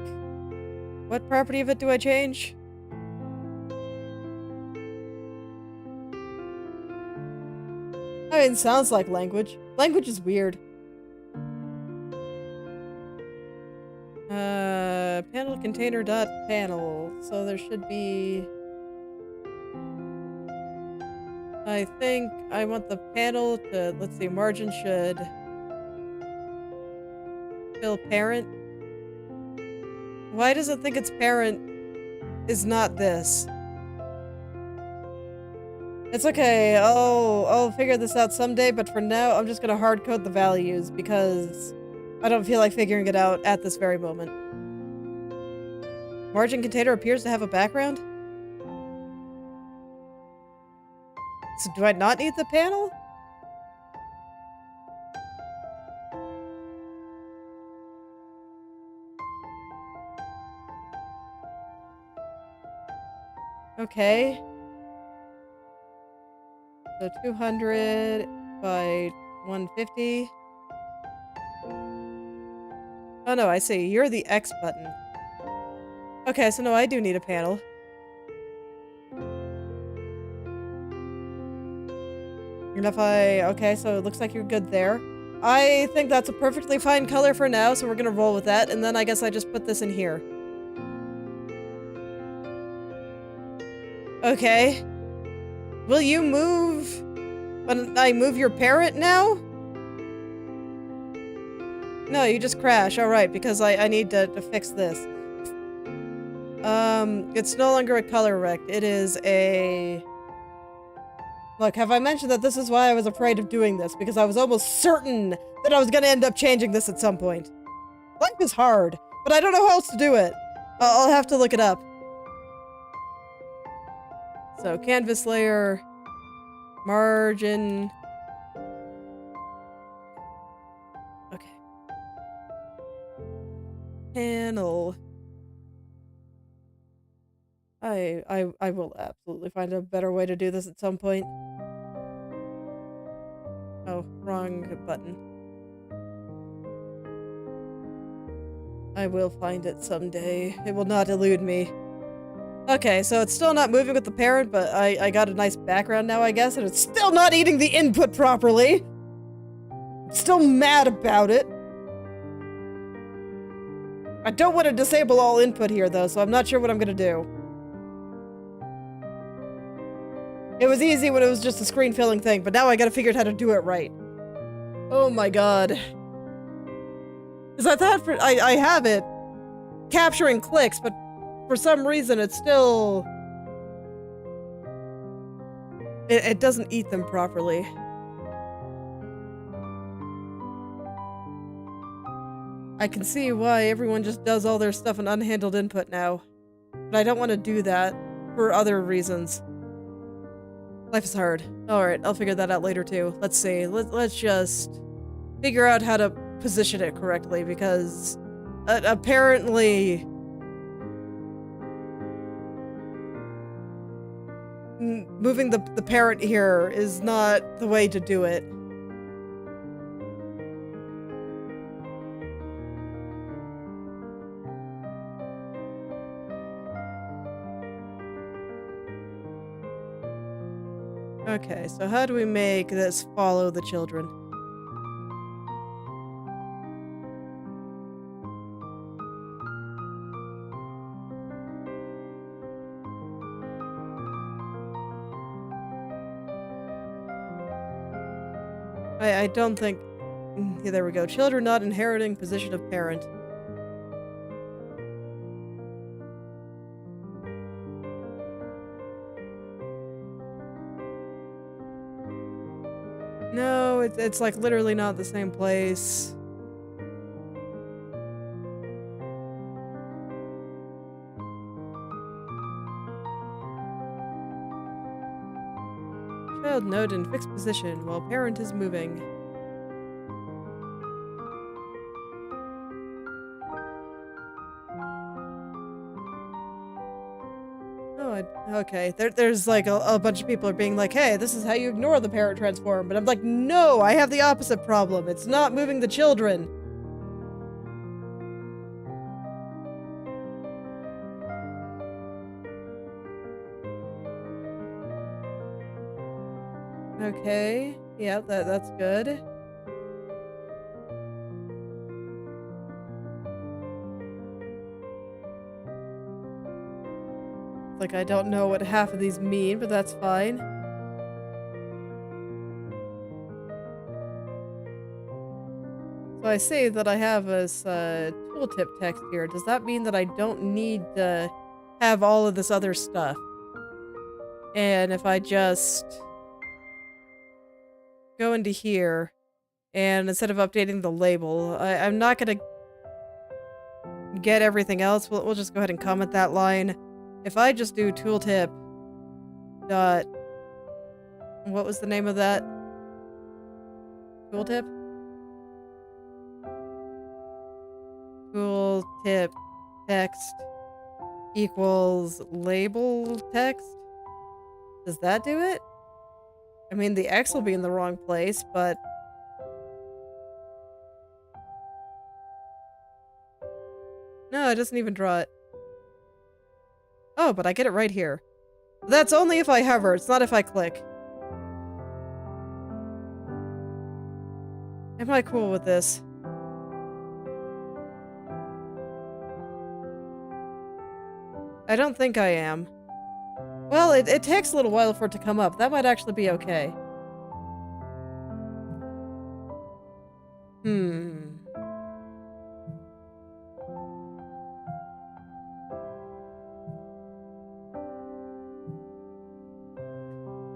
A: What property of it do I change? I mean, it sounds like language. Language is weird. Panel container dot panel. So there should be I think I want the panel to, let's see, margin should fill parent. Why does it think its parent is not this? It's okay, I'll figure this out someday, but for now, I'm just gonna hard code the values because I don't feel like figuring it out at this very moment. Margin container appears to have a background? So do I not need the panel? Okay. So 200 by 150. Oh no, I see. You're the X button. Okay, so no, I do need a panel. And if okay, so it looks like you're good there. I think that's a perfectly fine color for now, so we're gonna roll with that, and then I guess I just put this in here. Okay. Will you move when I move your parrot now? No, you just crash. Alright, because I need to fix this. It's no longer a color rect. It is a... Look, have I mentioned that this is why I was afraid of doing this? Because I was almost certain that I was gonna end up changing this at some point. Life is hard, but I don't know how else to do it. I'll have to look it up. So, canvas layer, margin. Okay. Panel. I will absolutely find a better way to do this at some point. Oh, wrong button. I will find it someday. It will not elude me. Okay, so it's still not moving with the parent, but I got a nice background now, I guess, and it's still not eating the input properly! I'm still mad about it. I don't want to disable all input here, though, so I'm not sure what I'm gonna do. It was easy when it was just a screen-filling thing, but now I gotta figure out how to do it right. Oh my god. Because I thought I have it capturing clicks, but for some reason it's still... It doesn't eat them properly. I can see why everyone just does all their stuff in unhandled input now. But I don't want to do that for other reasons. Life is hard. Alright, I'll figure that out later too. Let's see. Let's just figure out how to position it correctly, because apparently moving the parent here is not the way to do it. Okay, so how do we make this follow the children? I don't think... Yeah, there we go. Children not inheriting position of parent. No, it's like literally not the same place. Child node in fixed position while parent is moving. Oh, okay. There's like a bunch of people are being like, hey, this is how you ignore the parent transform. But I'm like, no, I have the opposite problem. It's not moving the children. Okay. Yeah, that's good. Like, I don't know what half of these mean, but that's fine. So I see that I have this tooltip text here. Does that mean that I don't need to have all of this other stuff? And if I just go into here, and instead of updating the label, I'm not gonna get everything else. We'll just go ahead and comment that line. If I just do tooltip dot... What was the name of that? Tooltip? Tooltip text equals label text? Does that do it? I mean, the X will be in the wrong place, but... No, it doesn't even draw it. Oh, but I get it right here. That's only if I hover, it's not if I click. Am I cool with this? I don't think I am. Well, it takes a little while for it to come up. That might actually be okay.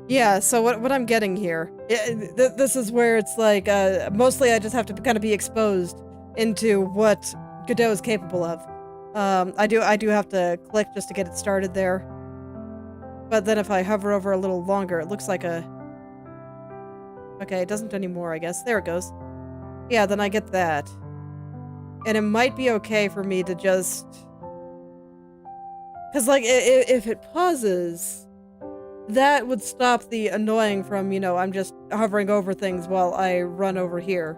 A: Yeah, so what I'm getting here, this is where it's like, mostly I just have to kind of be exposed into what Godot is capable of. I do have to click just to get it started there. But then if I hover over a little longer, it looks like a... Okay, it doesn't anymore, I guess. There it goes. Yeah, then I get that. And it might be okay for me to just... Because, like, if it pauses... That would stop the annoying from, you know, I'm just hovering over things while I run over here.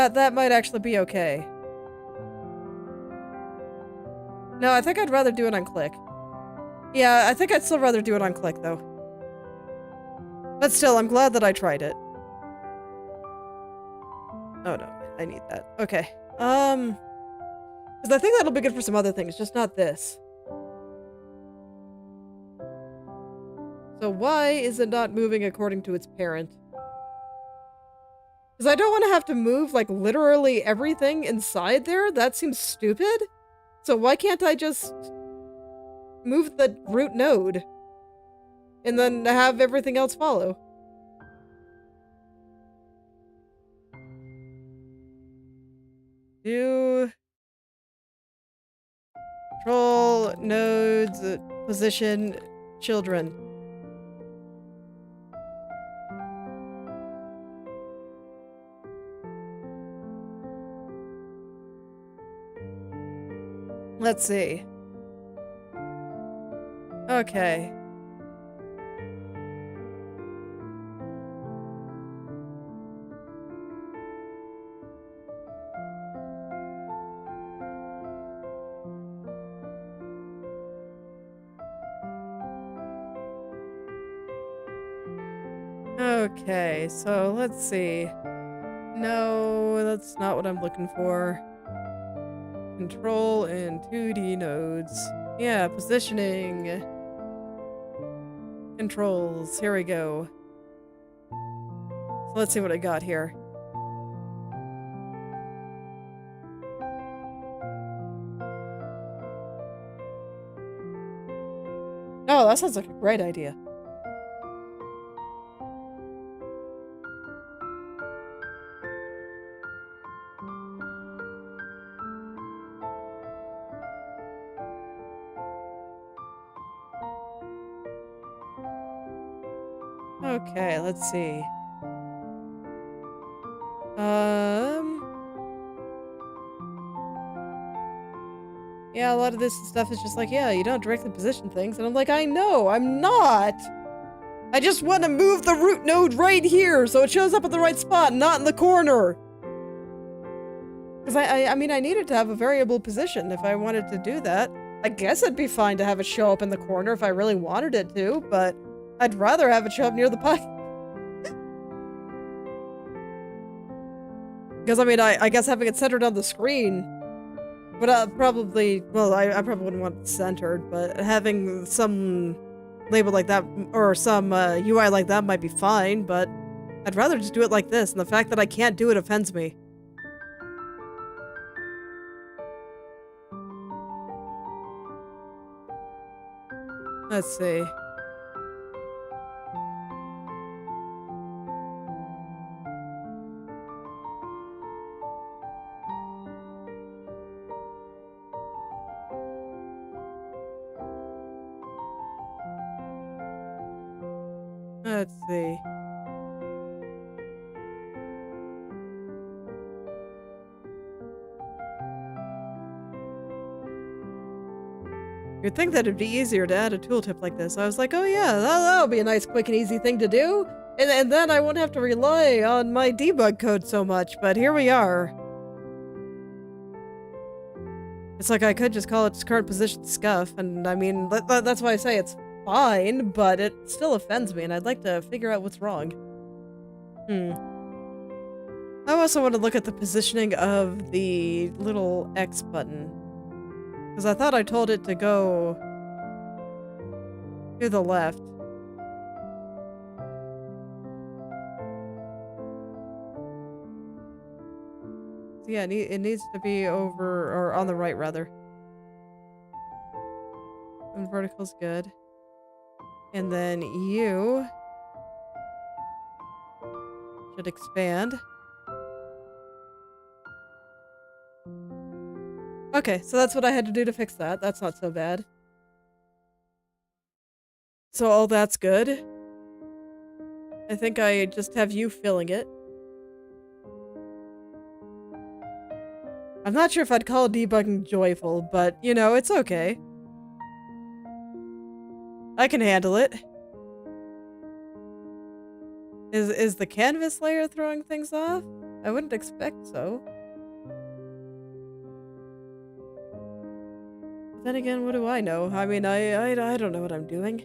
A: That might actually be okay. No, I think I'd rather do it on click. Yeah, I think I'd still rather do it on click, though. But still, I'm glad that I tried it. Oh no, I need that. Okay. Because I think that'll be good for some other things, just not this. So why is it not moving according to its parent? Because I don't want to have to move, like, literally everything inside there? That seems stupid. So why can't I just move the root node? And then have everything else follow. Do... Control, nodes, position, children. Let's see. Okay. Okay, so let's see. No, that's not what I'm looking for. Control and 2D nodes. Yeah, positioning. Controls. Here we go. So let's see what I got here. Oh, that sounds like a great idea. Okay, let's see. Yeah, a lot of this stuff is just like, yeah, you don't directly position things. And I'm like, I know, I'm not. I just want to move the root node right here so it shows up at the right spot, not in the corner. Because I mean, I needed to have a variable position if I wanted to do that. I guess it'd be fine to have it show up in the corner if I really wanted it to, but I'd rather have it show up near the pocket. Because, I mean, I guess having it centered on the screen would probably... Well, I probably wouldn't want it centered, but having some label like that, or some UI like that might be fine, but I'd rather just do it like this, and the fact that I can't do it offends me. Let's see. Let's see. You'd think that it'd be easier to add a tooltip like this. I was like, oh yeah, that'll be a nice, quick, and easy thing to do. And then I won't have to rely on my debug code so much, but here we are. It's like I could just call it current position scuff, and I mean, that's why I say it's fine, but it still offends me, and I'd like to figure out what's wrong. I also want to look at the positioning of the little X button. Because I thought I told it to go to the left. So yeah, it needs to be over, or on the right, rather. And vertical's good. And then you should expand. Okay, so that's what I had to do to fix that. That's not so bad. So all that's good. I think I just have you filling it. I'm not sure if I'd call debugging joyful, but, you know, it's okay. I can handle it. Is the canvas layer throwing things off? I wouldn't expect so. Then again, what do I know? I mean, I don't know what I'm doing.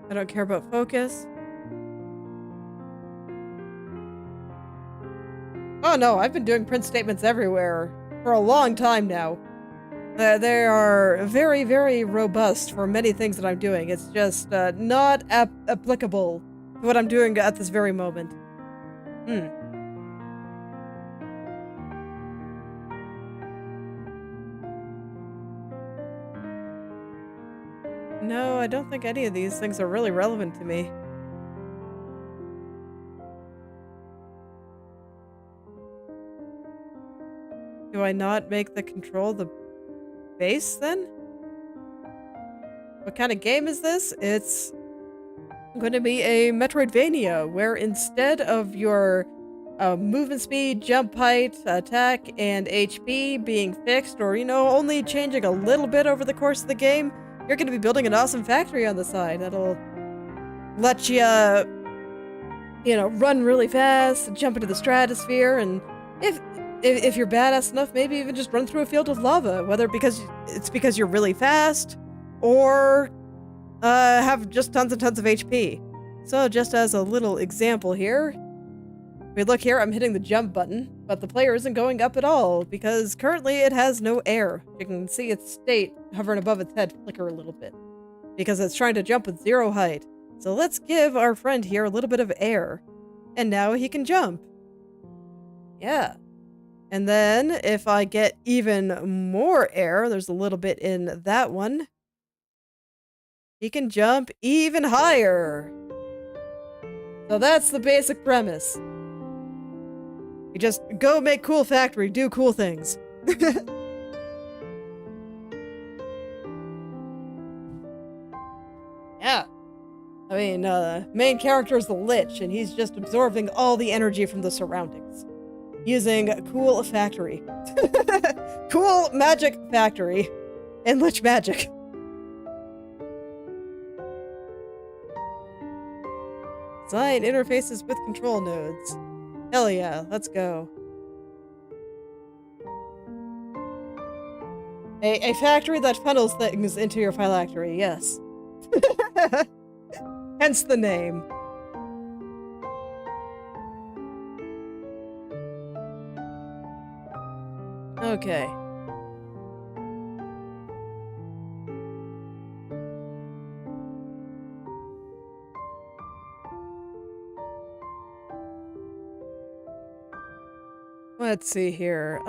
A: I don't care about focus. Oh no, I've been doing print statements everywhere for a long time now. They are very, very robust for many things that I'm doing. It's just not applicable to what I'm doing at this very moment. No, I don't think any of these things are really relevant to me. Do I not make the control the base then? What kind of game is this? It's going to be a Metroidvania where instead of your movement speed, jump height, attack, and HP being fixed or, you know, only changing a little bit over the course of the game, you're going to be building an awesome factory on the side that'll let you, you know, run really fast, jump into the stratosphere, and if you're badass enough, maybe even just run through a field of lava, whether it's because you're really fast or have just tons and tons of HP. So just as a little example here, if we look here, I'm hitting the jump button, but the player isn't going up at all because currently it has no air. You can see its state hovering above its head flicker a little bit because it's trying to jump with 0 height. So let's give our friend here a little bit of air, and now he can jump. Yeah. And then if I get even more air, there's a little bit in that one, he can jump even higher. So that's the basic premise. You just go make cool factory, do cool things. Yeah. I mean, main character is the Lich, and he's just absorbing all the energy from the surroundings. Using cool factory. Cool magic factory. And Lich magic. Design interfaces with control nodes. Hell yeah, let's go. A factory that funnels things into your phylactery, yes. Hence the name. Okay. Let's see here.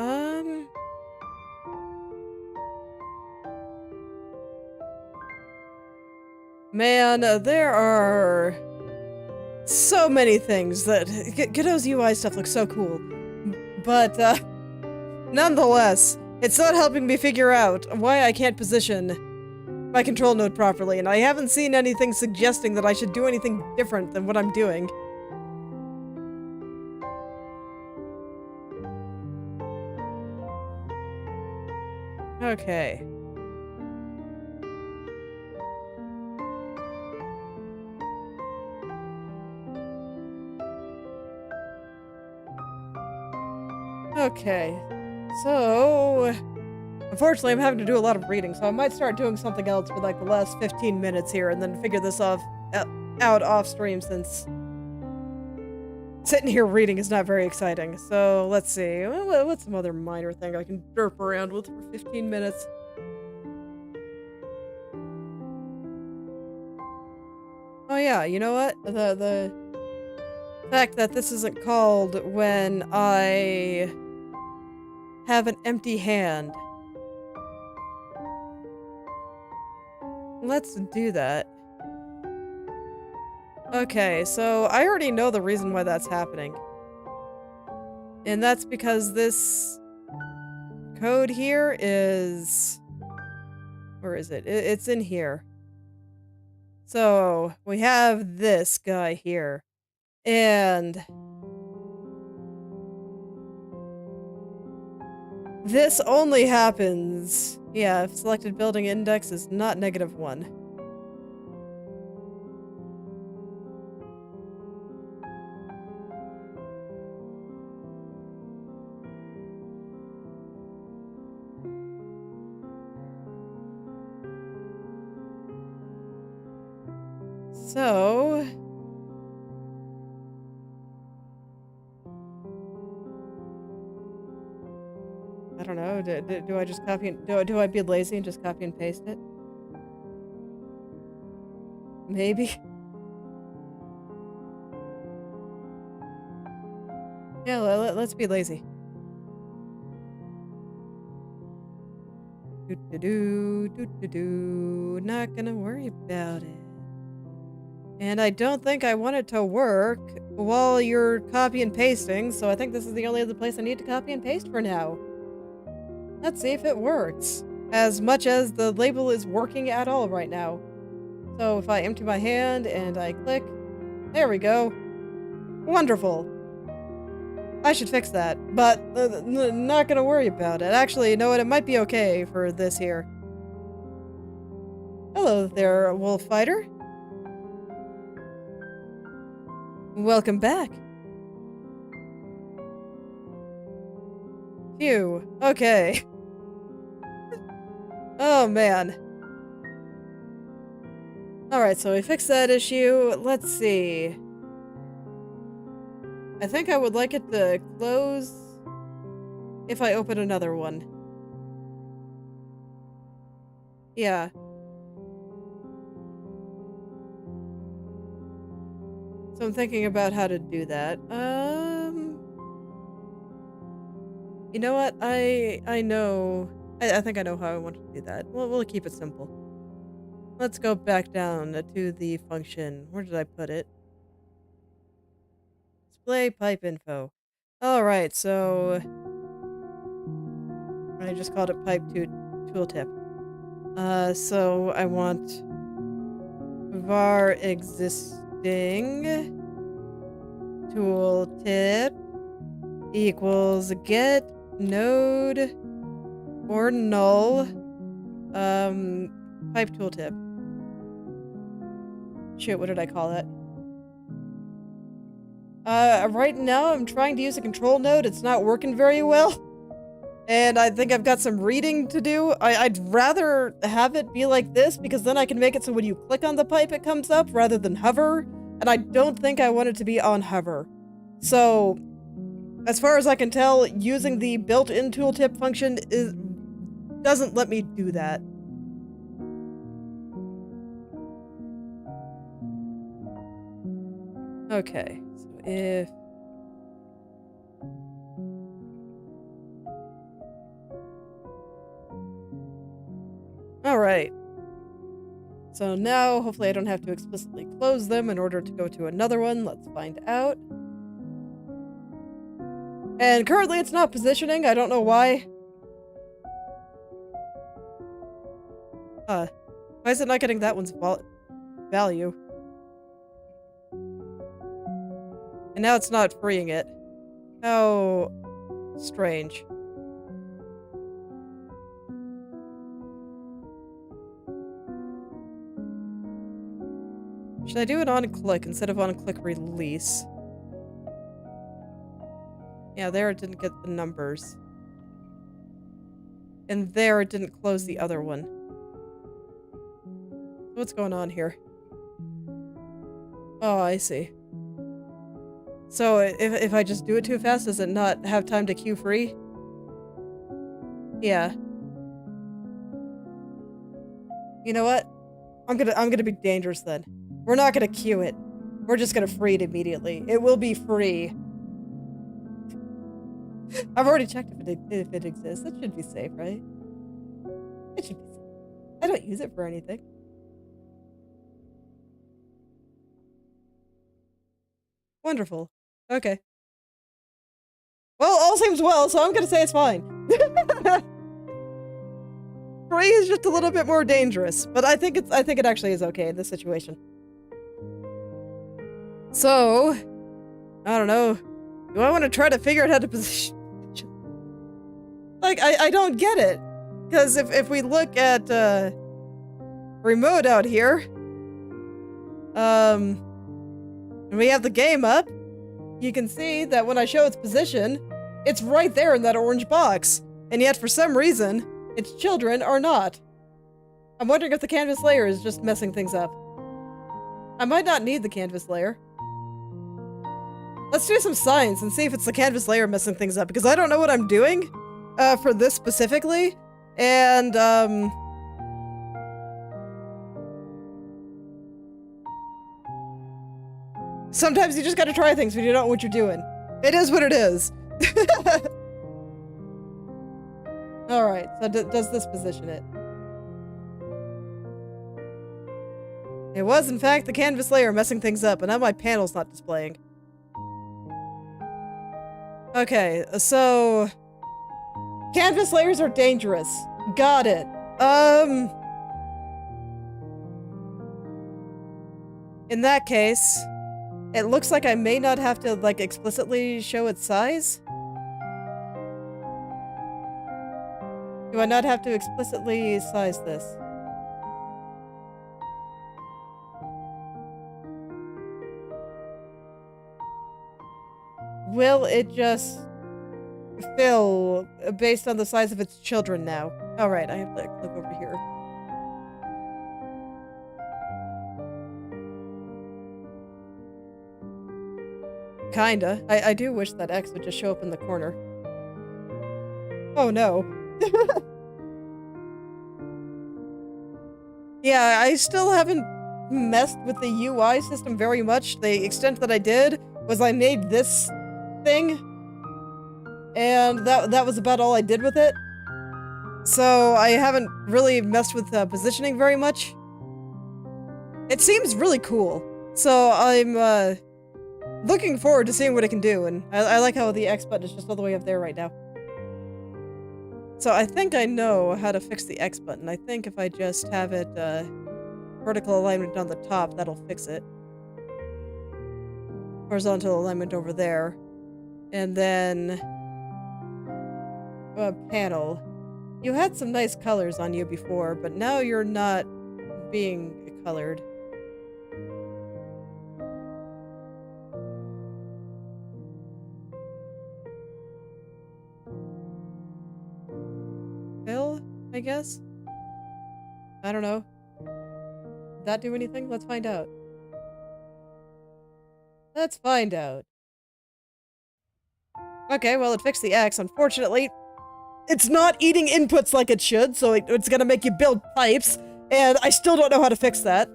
A: Man, there are so many things that Godot's UI stuff looks so cool. But nonetheless, it's not helping me figure out why I can't position my control node properly, and I haven't seen anything suggesting that I should do anything different than what I'm doing. Okay. Okay. So, unfortunately, I'm having to do a lot of reading, so I might start doing something else for like the last 15 minutes here and then figure this out off stream, since sitting here reading is not very exciting. So, let's see. What's some other minor thing I can derp around with for 15 minutes? Oh yeah, you know what? The fact that this isn't called when I have an empty hand. Let's do that. Okay, so I already know the reason why that's happening. And that's because this code here is... Where is it? It's in here. So, we have this guy here. And... this only happens... Yeah, if selected building index is not -1. So... I don't know, do I just copy and... Do I be lazy and just copy and paste it? Maybe? Yeah, let's be lazy. Not gonna worry about it. And I don't think I want it to work while you're copy and pasting, so I think this is the only other place I need to copy and paste for now. Let's see if it works. As much as the label is working at all right now. So if I empty my hand and I click, there we go. Wonderful. I should fix that, but not gonna worry about it. Actually, you know what? It might be okay for this here. Hello there, wolf fighter. Welcome back. Phew. Okay. Oh, man. Alright, so we fixed that issue. Let's see. I think I would like it to close if I open another one. Yeah. So I'm thinking about how to do that. You know what? I know. I think I know how I want to do that. We'll keep it simple. Let's go back down to the function. Where did I put it? Display pipe info. Alright, so... I just called it pipe tooltip. So I want var existing tooltip equals get node or null pipe tooltip. Shit, what did I call that? Right now I'm trying to use a control node. It's not working very well. And I think I've got some reading to do. I'd rather have it be like this because then I can make it so when you click on the pipe it comes up rather than hover. And I don't think I want it to be on hover. So, as far as I can tell, using the built-in tooltip function doesn't let me do that. Okay, so if... Alright. So now, hopefully I don't have to explicitly close them in order to go to another one. Let's find out. And currently it's not positioning, I don't know why. Why is it not getting that one's value? And now it's not freeing it. How strange. Should I do it on click instead of on click release? Yeah, there it didn't get the numbers. And there it didn't close the other one. What's going on here? Oh, I see. So if I just do it too fast, does it not have time to queue free? Yeah. You know what? I'm gonna be dangerous then. We're not gonna queue it. We're just gonna free it immediately. It will be free. I've already checked if it exists. It should be safe, right? It should be safe. I don't use it for anything. Wonderful. Okay. Well, all seems well, so I'm gonna say it's fine. Free is just a little bit more dangerous, but I think it actually is okay in this situation. So, I don't know. Do I want to try to figure out how to position? Like, I don't get it. Because if we look at, remote out here, and we have the game up, you can see that when I show its position, it's right there in that orange box. And yet, for some reason, its children are not. I'm wondering if the canvas layer is just messing things up. I might not need the canvas layer. Let's do some science and see if it's the canvas layer messing things up, because I don't know what I'm doing for this specifically. And, sometimes you just gotta try things when you don't know what you're doing. It is what it is. Alright, so does this position it? It was, in fact, the canvas layer messing things up, and now my panel's not displaying. Okay, so... Canvas layers are dangerous. Got it. In that case, it looks like I may not have to, like, explicitly show its size. Do I not have to explicitly size this? Will it just fill based on the size of its children now? Alright, I have to click over here. Kinda. I do wish that X would just show up in the corner. Oh no. Yeah, I still haven't messed with the UI system very much. The extent that I did was I made this thing, and that was about all I did with it. So I haven't really messed with positioning very much. It seems really cool, so I'm looking forward to seeing what it can do, and I like how the X button is just all the way up there right now. So I think I know how to fix the X button. I think if I just have it vertical alignment on the top, that'll fix it. Horizontal alignment over there. And then panel. You had some nice colors on you before, but now you're not being colored. I guess? I don't know. Did that do anything? Let's find out. Let's find out. Okay, well, it fixed the X. Unfortunately, it's not eating inputs like it should, so it's gonna make you build pipes, and I still don't know how to fix that.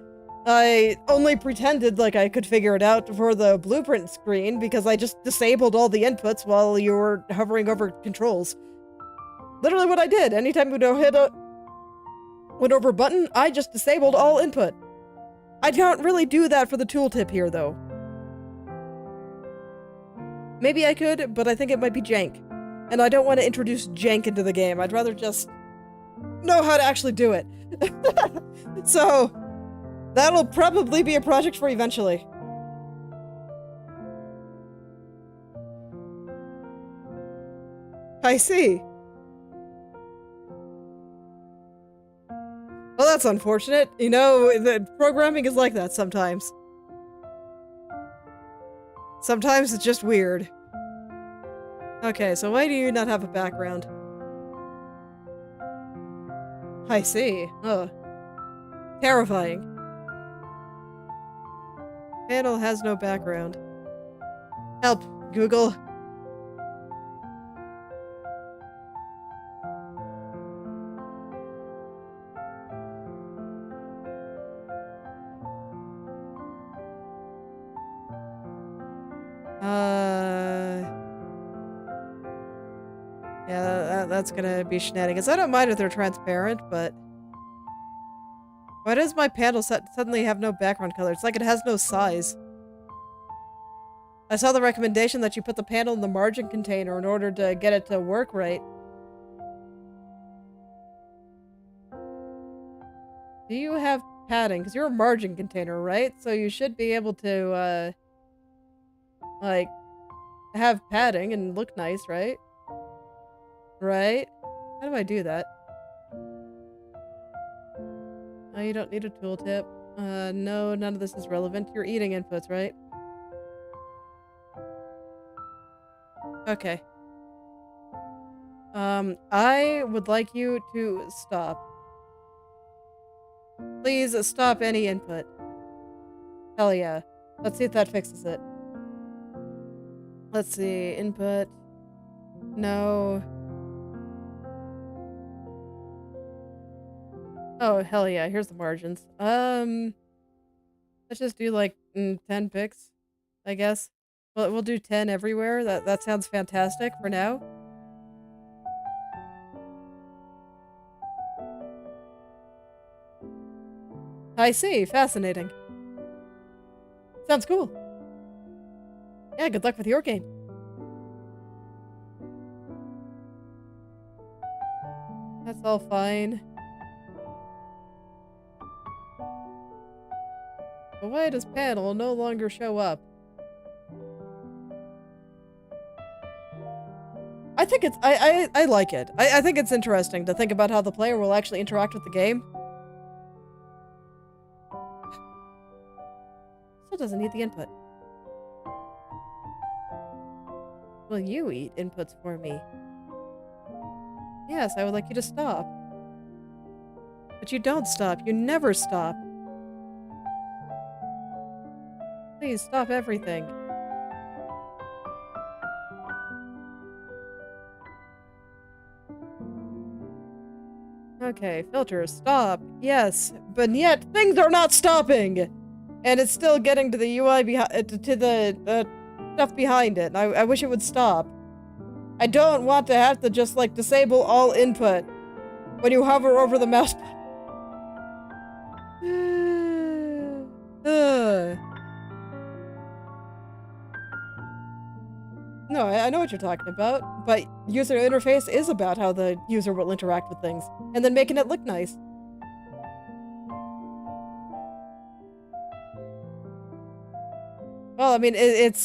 A: I only pretended like I could figure it out for the blueprint screen because I just disabled all the inputs while you were hovering over controls. Literally what I did. Anytime you hit a went over button, I just disabled all input. I can't really do that for the tooltip here, though. Maybe I could, but I think it might be jank. And I don't want to introduce jank into the game. I'd rather just know how to actually do it. So, that'll probably be a project for eventually. I see. Well, that's unfortunate. You know, the programming is like that sometimes. Sometimes it's just weird. Okay, so why do you not have a background? I see. Ugh. Terrifying. Panel has no background. Help, Google. Yeah, that's gonna be shenanigans. I don't mind if they're transparent, but why does my panel suddenly have no background color? It's like it has no size. I saw the recommendation that you put the panel in the margin container in order to get it to work right. Do you have padding? Because you're a margin container, right? So you should be able to, like, have padding and look nice, right? Right? How do I do that? Oh, you don't need a tooltip. No, none of this is relevant. You're eating inputs, right? Okay. I would like you to stop. Please stop any input. Hell yeah. Let's see if that fixes it. Let's see. Input. No. Oh, hell yeah. Here's the margins. Let's just do like 10 picks, I guess. Well, we'll do 10 everywhere. That sounds fantastic for now. I see. Fascinating. Sounds cool. Yeah, good luck with your game. That's all fine. But why does panel no longer show up? I think it's- I like it. I think it's interesting to think about how the player will actually interact with the game. Still doesn't need the input. Will you eat inputs for me? Yes, I would like you to stop. But you don't stop. You never stop. Please stop everything. Okay, filter, stop. Yes, but yet things are not stopping! And it's still getting to the UI behind, to the stuff behind it. I wish it would stop. I don't want to have to just, like, disable all input when you hover over the mouse button. No, I know what you're talking about, but user interface is about how the user will interact with things, and then making it look nice. Well, I mean, it's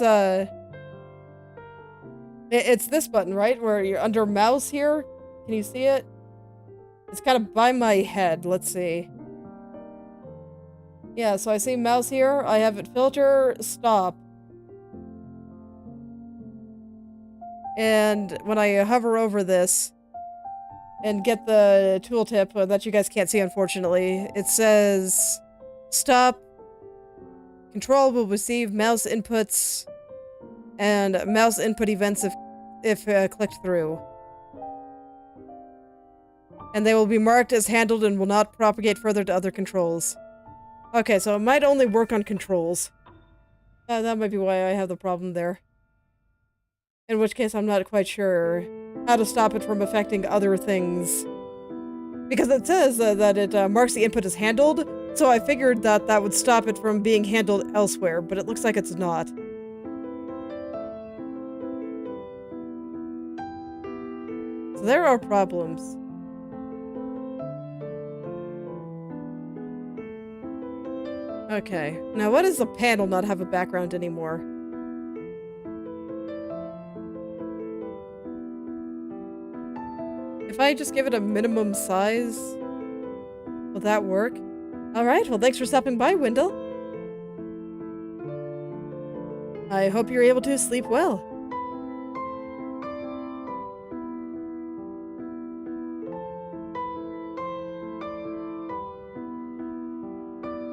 A: this button, right? Where you're under mouse here. Can you see it? It's kind of by my head. Let's see. Yeah, so I see mouse here. I have it filter, stop. And when I hover over this, and get the tooltip that you guys can't see, unfortunately. It says, stop. Control will receive mouse inputs and mouse input events if clicked through. And they will be marked as handled and will not propagate further to other controls. Okay, so it might only work on controls. That might be why I have the problem there. In which case, I'm not quite sure how to stop it from affecting other things. Because it says that it marks the input as handled, so I figured that that would stop it from being handled elsewhere, but it looks like it's not. So there are problems. Okay, now why does the panel not have a background anymore? If I just give it a minimum size, will that work? Alright, well thanks for stopping by, Wendell. I hope you're able to sleep well.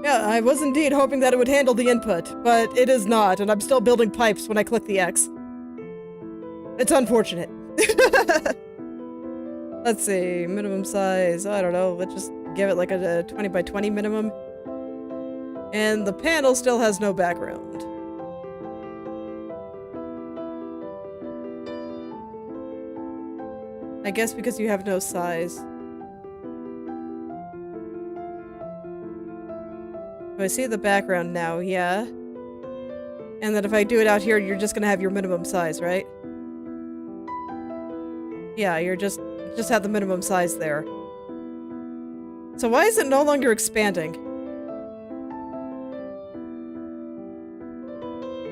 A: Yeah, I was indeed hoping that it would handle the input, but it is not, and I'm still building pipes when I click the X. It's unfortunate. Let's see, minimum size, I don't know, let's just give it like a 20 by 20 minimum. And the panel still has no background. I guess because you have no size. Do I see the background now? Yeah. And then if I do it out here, you're just gonna have your minimum size, right? Yeah, you're just have the minimum size there. So why is it no longer expanding?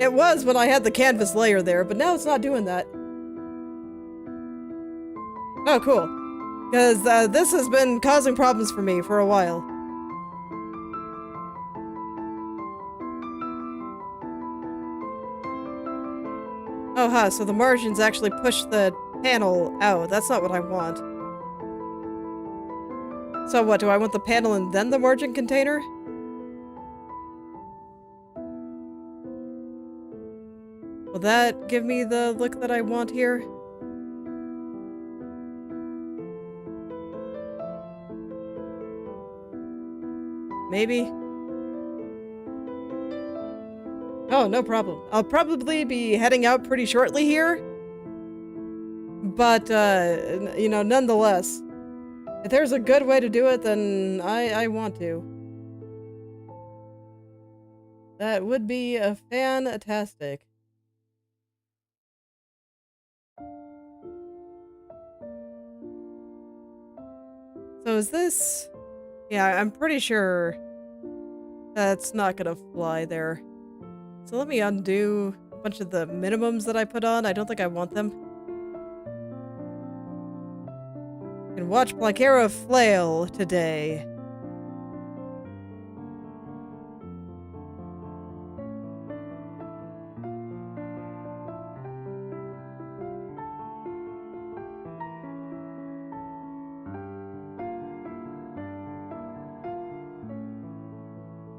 A: It was when I had the canvas layer there, but now it's not doing that. Oh, cool. Because this has been causing problems for me for a while. Oh, huh, so the margins actually push the panel out. That's not what I want. So what, do I want the panel and then the margin container? Will that give me the look that I want here? Maybe? Oh, no problem. I'll probably be heading out pretty shortly here. But, you know, nonetheless, if there's a good way to do it, then I want to. That would be a fantastic. So is this... Yeah, I'm pretty sure that's not gonna fly there. So let me undo a bunch of the minimums that I put on. I don't think I want them. And watch Planckera flail today.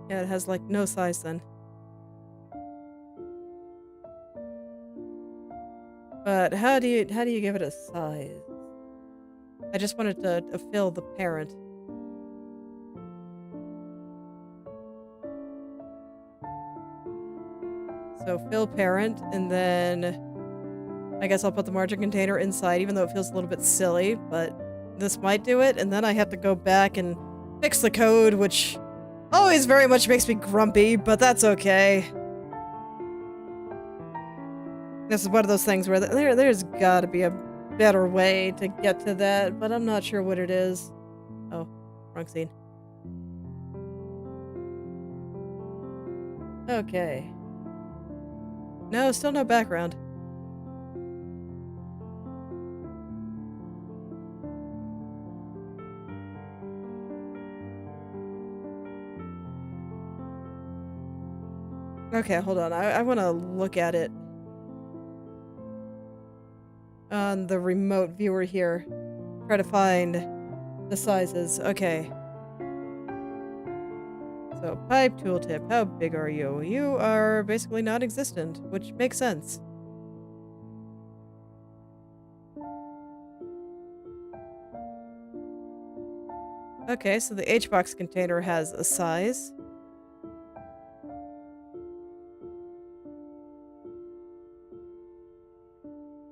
A: Yeah, it has like no size then. But how do you give it a size? I just wanted to fill the parent. So fill parent, and then I guess I'll put the margin container inside, even though it feels a little bit silly, but this might do it, and then I have to go back and fix the code, which always very much makes me grumpy, but that's okay. This is one of those things where there's gotta be a better way to get to that, but I'm not sure what it is. Oh, wrong scene. Okay. No, still no background. Okay, hold on. I want to look at it on the remote viewer here. try to find the sizes. Okay. So, pipe tooltip, how big are you? You are basically non-existent, which makes sense. Okay, so the HBox container has a size.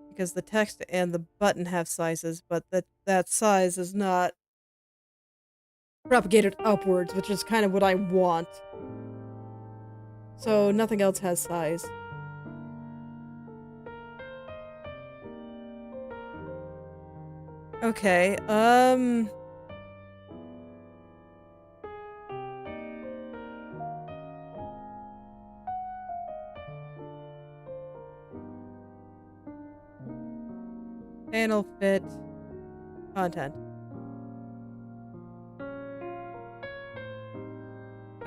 A: Because the text and the button have sizes, but that size is not propagated upwards, which is kind of what I want. So nothing else has size. Okay, panel fit content.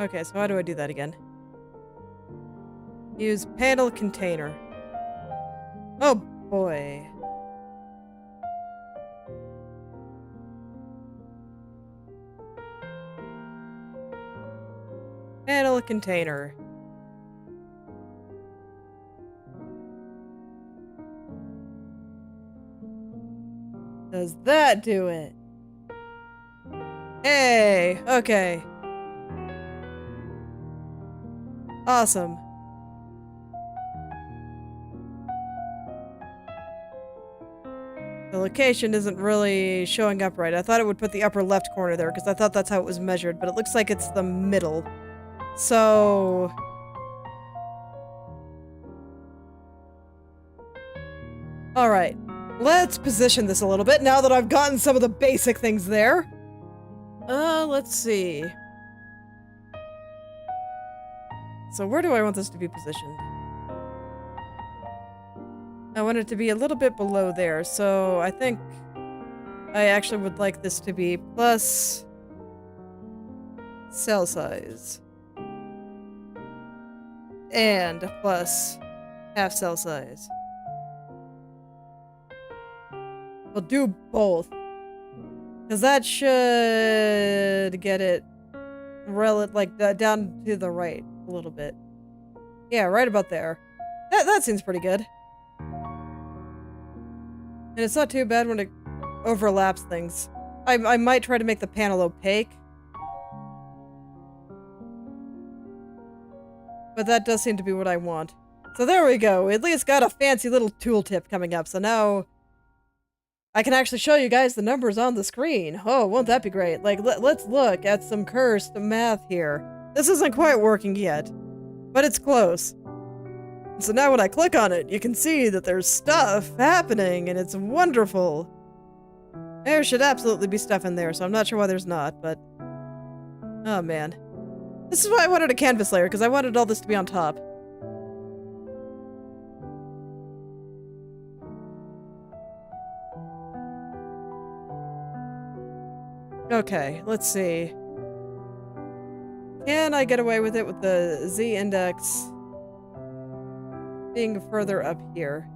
A: Okay, so how do I do that again? Use panel container. Oh boy. Panel container. Does that do it? Hey, okay. Awesome. The location isn't really showing up right. I thought it would put the upper left corner there because I thought that's how it was measured, but it looks like it's the middle. So... Alright. Let's position this a little bit now that I've gotten some of the basic things there. Let's see. So where do I want this to be positioned? I want it to be a little bit below there, so I think I actually would like this to be plus cell size. And plus half cell size. We'll do both. Because that should get it down to the right a little bit. Yeah, right about there. That seems pretty good. And it's not too bad when it overlaps things. I might try to make the panel opaque. But that does seem to be what I want. So there we go. At least got a fancy little tooltip coming up. So now I can actually show you guys the numbers on the screen. Oh, won't that be great? Like, let's look at some cursed math here. This isn't quite working yet, but it's close. So now when I click on it, you can see that there's stuff happening, and it's wonderful. There should absolutely be stuff in there, so I'm not sure why there's not, but... Oh, man. This is why I wanted a canvas layer, because I wanted all this to be on top. Okay, let's see. Can I get away with it with the z-index being further up here?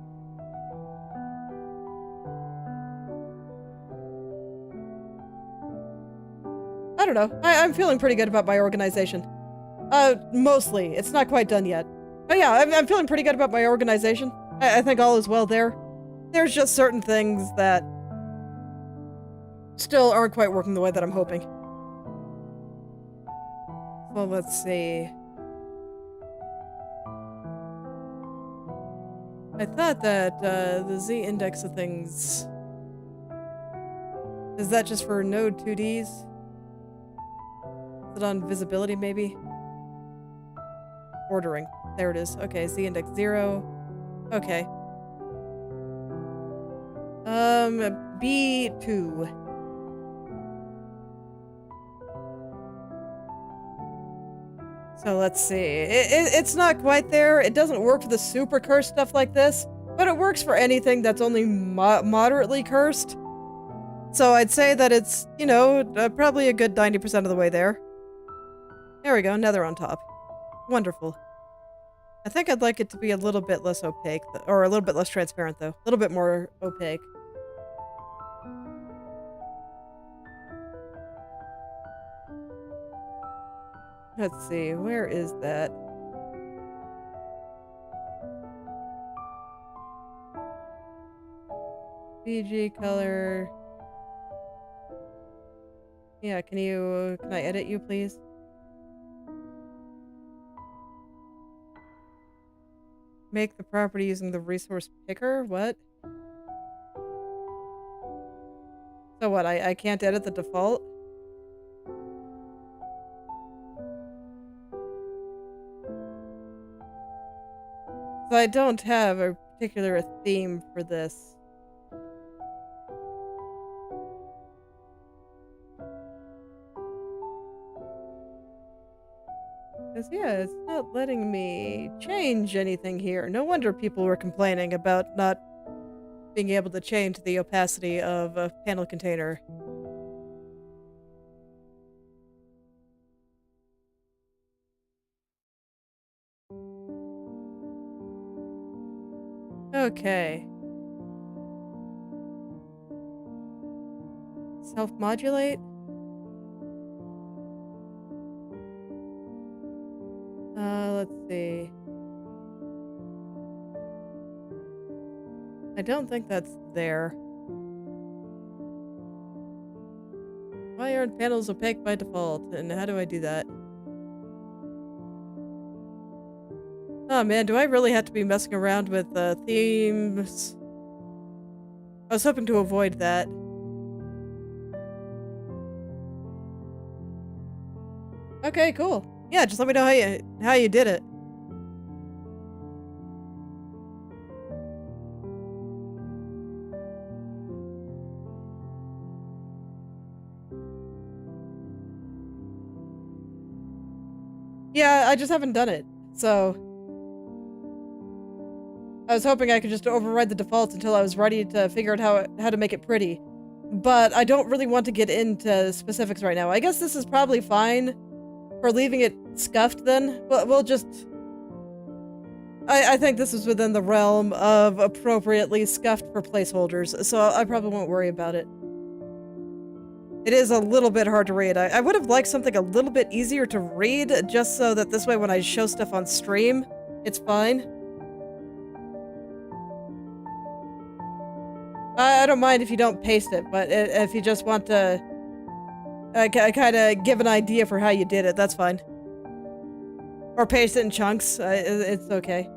A: I don't know. I'm feeling pretty good about my organization. Mostly. It's not quite done yet. But yeah, I'm feeling pretty good about my organization. I think all is well there. There's just certain things that still aren't quite working the way that I'm hoping. Well, let's see. I thought that the z-index of things... Is that just for node 2Ds? Is it on visibility, maybe? Ordering. There it is. Okay, z-index 0. Okay. B2. So let's see. It's not quite there. It doesn't work for the super cursed stuff like this, but it works for anything that's only moderately cursed. So I'd say that it's, you know, probably a good 90% of the way there. There we go, nether on top. Wonderful. I think I'd like it to be a little bit less opaque, or a little bit less transparent though. A little bit more opaque. Let's see, where is that? BG color. Yeah, can I edit you, please? Make the property using the resource picker? What? So what, I can't edit the default? So I don't have a particular theme for this. Because, yeah, it's not letting me change anything here. No wonder people were complaining about not being able to change the opacity of a panel container. Okay. Self-modulate? Let's see. I don't think that's there. Why aren't panels opaque by default? And how do I do that? Oh man, do I really have to be messing around with themes? I was hoping to avoid that. Okay, cool. Yeah, just let me know how you did it. Yeah, I just haven't done it. So I was hoping I could just override the defaults until I was ready to figure out how to make it pretty. But I don't really want to get into specifics right now. I guess this is probably fine for leaving it scuffed then. But we'll just... I think this is within the realm of appropriately scuffed for placeholders, so I probably won't worry about it. It is a little bit hard to read. I would have liked something a little bit easier to read, just so that this way when I show stuff on stream, it's fine. I don't mind if you don't paste it, but if you just want to kind of give an idea for how you did it, that's fine. Or paste it in chunks, it's okay.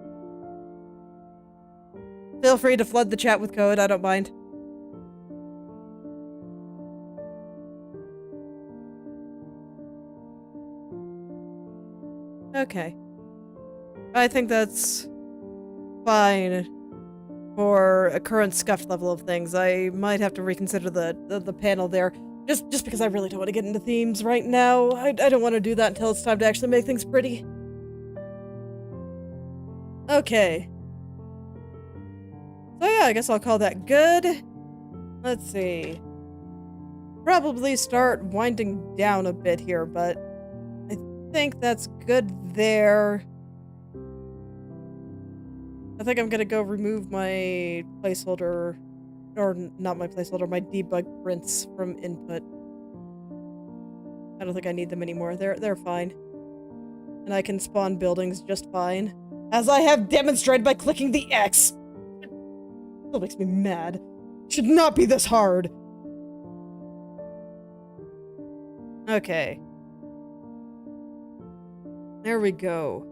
A: Feel free to flood the chat with code, I don't mind. Okay. I think that's fine for a current scuffed level of things. I might have to reconsider the panel there. Just because I really don't want to get into themes right now. I don't want to do that until it's time to actually make things pretty. Okay. So yeah, I guess I'll call that good. Let's see. Probably start winding down a bit here, but I think that's good there. I think I'm gonna go remove my placeholder, or not my placeholder, my debug prints from input. I don't think I need them anymore. They're fine. And I can spawn buildings just fine. As I have demonstrated by clicking the X! Still makes me mad. Should not be this hard. Okay. There we go.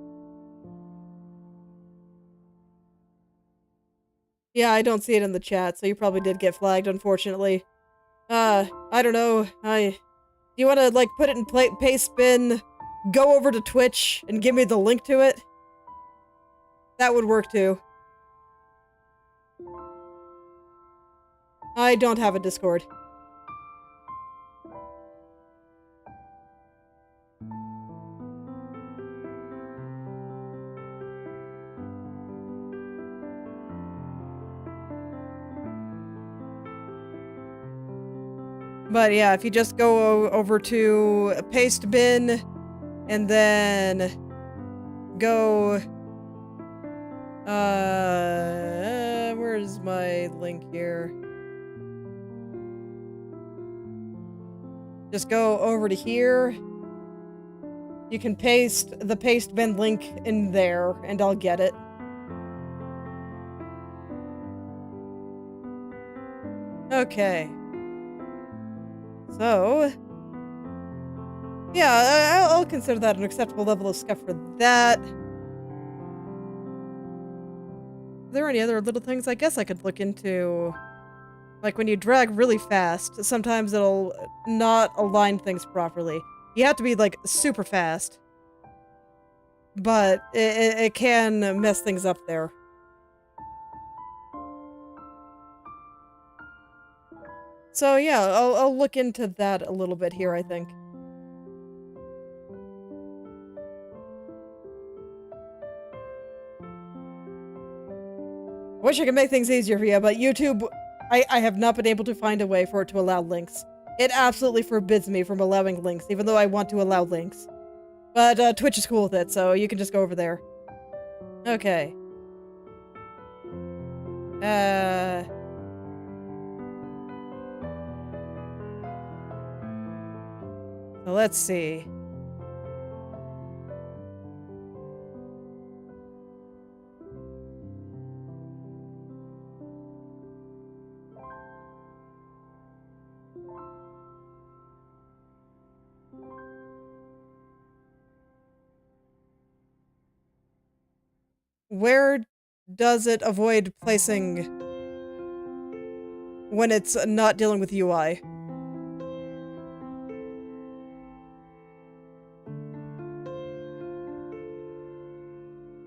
A: Yeah, I don't see it in the chat, so you probably did get flagged, unfortunately. I don't know. Do you want to, like, put it in paste bin, go over to Twitch, and give me the link to it? That would work, too. I don't have a Discord. But yeah, if you just go over to a paste bin, and then go... where's my link here? Just go over to here. You can paste the paste bin link in there, and I'll get it. Okay. So... yeah, I'll consider that an acceptable level of scuff for that. Are there any other little things I guess I could look into? Like when you drag really fast, sometimes it'll not align things properly. You have to be like super fast. But it can mess things up there. So yeah, I'll look into that a little bit here, I think. Wish I could make things easier for you, but YouTube, I have not been able to find a way for it to allow links. It absolutely forbids me from allowing links, even though I want to allow links. But Twitch is cool with it, so you can just go over there. Okay. So let's see. Where does it avoid placing when it's not dealing with UI?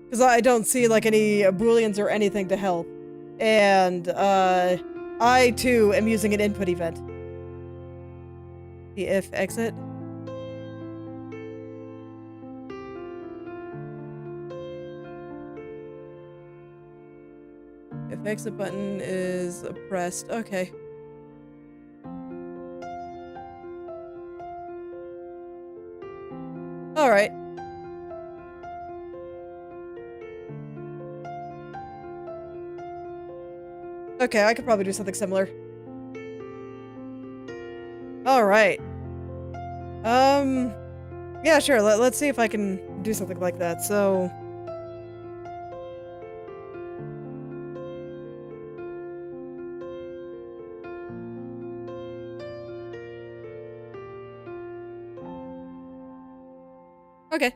A: Because I don't see like any booleans or anything to help. And I too am using an input event. The if exit. If exit button is pressed, okay. Alright. Okay, I could probably do something similar. Alright. Yeah, sure, let's see if I can do something like that, so... okay.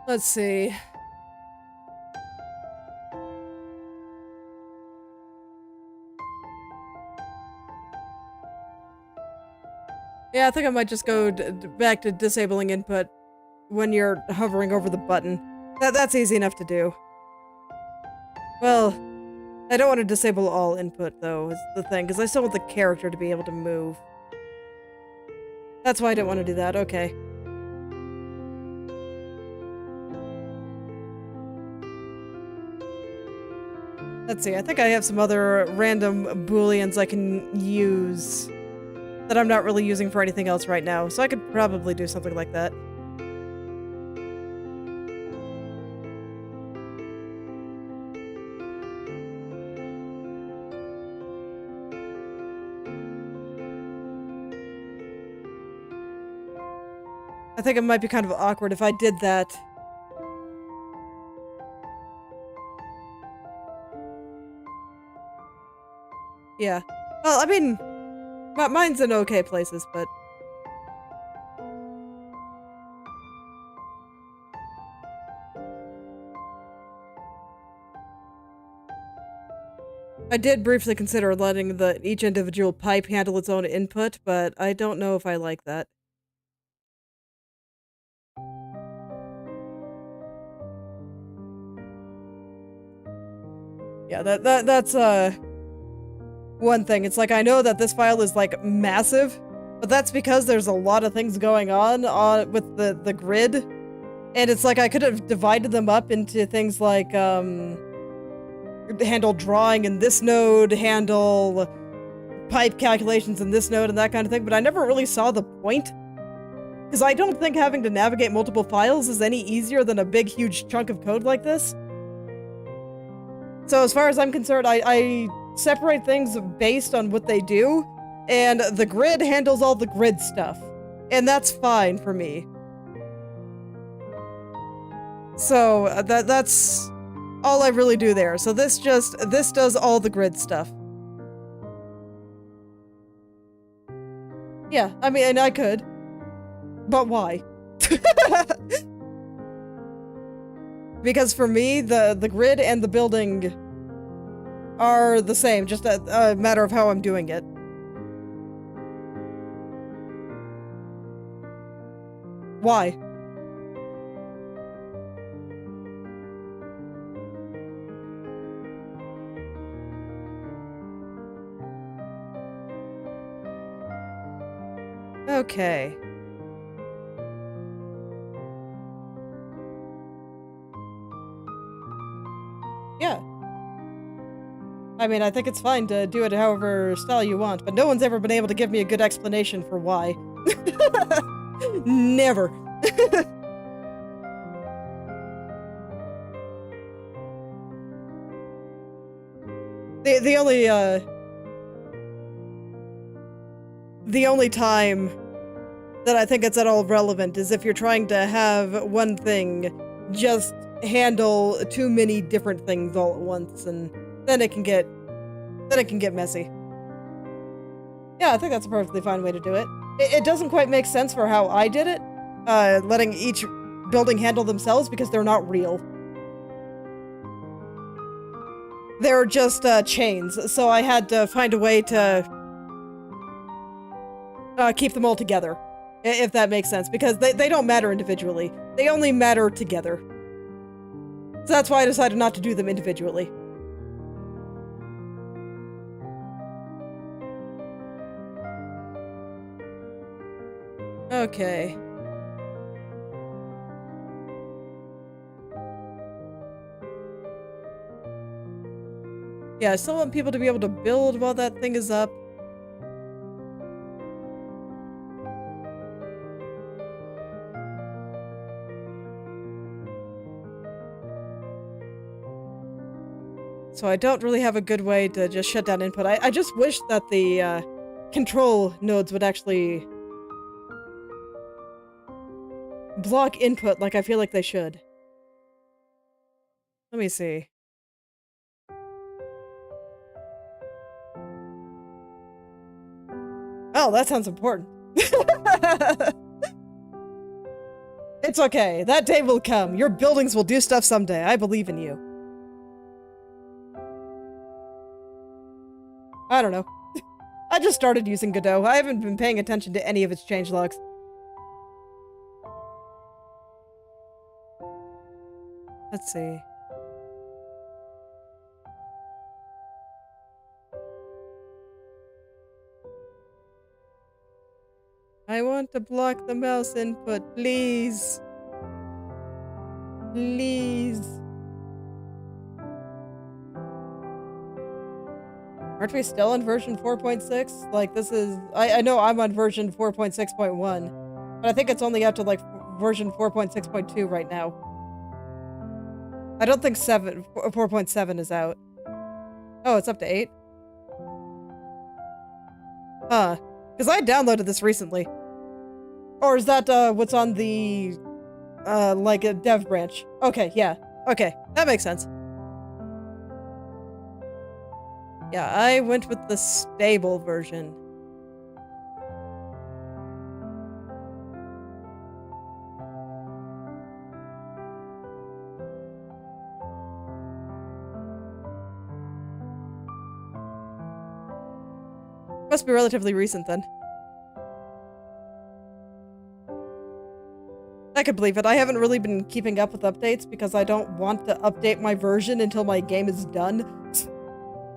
A: Let's see. Yeah, I think I might just go back to disabling input when you're hovering over the button. That's easy enough to do. Well, I don't want to disable all input, though, is the thing, because I still want the character to be able to move. That's why I don't want to do that, okay. Let's see, I think I have some other random booleans I can use that I'm not really using for anything else right now, so I could probably do something like that. I think it might be kind of awkward if I did that. Yeah. Well, I mean, mine's in okay places, but... I did briefly consider letting each individual pipe handle its own input, but I don't know if I like that. Yeah, that's one thing. It's like, I know that this file is like massive, but that's because there's a lot of things going on with the grid. And it's like I could have divided them up into things like handle drawing in this node, handle pipe calculations in this node, and that kind of thing, but I never really saw the point. Because I don't think having to navigate multiple files is any easier than a big, huge chunk of code like this. So as far as I'm concerned, I separate things based on what they do, and the grid handles all the grid stuff. And that's fine for me. So that's all I really do there. So this does all the grid stuff. Yeah, I mean, I could. But why? Because for me, the grid and the building are the same, just a matter of how I'm doing it. Why? Okay. Yeah. I mean, I think it's fine to do it however style you want, but no one's ever been able to give me a good explanation for why. Never. The only time that I think it's at all relevant is if you're trying to have one thing just handle too many different things all at once, and then it can get messy. Yeah, I think that's a perfectly fine way to do it. It doesn't quite make sense for how I did it, letting each building handle themselves, because they're not real. They're just chains, so I had to find a way to keep them all together, if that makes sense, because they don't matter individually. They only matter together. So that's why I decided not to do them individually. Okay. Yeah, I still want people to be able to build while that thing is up. So I don't really have a good way to just shut down input. I just wish that the control nodes would actually block input like I feel like they should. Let me see. Oh, that sounds important. It's okay. That day will come. Your buildings will do stuff someday. I believe in you. I don't know. I just started using Godot. I haven't been paying attention to any of its changelogs. Let's see. I want to block the mouse input, please. Please. Aren't we still in version 4.6? Like, this is... I know I'm on version 4.6.1, but I think it's only up to, like, version 4.6.2 right now. I don't think 4.7 is out. Oh, it's up to 8? Huh. Because I downloaded this recently. Or is that, what's on the, like, a dev branch? Okay, yeah. Okay, that makes sense. Yeah, I went with the stable version. Must be relatively recent then. I could believe it. I haven't really been keeping up with updates because I don't want to update my version until my game is done.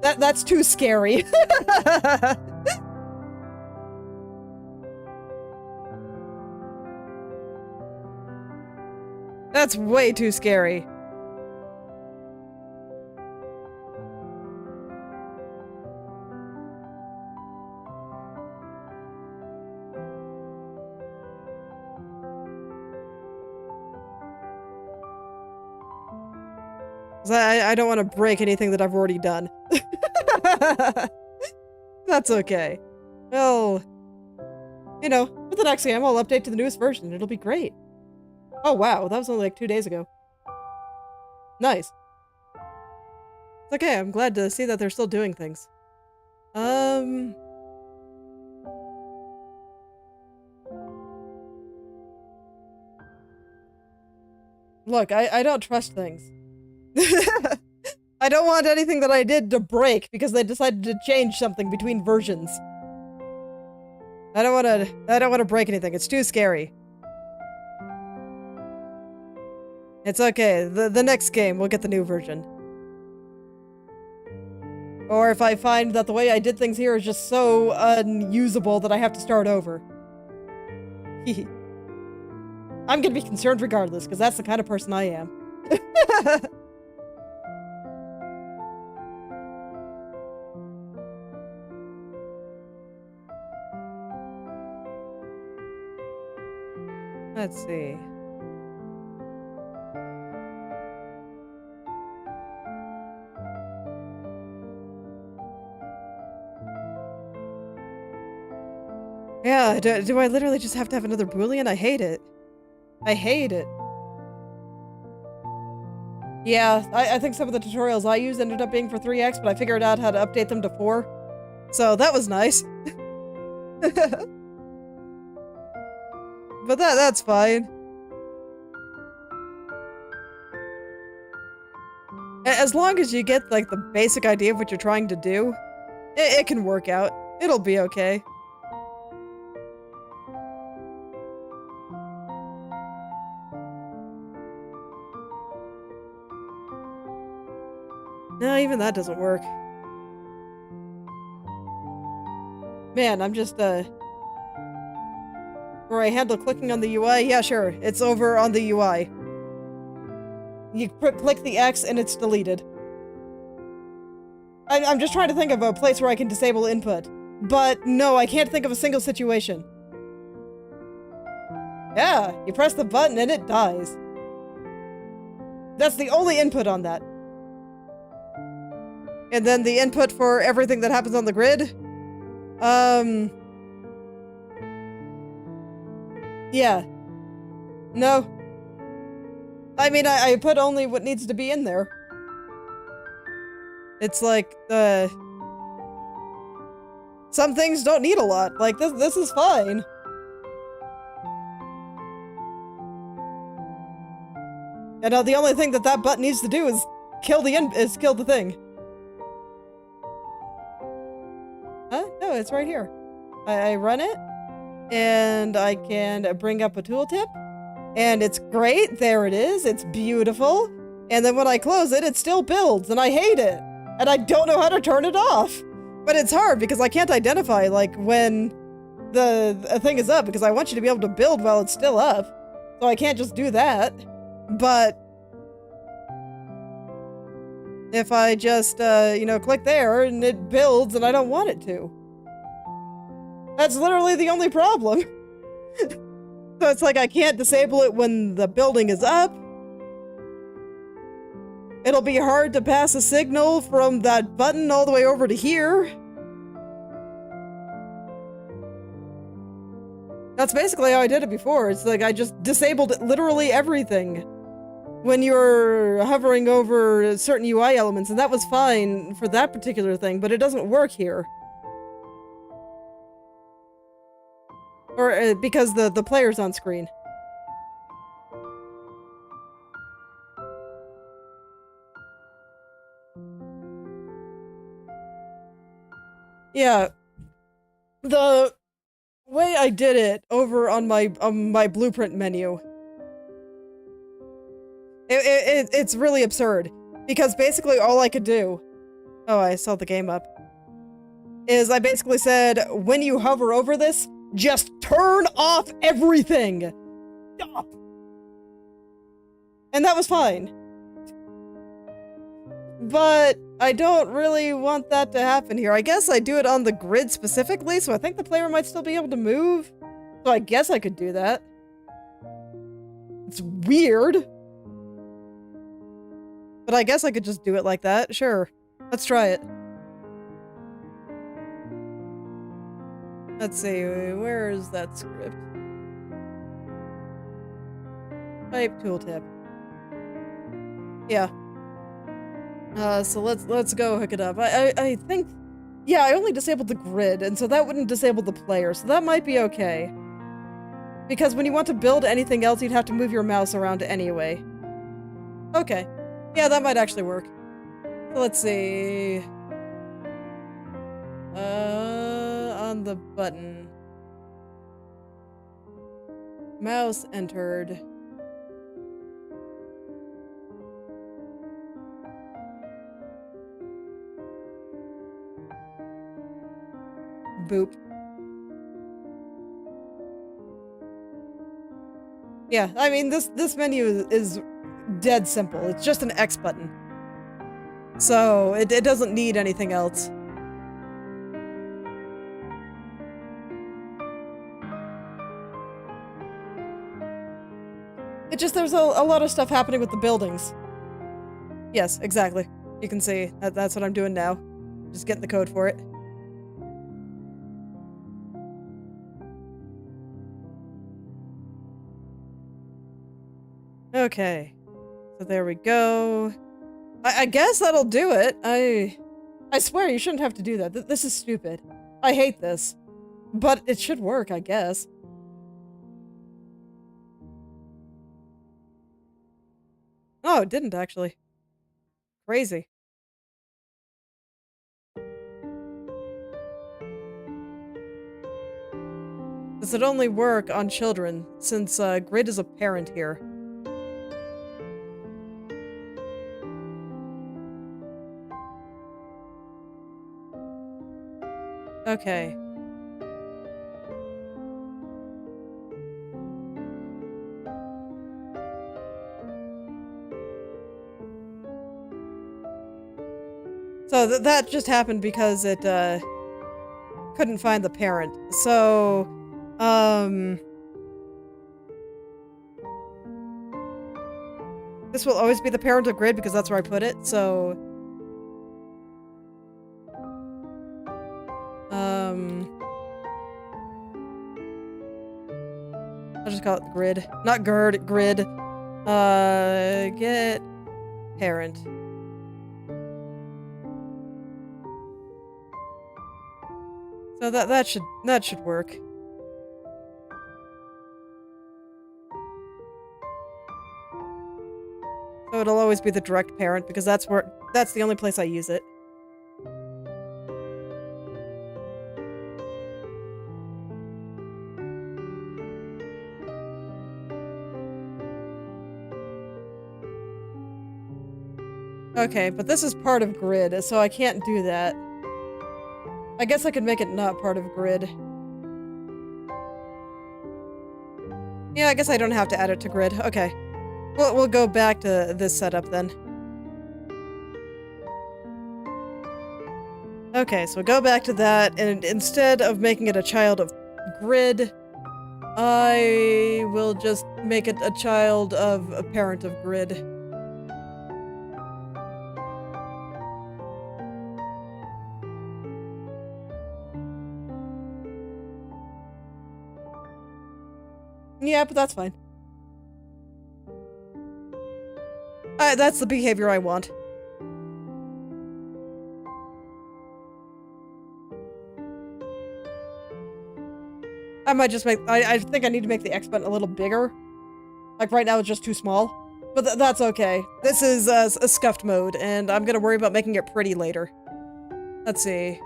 A: That's too scary. That's way too scary. I don't want to break anything that I've already done. That's okay. Well, you know, for the next game, I'll update to the newest version. It'll be great. Oh, wow. That was only like 2 days ago. Nice. It's okay, I'm glad to see that they're still doing things. Look, I don't trust things. I don't want anything that I did to break because they decided to change something between versions. I don't wanna break anything. It's too scary. It's okay. The next game we'll get the new version. Or if I find that the way I did things here is just so unusable that I have to start over. I'm gonna be concerned regardless, because that's the kind of person I am. Let's see. Yeah, do I literally just have to have another Boolean? I hate it. I hate it. Yeah, I think some of the tutorials I used ended up being for 3x, but I figured out how to update them to 4. So that was nice. But that's fine. As long as you get, like, the basic idea of what you're trying to do, it can work out. It'll be okay. No, even that doesn't work. Man, I'm just, where I handle clicking on the UI? Yeah, sure. It's over on the UI. You click the X and it's deleted. I'm just trying to think of a place where I can disable input. But no, I can't think of a single situation. Yeah, you press the button and it dies. That's the only input on that. And then the input for everything that happens on the grid? Yeah. No. I mean, I put only what needs to be in there. It's like, some things don't need a lot. Like, this is fine. And the only thing that button needs to do is kill the thing. Huh? No, it's right here. I run it, and I can bring up a tooltip, and it's great. There it is. It's beautiful. And then when I close it, it still builds, and I hate it. And I don't know how to turn it off. But it's hard because I can't identify, like, when the thing is up, because I want you to be able to build while it's still up. So I can't just do that. But if I just, you know, click there and it builds and I don't want it to. That's literally the only problem. So it's like I can't disable it when the building is up. It'll be hard to pass a signal from that button all the way over to here. That's basically how I did it before. It's like I just disabled literally everything when you're hovering over certain UI elements, and that was fine for that particular thing, but it doesn't work here. Or because the player's on screen. Yeah. The way I did it over on my blueprint menu, it's really absurd, because basically all I could do, oh, I saw the game up, is I basically said, when you hover over this, just turn off everything. Stop. And that was fine. But I don't really want that to happen here. I guess I do it on the grid specifically, so I think the player might still be able to move. So I guess I could do that. It's weird. But I guess I could just do it like that. Sure. Let's try it. Let's see, where is that script? Type tooltip. Yeah. So let's go hook it up. I think, yeah, I only disabled the grid, and so that wouldn't disable the player, so that might be okay. Because when you want to build anything else, you'd have to move your mouse around anyway. Okay. Yeah, that might actually work. So let's see. On the button. Mouse entered. Boop. Yeah, I mean, this menu is dead simple. It's just an X button. So, it doesn't need anything else. It just, there's a lot of stuff happening with the buildings. Yes, exactly. You can see, that's what I'm doing now. Just getting the code for it. Okay. So there we go. I guess that'll do it. I swear you shouldn't have to do that. This is stupid. I hate this. But it should work, I guess. Oh, it didn't actually. Crazy. Does it only work on children, since Grid is a parent here? Okay. So that just happened because it couldn't find the parent. So, this will always be the parent of Grid because that's where I put it, so... I'll just call it Grid. Not Gerd, Grid. Get parent. So that should work. So it'll always be the direct parent because that's the only place I use it. Okay, but this is part of Grid, so I can't do that. I guess I could make it not part of Grid. Yeah, I guess I don't have to add it to Grid. Okay. We'll go back to this setup then. Okay, so go back to that, and instead of making it a child of Grid, I will just make it a child of a parent of Grid. Yeah, but that's fine. That's the behavior I want. I might just make- I think I need to make the X button a little bigger. Like right now it's just too small. But that's okay. This is a scuffed mode, and I'm gonna worry about making it pretty later. Let's see.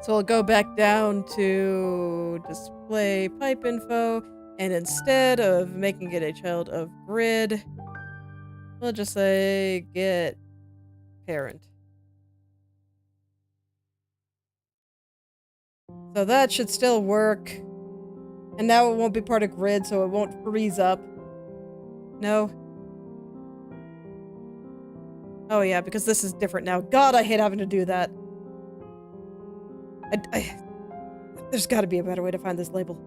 A: So we'll go back down to display pipe info, and instead of making it a child of Grid, we'll just say get parent. So that should still work. And now it won't be part of Grid, so it won't freeze up. No? Oh yeah, because this is different now. God, I hate having to do that. There's gotta be a better way to find this label.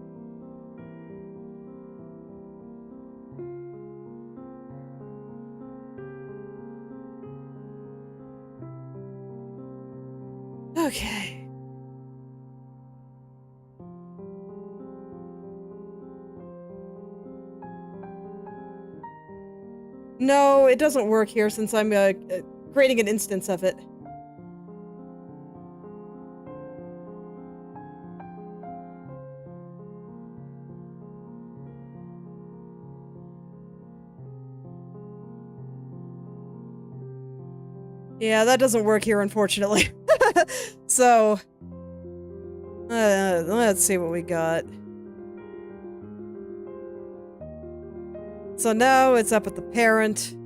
A: Okay. No, it doesn't work here since I'm creating an instance of it. Yeah, that doesn't work here, unfortunately. So, let's see what we got. So now it's up at the parent.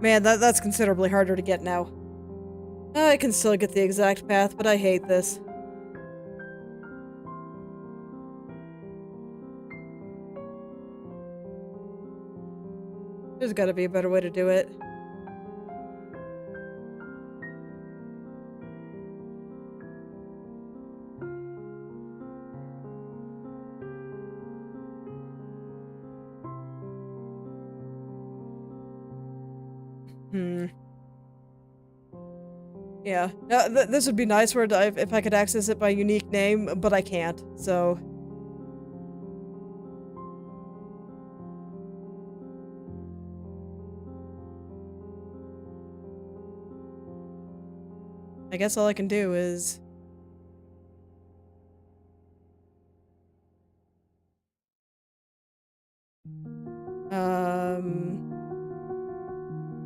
A: Man, that's considerably harder to get now. I can still get the exact path, but I hate this. There's gotta be a better way to do it. Yeah, this would be nice where if I could access it by unique name, but I can't, so... I guess all I can do is...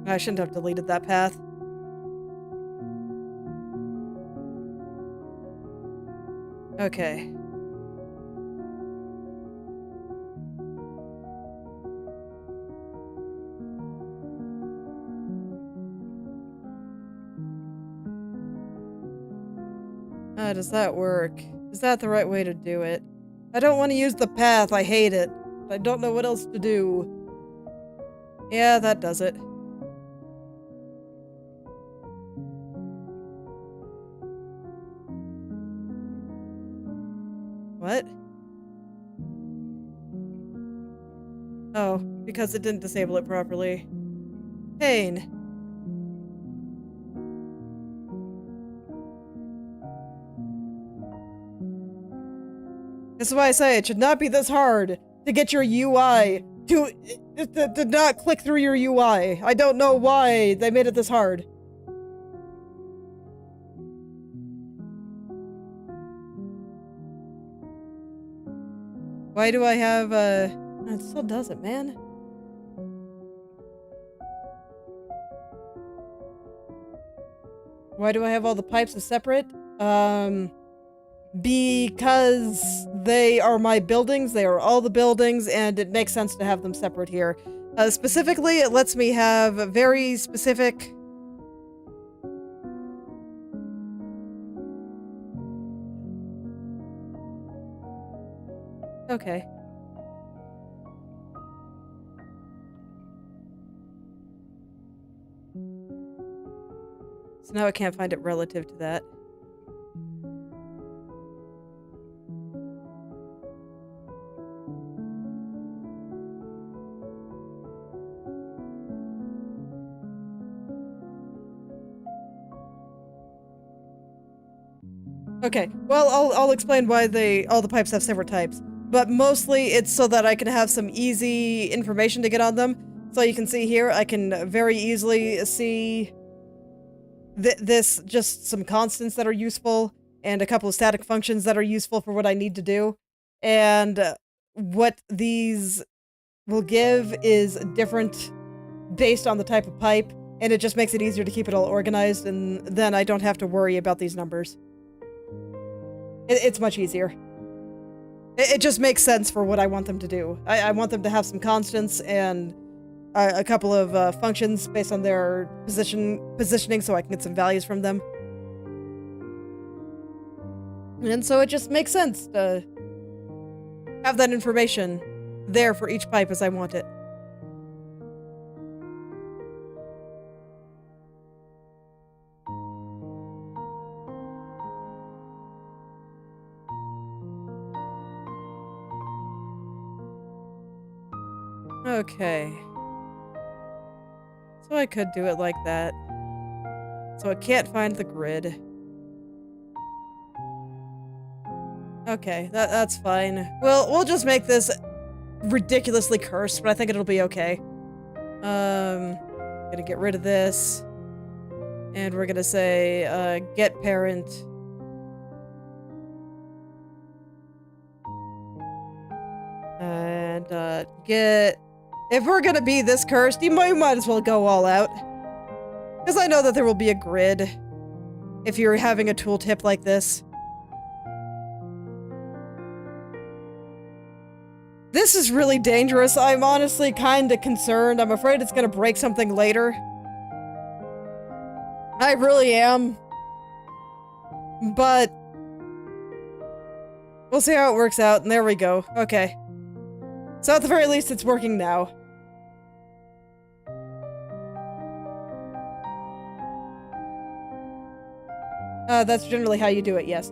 A: I shouldn't have deleted that path. Okay. Does that work? Is that the right way to do it? I don't want to use the path, I hate it. I don't know what else to do. Yeah, that does it. What? Oh, because it didn't disable it properly. Pain. This is why I say it should not be this hard to get your UI to not click through your UI. I don't know why they made it this hard. Why do I have it still does it, man. Why do I have all the pipes as separate? Because they are my buildings, they are all the buildings, and it makes sense to have them separate here. Specifically, it lets me have very specific... Okay. So now I can't find it relative to that. Okay, well, I'll explain why all the pipes have separate types. But mostly it's so that I can have some easy information to get on them. So you can see here, I can very easily see this, just some constants that are useful, and a couple of static functions that are useful for what I need to do. And what these will give is different based on the type of pipe, and it just makes it easier to keep it all organized, and then I don't have to worry about these numbers. It's much easier. It just makes sense for what I want them to do. I want them to have some constants and a couple of functions based on their positioning so I can get some values from them. And so it just makes sense to have that information there for each pipe as I want it. Okay. So I could do it like that. So it can't find the grid. Okay, that's fine. We'll just make this ridiculously cursed, but I think it'll be okay. Gonna get rid of this. And we're gonna say, get parent. And, get... If we're gonna be this cursed, you might as well go all out. Because I know that there will be a grid if you're having a tooltip like this. This is really dangerous. I'm honestly kinda concerned. I'm afraid it's gonna break something later. I really am. But we'll see how it works out, and there we go. Okay. So at the very least, it's working now. That's generally how you do it, yes.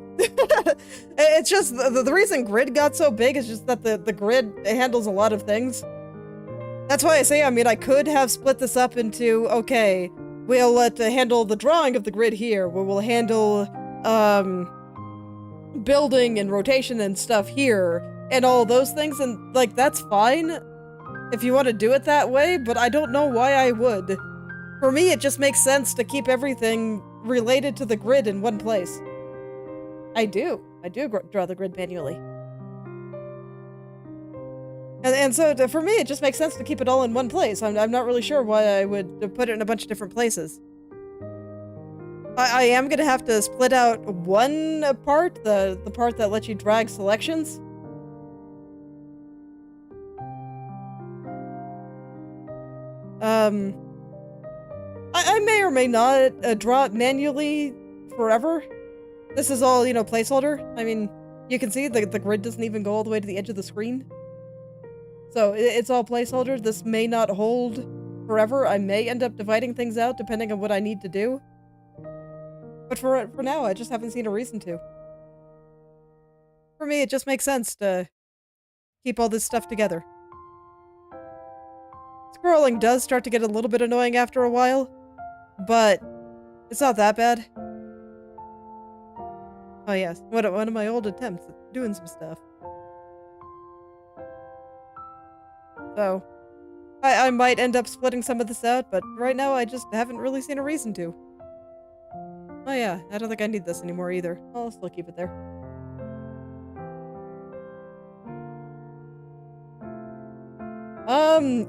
A: It's just, the reason grid got so big is just that the grid handles a lot of things. That's why I say, I mean, I could have split this up into, okay, we'll handle the drawing of the grid here, where we'll handle, building and rotation and stuff here, and all those things, and, like, that's fine if you want to do it that way, but I don't know why I would. For me, it just makes sense to keep everything related to the grid in one place. I do draw the grid manually. And so for me, it just makes sense to keep it all in one place. I'm not really sure why I would put it in a bunch of different places. I am gonna have to split out one part, the part that lets you drag selections. I may or may not draw it manually forever. This is all, you know, placeholder. I mean, you can see the grid doesn't even go all the way to the edge of the screen. So it's all placeholder. This may not hold forever. I may end up dividing things out depending on what I need to do. But for now, I just haven't seen a reason to. For me, it just makes sense to keep all this stuff together. Scrolling does start to get a little bit annoying after a while, but it's not that bad. Oh yes, one of my old attempts at doing some stuff. So, I might end up splitting some of this out, but right now I just haven't really seen a reason to. Oh yeah, I don't think I need this anymore either. I'll still keep it there.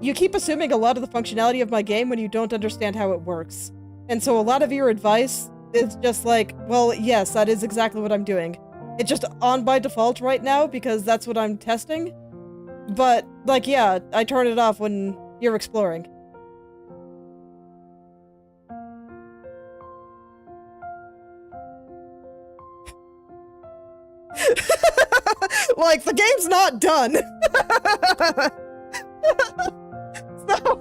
A: You keep assuming a lot of the functionality of my game when you don't understand how it works. And so a lot of your advice is just like, well, yes, that is exactly what I'm doing. It's just on by default right now because that's what I'm testing. But, like, yeah, I turn it off when you're exploring. Like, the game's not done. So,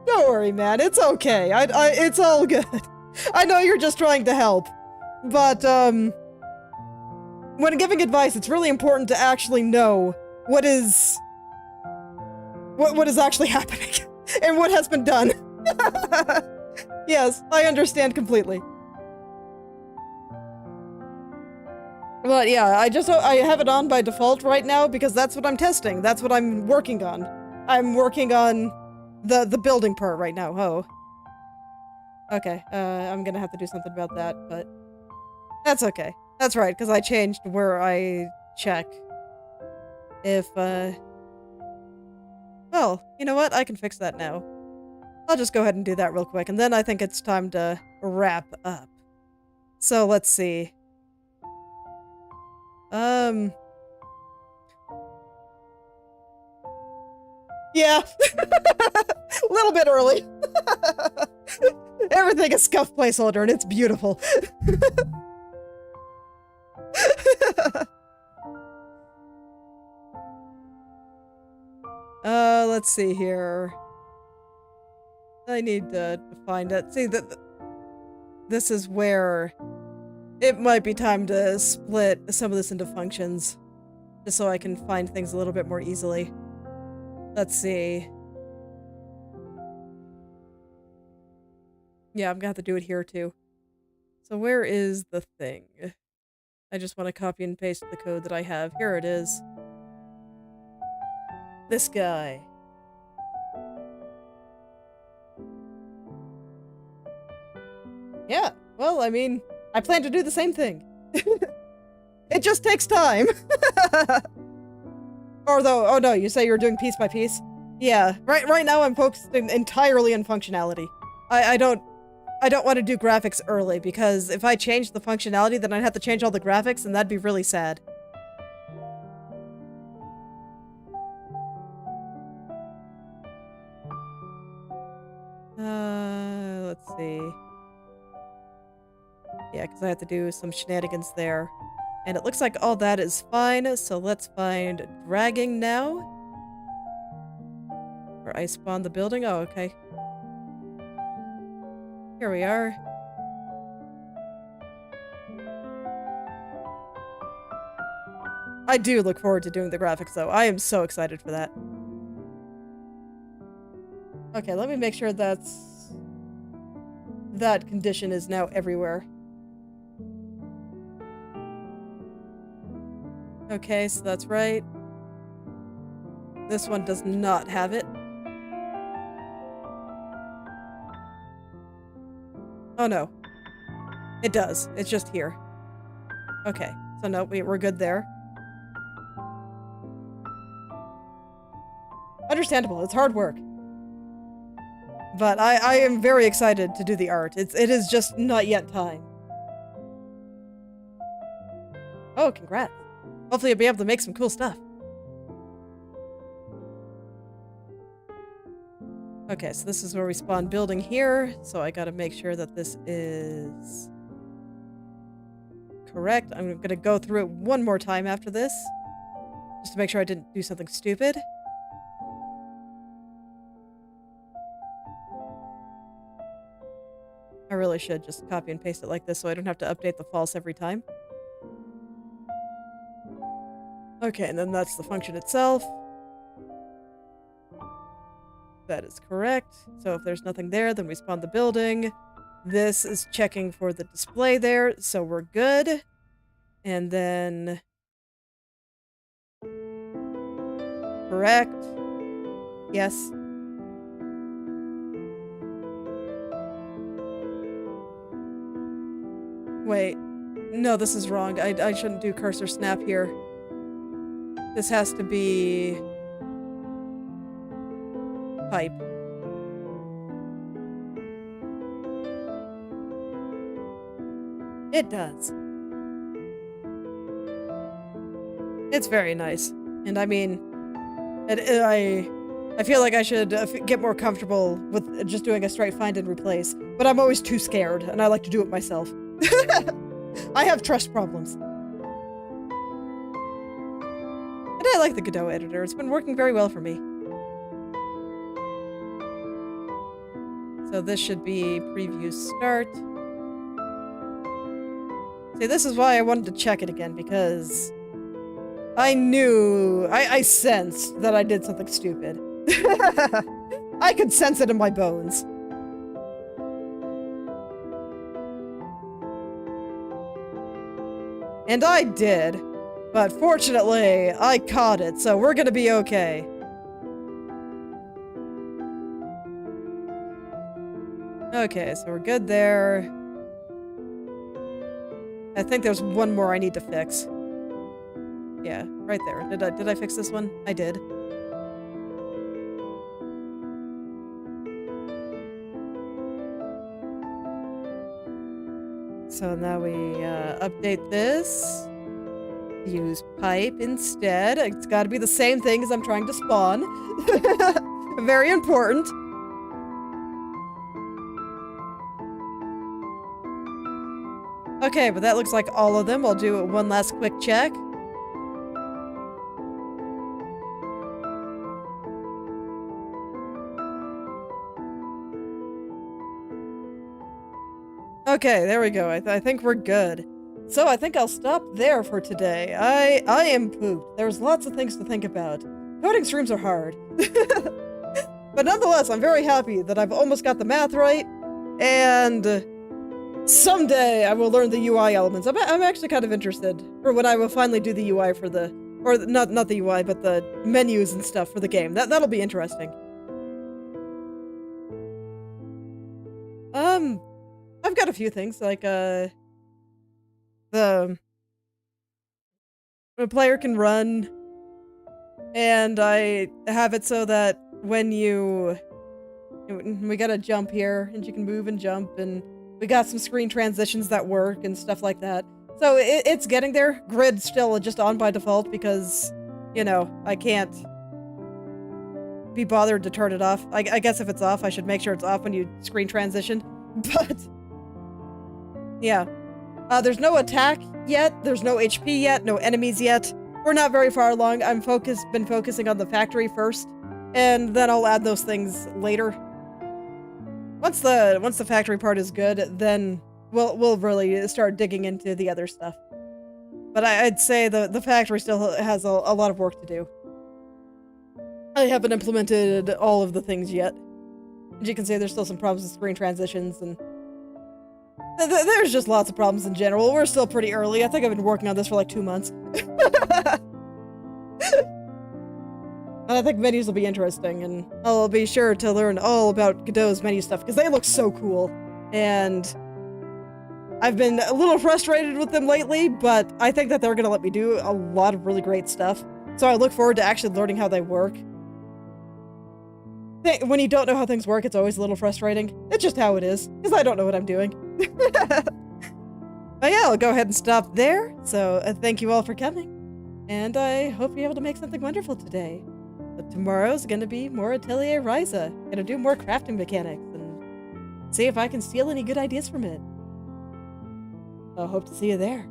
A: don't worry, man. It's okay. It's all good. I know you're just trying to help. But, when giving advice, it's really important to actually know what is actually happening and what has been done. Yes, I understand completely. But yeah, I have it on by default right now because that's what I'm testing. That's what I'm working on. I'm working on the building part right now. Oh. Okay, I'm gonna have to do something about that, but that's okay. That's right, because I changed where I check. If, well, you know what? I can fix that now. I'll just go ahead and do that real quick, and then I think it's time to wrap up. So, let's see. Yeah. A little bit early. Everything is scuffed placeholder, and it's beautiful. Let's see here. I need to find it. See, this is where it might be time to split some of this into functions, just so I can find things a little bit more easily. Let's see. Yeah, I'm gonna have to do it here too. So where is the thing? I just want to copy and paste the code that I have. Here it is. This guy. Yeah, well, I mean, I plan to do the same thing. It just takes time. Or though, oh no, you say you're doing piece by piece? Yeah, right now I'm focused entirely on functionality. I don't want to do graphics early, because if I change the functionality, then I'd have to change all the graphics, and that'd be really sad. Let's see. Yeah, because I have to do some shenanigans there. And it looks like all that is fine, so let's find dragging now. Where I spawned the building. Oh, okay. Here we are. I do look forward to doing the graphics, though. I am so excited for that. Okay, let me make sure that condition is now everywhere. Okay, so that's right. This one does not have it. Oh no. It does. It's just here. Okay, so no, we're good there. Understandable, it's hard work. But I am very excited to do the art. It is just not yet time. Oh, congrats. Hopefully you'll be able to make some cool stuff. Okay, so this is where we spawn building here. So I gotta make sure that this is correct. I'm gonna go through it one more time after this, just to make sure I didn't do something stupid. I really should just copy and paste it like this so I don't have to update the false every time. Okay, and then that's the function itself. That is correct. So if there's nothing there, then we spawn the building. This is checking for the display there, so we're good. And then... correct. Yes. Wait. No, this is wrong. I shouldn't do cursor snap here. This has to be... pipe. It does. It's very nice. And I mean, I feel like I should get more comfortable with just doing a straight find and replace, but I'm always too scared, and I like to do it myself. I have trust problems. And I like the Godot editor. It's been working very well for me. So this should be preview start. See, this is why I wanted to check it again, because I knew, I sensed that I did something stupid. I could sense it in my bones. And I did, but fortunately, I caught it, so we're gonna be okay. Okay, so we're good there. I think there's one more I need to fix. Yeah, right there. Did I fix this one? I did. So now we update this. Use pipe instead. It's got to be the same thing as I'm trying to spawn. Very important. Okay, but that looks like all of them. I'll do one last quick check. Okay, there we go. I think we're good. So I think I'll stop there for today. I am pooped. There's lots of things to think about. Coding streams are hard. But nonetheless, I'm very happy that I've almost got the math right. And someday I will learn the UI elements. I'm actually kind of interested for when I will finally do the UI for the, or not the UI, but the menus and stuff for the game. That'll be interesting. I've got a few things, like, the player can run, and I have it so that when we gotta jump here, and you can move and jump, and we got some screen transitions that work and stuff like that. So it's getting there. Grid's still just on by default because, you know, I can't be bothered to turn it off. I guess if it's off, I should make sure it's off when you screen transition. But yeah, there's no attack yet. There's no HP yet. No enemies yet. We're not very far along. Been focusing on the factory first, and then I'll add those things later. Once the factory part is good, then we'll really start digging into the other stuff. But I'd say the factory still has a lot of work to do. I haven't implemented all of the things yet. As you can see, there's still some problems with screen transitions, and there's just lots of problems in general. We're still pretty early. I think I've been working on this for like 2 months. And I think menus will be interesting, and I'll be sure to learn all about Godot's menu stuff, because they look so cool. And I've been a little frustrated with them lately, but I think that they're going to let me do a lot of really great stuff. So I look forward to actually learning how they work. When you don't know how things work, it's always a little frustrating. It's just how it is, because I don't know what I'm doing. But yeah, I'll go ahead and stop there. So thank you all for coming, and I hope you're able to make something wonderful today. But tomorrow's gonna be more Atelier Ryza. Gonna do more crafting mechanics and see if I can steal any good ideas from it. I hope to see you there.